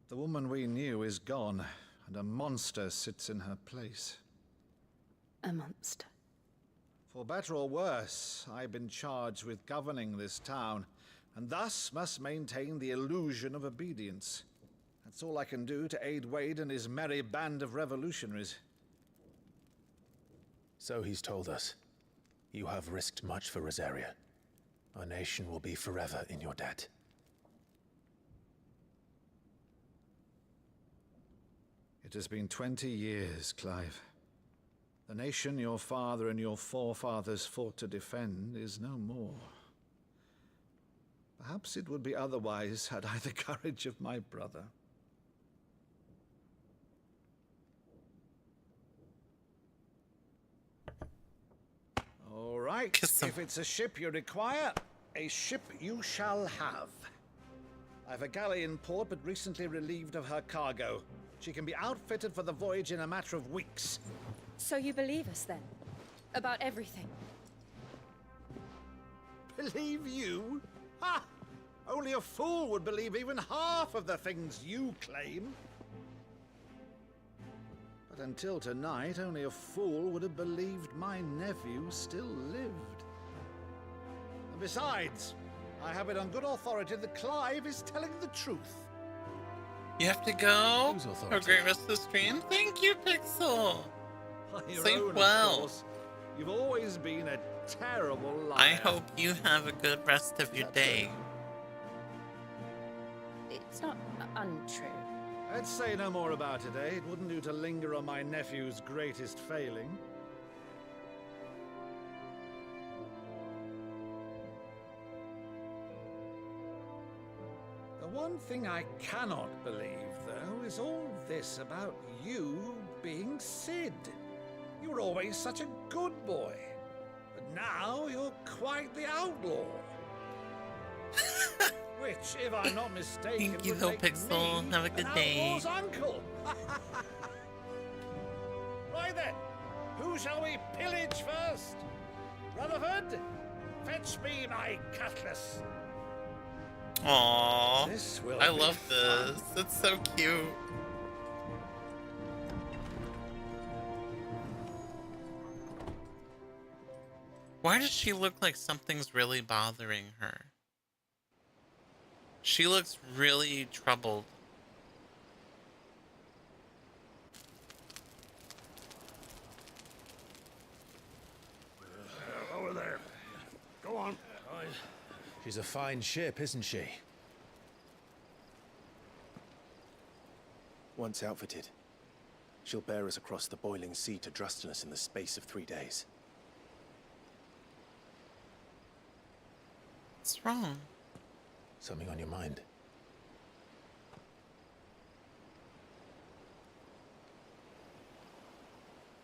the woman we knew is gone, and a monster sits in her place. A monster? For better or worse, I've been charged with governing this town, and thus must maintain the illusion of obedience. That's all I can do to aid Wade and his merry band of revolutionaries. So he's told us. You have risked much for Rosaria. Our nation will be forever in your debt. It has been 20 years, Clive. The nation your father and your forefathers fought to defend is no more. Perhaps it would be otherwise had I the courage of my brother. All right, if it's a ship you require, a ship you shall have. I've a galley in port, but recently relieved of her cargo. She can be outfitted for the voyage in a matter of weeks. So you believe us then? About everything? Believe you? Ha! Only a fool would believe even half of the things you claim. But until tonight, only a fool would have believed my nephew still lived. And besides, I have it on good authority that Clive is telling the truth. You have to go. Have a great rest of the stream. Thank you, Pixel. Sleep well. You've always been a terrible liar. I hope you have a good rest of your day. It's not untrue. Let's say no more about it, eh? It wouldn't do to linger on my nephew's greatest failing. Go one thing I cannot believe, though, is all this about you being Sid. You were always such a good boy, but now you're quite the outlaw. Which, if I'm not mistaken, Thank you, would make Pixel. me Have a good an day. outlaw's uncle. Right then, who shall we pillage first? Rutherford, fetch me my cutlass. Aww. This will I be love fun. this. It's so cute. Why does she look like something's really bothering her? She looks really troubled. Over there. Go on. She's a fine ship, isn't she? Once outfitted, she'll bear us across the boiling sea to Drustinus in the space of 3 days. What's wrong? Something on your mind?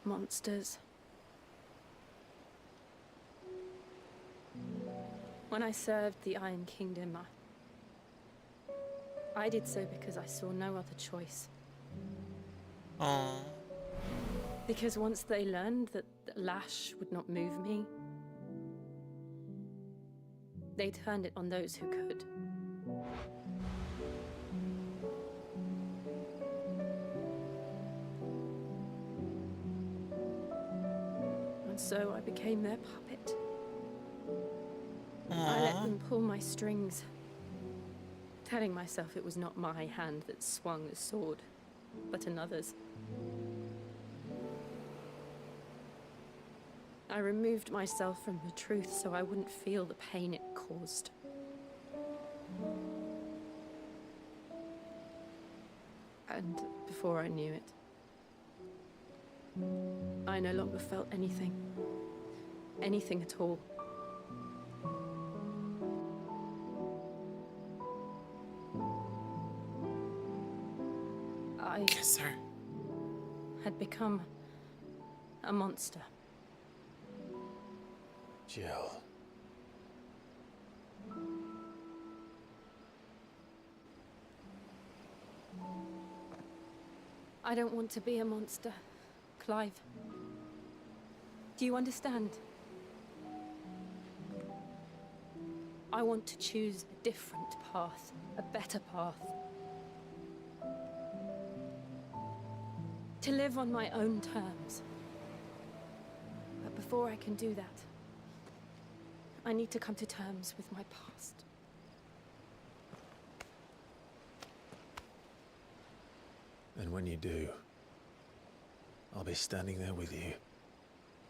Monsters. When I served the Iron Kingdom, I did so because I saw no other choice. Aww. Because once they learned that Lash would not move me, they turned it on those who could. And so I became their puppet. I let them pull my strings, telling myself it was not my hand that swung the sword, but another's. I removed myself from the truth so I wouldn't feel the pain it caused. And before I knew it, I no longer felt anything. Anything at all. I kiss her. Had become a monster. Jill. I don't want to be a monster, Clive. Do you understand? I want to choose a different path, a better path. To live on my own terms. But before I can do that, I need to come to terms with my past. And when you do, I'll be standing there with you,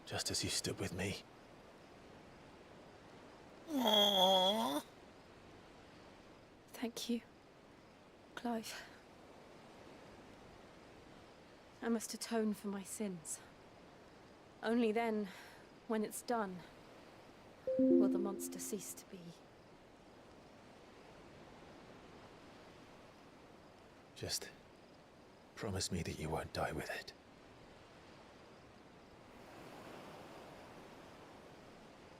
just as you stood with me. Aww. Thank you, Clive. I must atone for my sins. Only then, when it's done, will the monster cease to be. Just promise me that you won't die with it.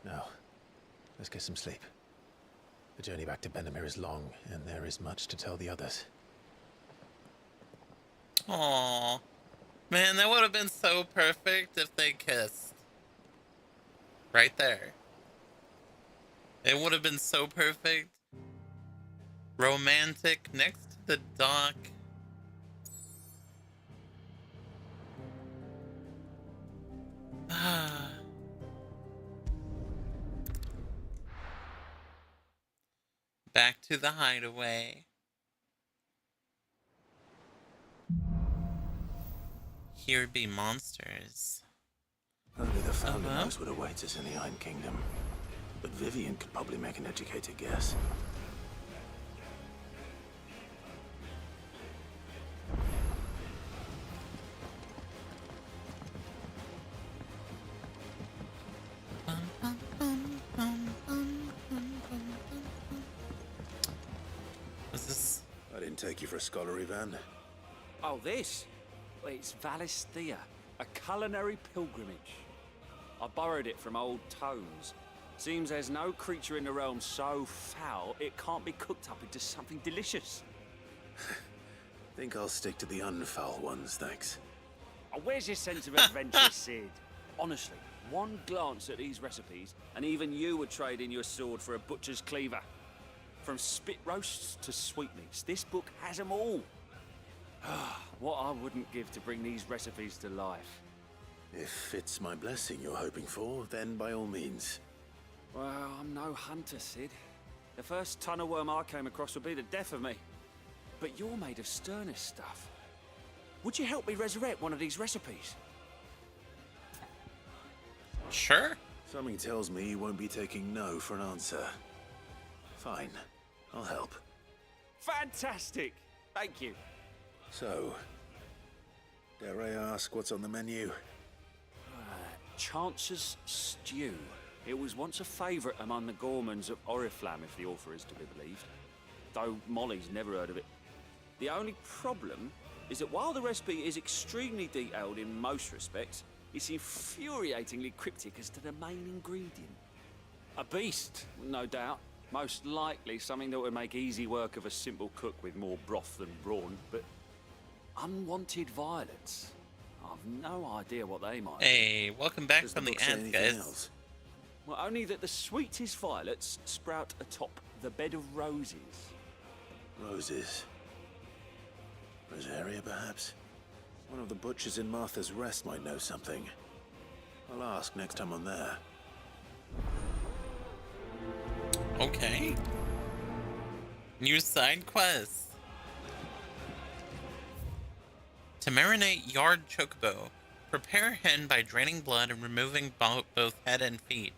Now, let's get some sleep. The journey back to Benamir is long, and there is much to tell the others. Aww. Man, that would have been so perfect if they kissed. Right there. It would have been so perfect. Romantic next to the dock. Back to the hideaway. Here be monsters. Only the Founder knows what awaits us in the Iron Kingdom. But Vivian could probably make an educated guess. Is this take you for a scholarly van. Oh, this? Well, it's Valisthea, a culinary pilgrimage. I borrowed it from old tomes. Seems there's no creature in the realm so foul it can't be cooked up into something delicious. Think I'll stick to the unfoul ones, thanks. Oh, where's your sense of adventure, Sid? Honestly, one glance at these recipes, and even you would trade in your sword for a butcher's cleaver. From spit roasts to sweetmeats, this book has them all. What I wouldn't give to bring these recipes to life. If it's my blessing you're hoping for, then by all means. Well, I'm no hunter, Sid. The first ton of worm I came across would be the death of me. But you're made of sterner stuff. Would you help me resurrect one of these recipes? Sure. Something tells me you won't be taking no for an answer. Fine, I'll help. Fantastic! Thank you. So, dare I ask what's on the menu? Chance's Stew. It was once a favourite among the gourmands of Oriflamme, if the author is to be believed. Though Molly's never heard of it. The only problem is that while the recipe is extremely detailed in most respects, it's infuriatingly cryptic as to the main ingredient. A beast, no doubt. Most likely something that would make easy work of a simple cook with more broth than brawn, but unwanted violets. I've no idea what they might be. Hey, welcome back from the end, guys. Else? Well, only that the sweetest violets sprout atop the bed of roses. Roses. Rosaria, perhaps? One of the butchers in Martha's Rest might know something. I'll ask next time I'm there. Okay. New side quest. To marinate yard chocobo, prepare hen by draining blood and removing both head and feet.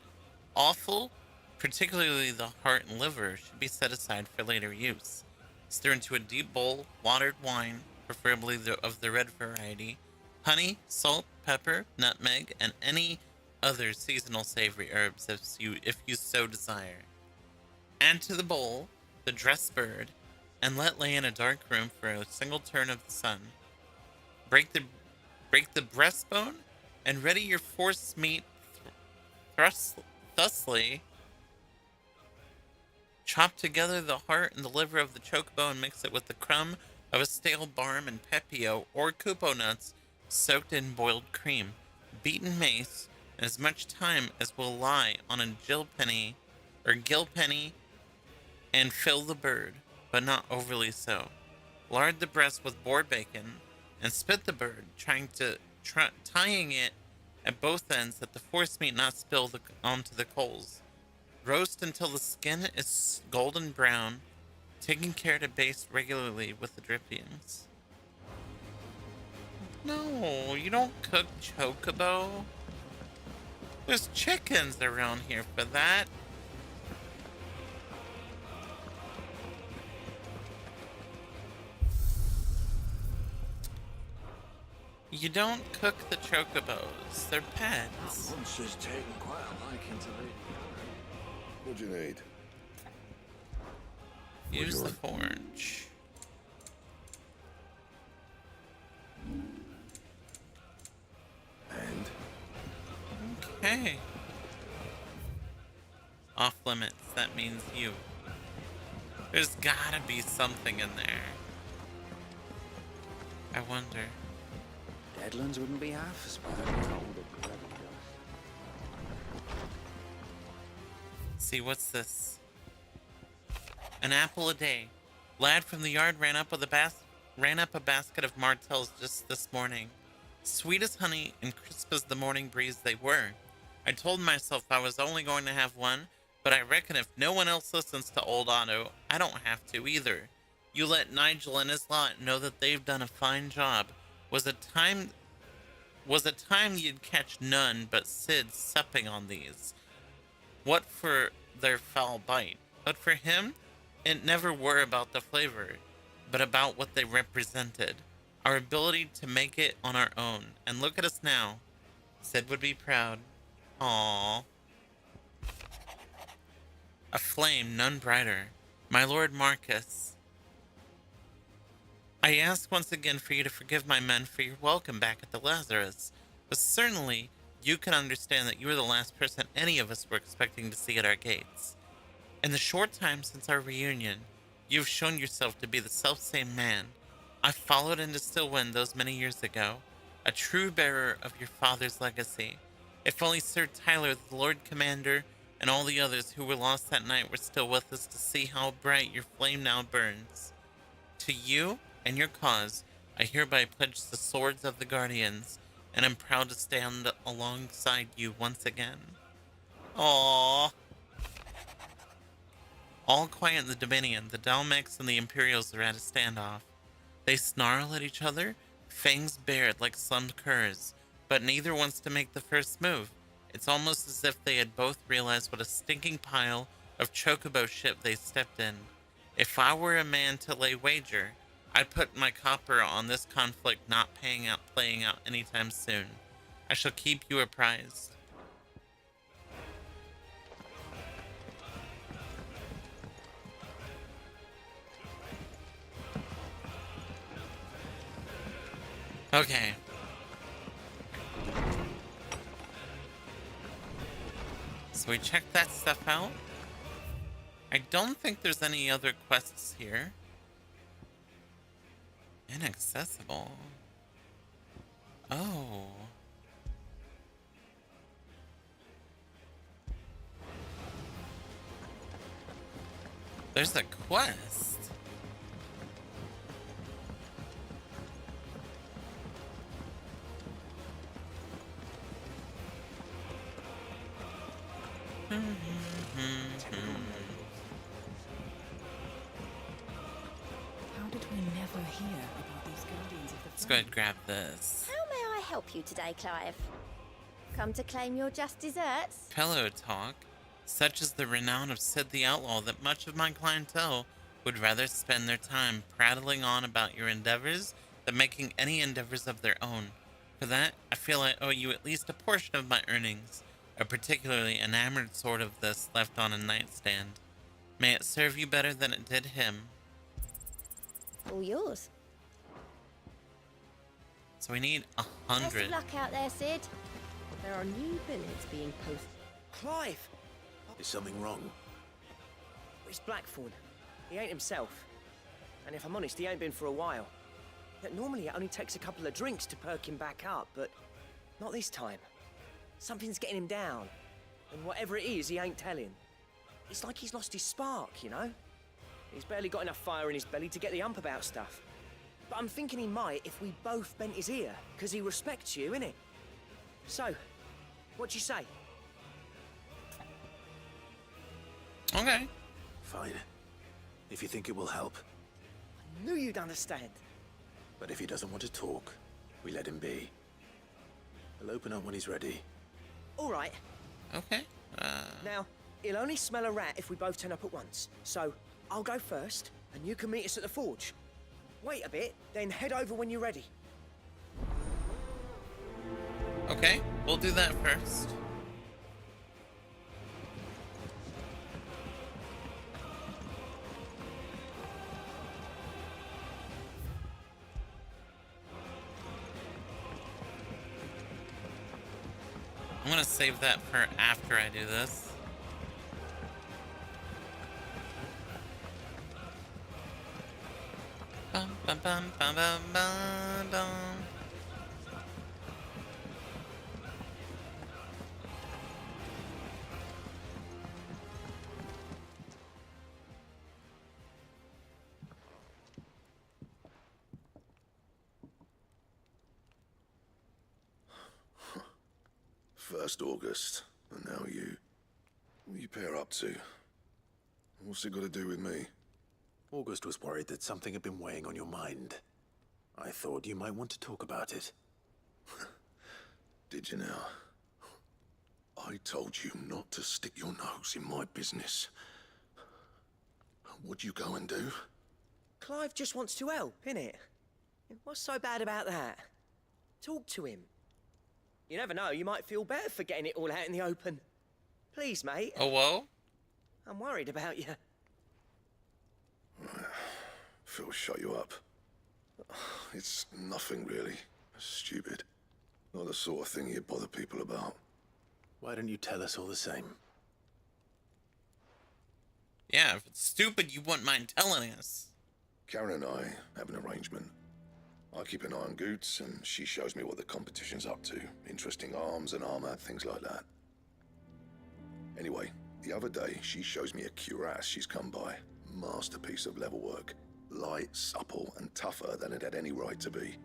Offal, particularly the heart and liver, should be set aside for later use. Stir into a deep bowl watered wine, preferably of the red variety, honey, salt, pepper, nutmeg, and any other seasonal savory herbs if you so desire. Add to the bowl the dressed bird, and let lay in a dark room for a single turn of the sun. Break the breastbone, and ready your force meat thusly. Chop together the heart and the liver of the chocobo and mix it with the crumb of a stale barm and pepio or kupo nuts soaked in boiled cream, beaten mace, and as much thyme as will lie on a gill penny, and fill the bird, but not overly so. Lard the breast with boar bacon, and spit the bird, tying it at both ends that the force meat not spill onto the coals. Roast until the skin is golden brown, taking care to baste regularly with the drippings. No, you don't cook chocobo. There's chickens around here for that. You don't cook the chocobos. They're pets. She's taken quite a liking to me. What do you need? Use the forge. And? Okay. Off limits. That means you. There's gotta be something in there. I wonder. Deadlands wouldn't be half as bad. See, what's this? An apple a day. Lad from the yard ran up a basket of martels just this morning. Sweet as honey and crisp as the morning breeze they were. I told myself I was only going to have one, but I reckon if no one else listens to old Otto, I don't have to either. You let Nigel and his lot know that they've done a fine job. Was a time you'd catch none but Sid supping on these. What for their foul bite? But for him, it never were about the flavor, but about what they represented. Our ability to make it on our own. And look at us now. Sid would be proud. Aww. A flame none brighter. My Lord Marcus. I ask once again for you to forgive my men for your welcome back at the Lazarus, but certainly you can understand that you were the last person any of us were expecting to see at our gates. In the short time since our reunion, you've shown yourself to be the selfsame man I followed into Stillwind those many years ago, a true bearer of your father's legacy. If only Sir Tyler, the Lord Commander, and all the others who were lost that night were still with us to see how bright your flame now burns. To you and your cause, I hereby pledge the swords of the Guardians, and am proud to stand alongside you once again. Aww. All quiet in the Dominion, the Dalmex and the Imperials are at a standoff. They snarl at each other, fangs bared like slumped curs, but neither wants to make the first move. It's almost as if they had both realized what a stinking pile of chocobo shit they stepped in. If I were a man to lay wager, I'd put my copper on this conflict not playing out anytime soon. I shall keep you apprised. Okay. So we checked that stuff out. I don't think there's any other quests here. Inaccessible. Oh. There's a quest. How did we never hear about these guardians of the Let's go ahead and grab this. How may I help you today, Clive? Come to claim your just desserts? Pillow talk. Such is the renown of Sid the Outlaw that much of my clientele would rather spend their time prattling on about your endeavors than making any endeavors of their own. For that, I feel I owe you at least a portion of my earnings, a particularly enamored sort of this left on a nightstand. May it serve you better than it did him. All yours. So we need Best 100. of luck out there, Sid. There are new billets being posted. Clive! Is something wrong? It's Blackthorn. He ain't himself. And if I'm honest, he ain't been for a while. Yet normally it only takes a couple of drinks to perk him back up, but not this time. Something's getting him down. And whatever it is, he ain't telling. It's like he's lost his spark, you know? He's barely got enough fire in his belly to get the ump about stuff. But I'm thinking he might if we both bent his ear, because he respects you, innit? So, what you say? Okay. Fine. If you think it will help. I knew you'd understand. But if he doesn't want to talk, we let him be. He'll open up when he's ready. All right. Okay. Now, he'll only smell a rat if we both turn up at once. So, I'll go first, and you can meet us at the forge. Wait a bit, then head over when you're ready. Okay, we'll do that first. I'm gonna save that for after I do this. Bum, bum, bum, bum, bum, bum, bum. First August, and now you. What are you pair up to? What's it got to do with me? August was worried that something had been weighing on your mind. I thought you might want to talk about it. Did you now? I told you not to stick your nose in my business. What'd you go and do? Clive just wants to help, innit? What's so bad about that? Talk to him. You never know, you might feel better for getting it all out in the open. Please, mate. Oh, whoa? I'm worried about you. Phil shut you up. It's nothing really. Stupid. Not the sort of thing you bother people about. Why don't you tell us all the same? Yeah, if it's stupid, you wouldn't mind telling us. Karen and I have an arrangement. I keep an eye on Goots, and she shows me what the competition's up to. Interesting arms and armor, things like that. Anyway, the other day, she shows me a cuirass she's come by. Masterpiece of level work. Light, supple, and tougher than it had any right to be.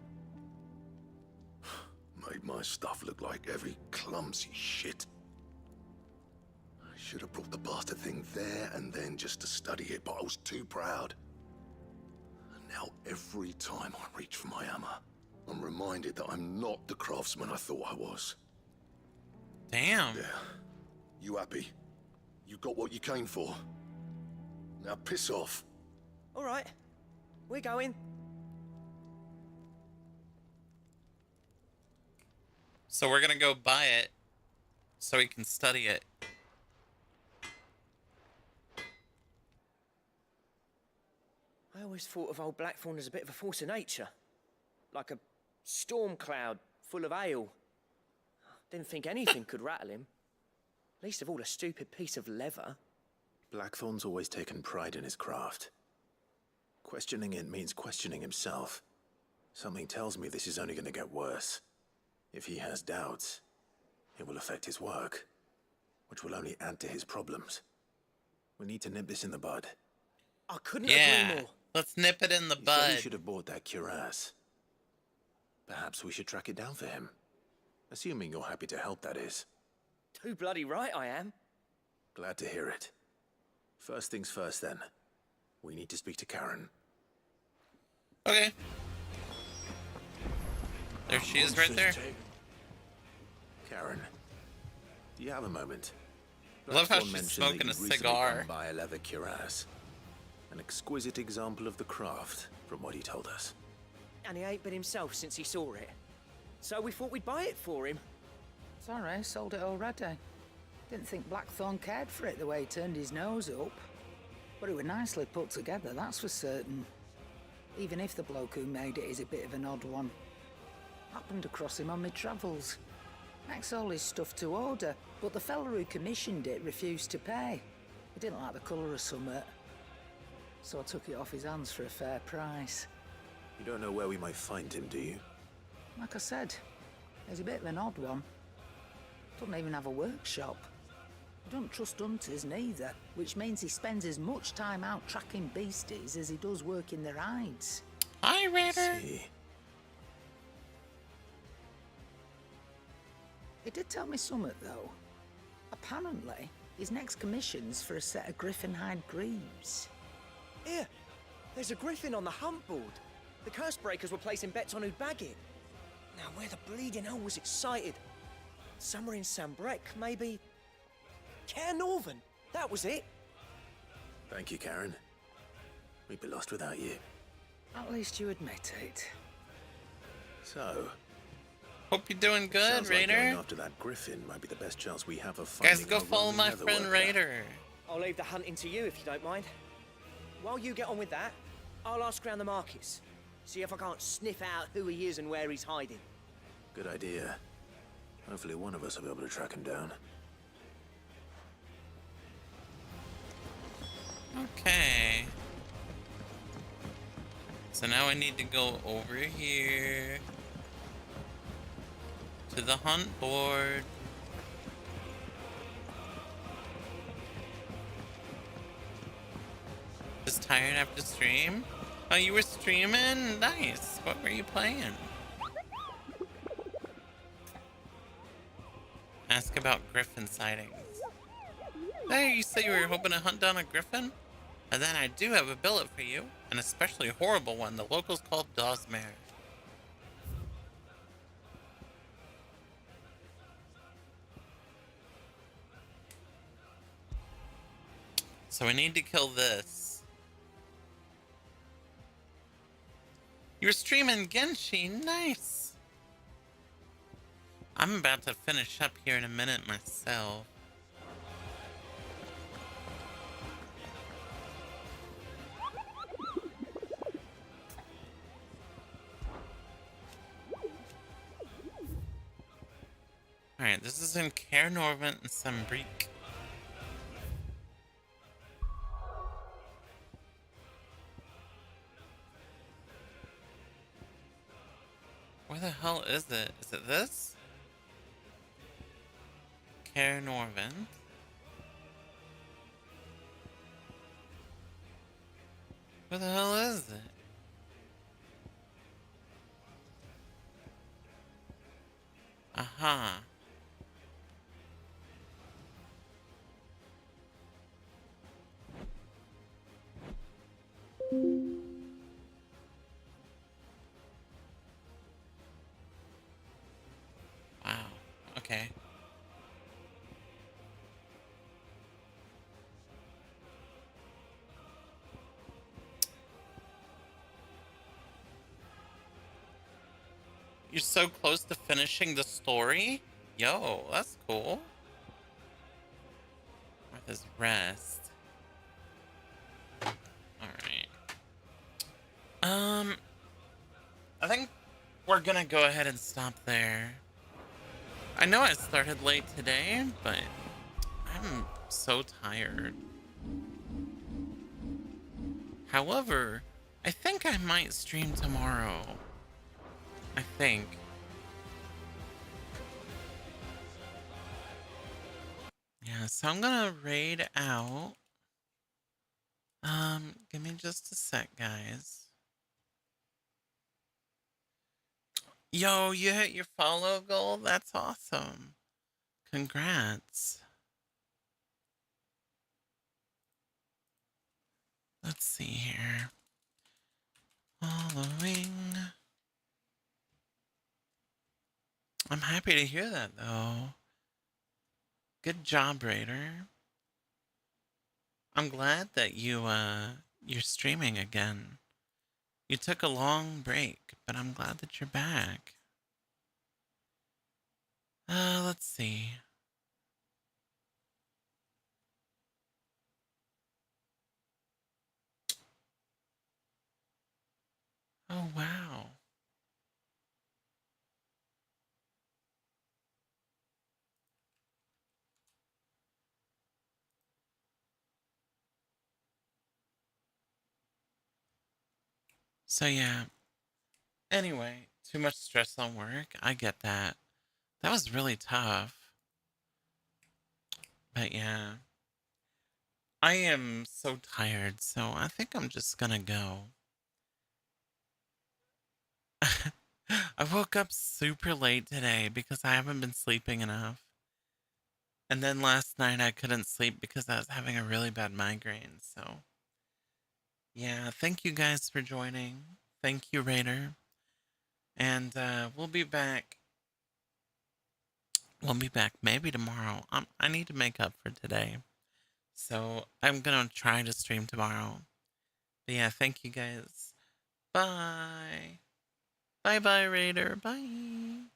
Made my stuff look like every clumsy shit. I should have brought the bastard thing there and then just to study it, but I was too proud. And now every time I reach for my hammer, I'm reminded that I'm not the craftsman I thought I was. Damn. Yeah. You happy? You got what you came for. Now piss off. All right. We're going. So we're gonna go buy it so we can study it. I always thought of old Blackthorn as a bit of a force of nature. Like a storm cloud full of ale. Didn't think anything could rattle him. Least of all a stupid piece of leather. Blackthorn's always taken pride in his craft. Questioning it means questioning himself. Something tells me this is only going to get worse. If he has doubts, it will affect his work, which will only add to his problems. We need to nip this in the bud. I couldn't agree more. Let's nip it in the He bud. said he should have bought that cuirass. Perhaps we should track it down for him. Assuming you're happy to help, that is. Too bloody right I am. Glad to hear it. First things first, then. We need to speak to Karen. Okay. There she is right there. Karen, do you have a moment? I love how Blackthorn she's mentioned that smoking a you'd recently cigar. come by a leather cuirass. An exquisite example of the craft, from what he told us. And he ain't been himself since he saw it. So we thought we'd buy it for him. Sorry, sold it already. Didn't think Blackthorn cared for it the way he turned his nose up. But it was nicely put together, that's for certain. Even if the bloke who made it is a bit of an odd one. Happened across him on my travels. Makes all his stuff to order, but the fella who commissioned it refused to pay. He didn't like the colour of summit. So I took it off his hands for a fair price. You don't know where we might find him, do you? Like I said, he's a bit of an odd one. Doesn't even have a workshop. I don't trust hunters neither, which means he spends as much time out tracking beasties as he does working their hides. Hi, Raider. He did tell me something, though. Apparently, his next commission's for a set of griffin hide greaves. Here, there's a griffin on the hunt board. The curse breakers were placing bets on who'd bag it. Now, where the bleeding hell was it sighted? Somewhere in Sambrec, maybe? Care Northern, that was it. Thank you, Karen. We'd be lost without you. At least you admit it. So, hope you're doing good, sounds like Raider. going after that griffin might be the best chance we have of finding Guys, go our follow roaming my nether friend worker. Raider. I'll leave the hunting to you if you don't mind. While you get on with that, I'll ask around the markets. See if I can't sniff out who he is and where he's hiding. Good idea. Hopefully one of us will be able to track him down. Okay. So now I need to go over here to the hunt board. Just tired after stream? Oh, you were streaming? Nice. What were you playing? Ask about griffin sightings. Hey, you said you were hoping to hunt down a griffin? And then I do have a billet for you. An especially horrible one the locals call Dosmare. So we need to kill this. You're streaming Genshi, nice! I'm about to finish up here in a minute myself. Alright, this is in Caer Norvent and Sembrique. Where the hell is it? Is it this? Caer Norvent. Where the hell is it? Aha. Wow. Okay. You're so close to finishing the story? Yo, that's cool. Martha's Rest. Alright. I think we're gonna go ahead and stop there. I know I started late today, but I'm so tired. However, I think I might stream tomorrow. I think. Yeah, so I'm gonna raid out. Give me just a sec, guys. Yo, you hit your follow goal? That's awesome. Congrats. Let's see here. Following. I'm happy to hear that, though. Good job, Raider. I'm glad that you're streaming again. You took a long break, but I'm glad that you're back. Let's see. Oh, wow. So, yeah. Anyway, too much stress on work. I get that. That was really tough. But, yeah. I am so tired, so I think I'm just gonna go. I woke up super late today because I haven't been sleeping enough. And then last night I couldn't sleep because I was having a really bad migraine, so... Yeah, thank you guys for joining. Thank you, Raider. And we'll be back. We'll be back maybe tomorrow. I need to make up for today. So I'm gonna try to stream tomorrow. But yeah, thank you guys. Bye. Bye-bye, Raider. Bye.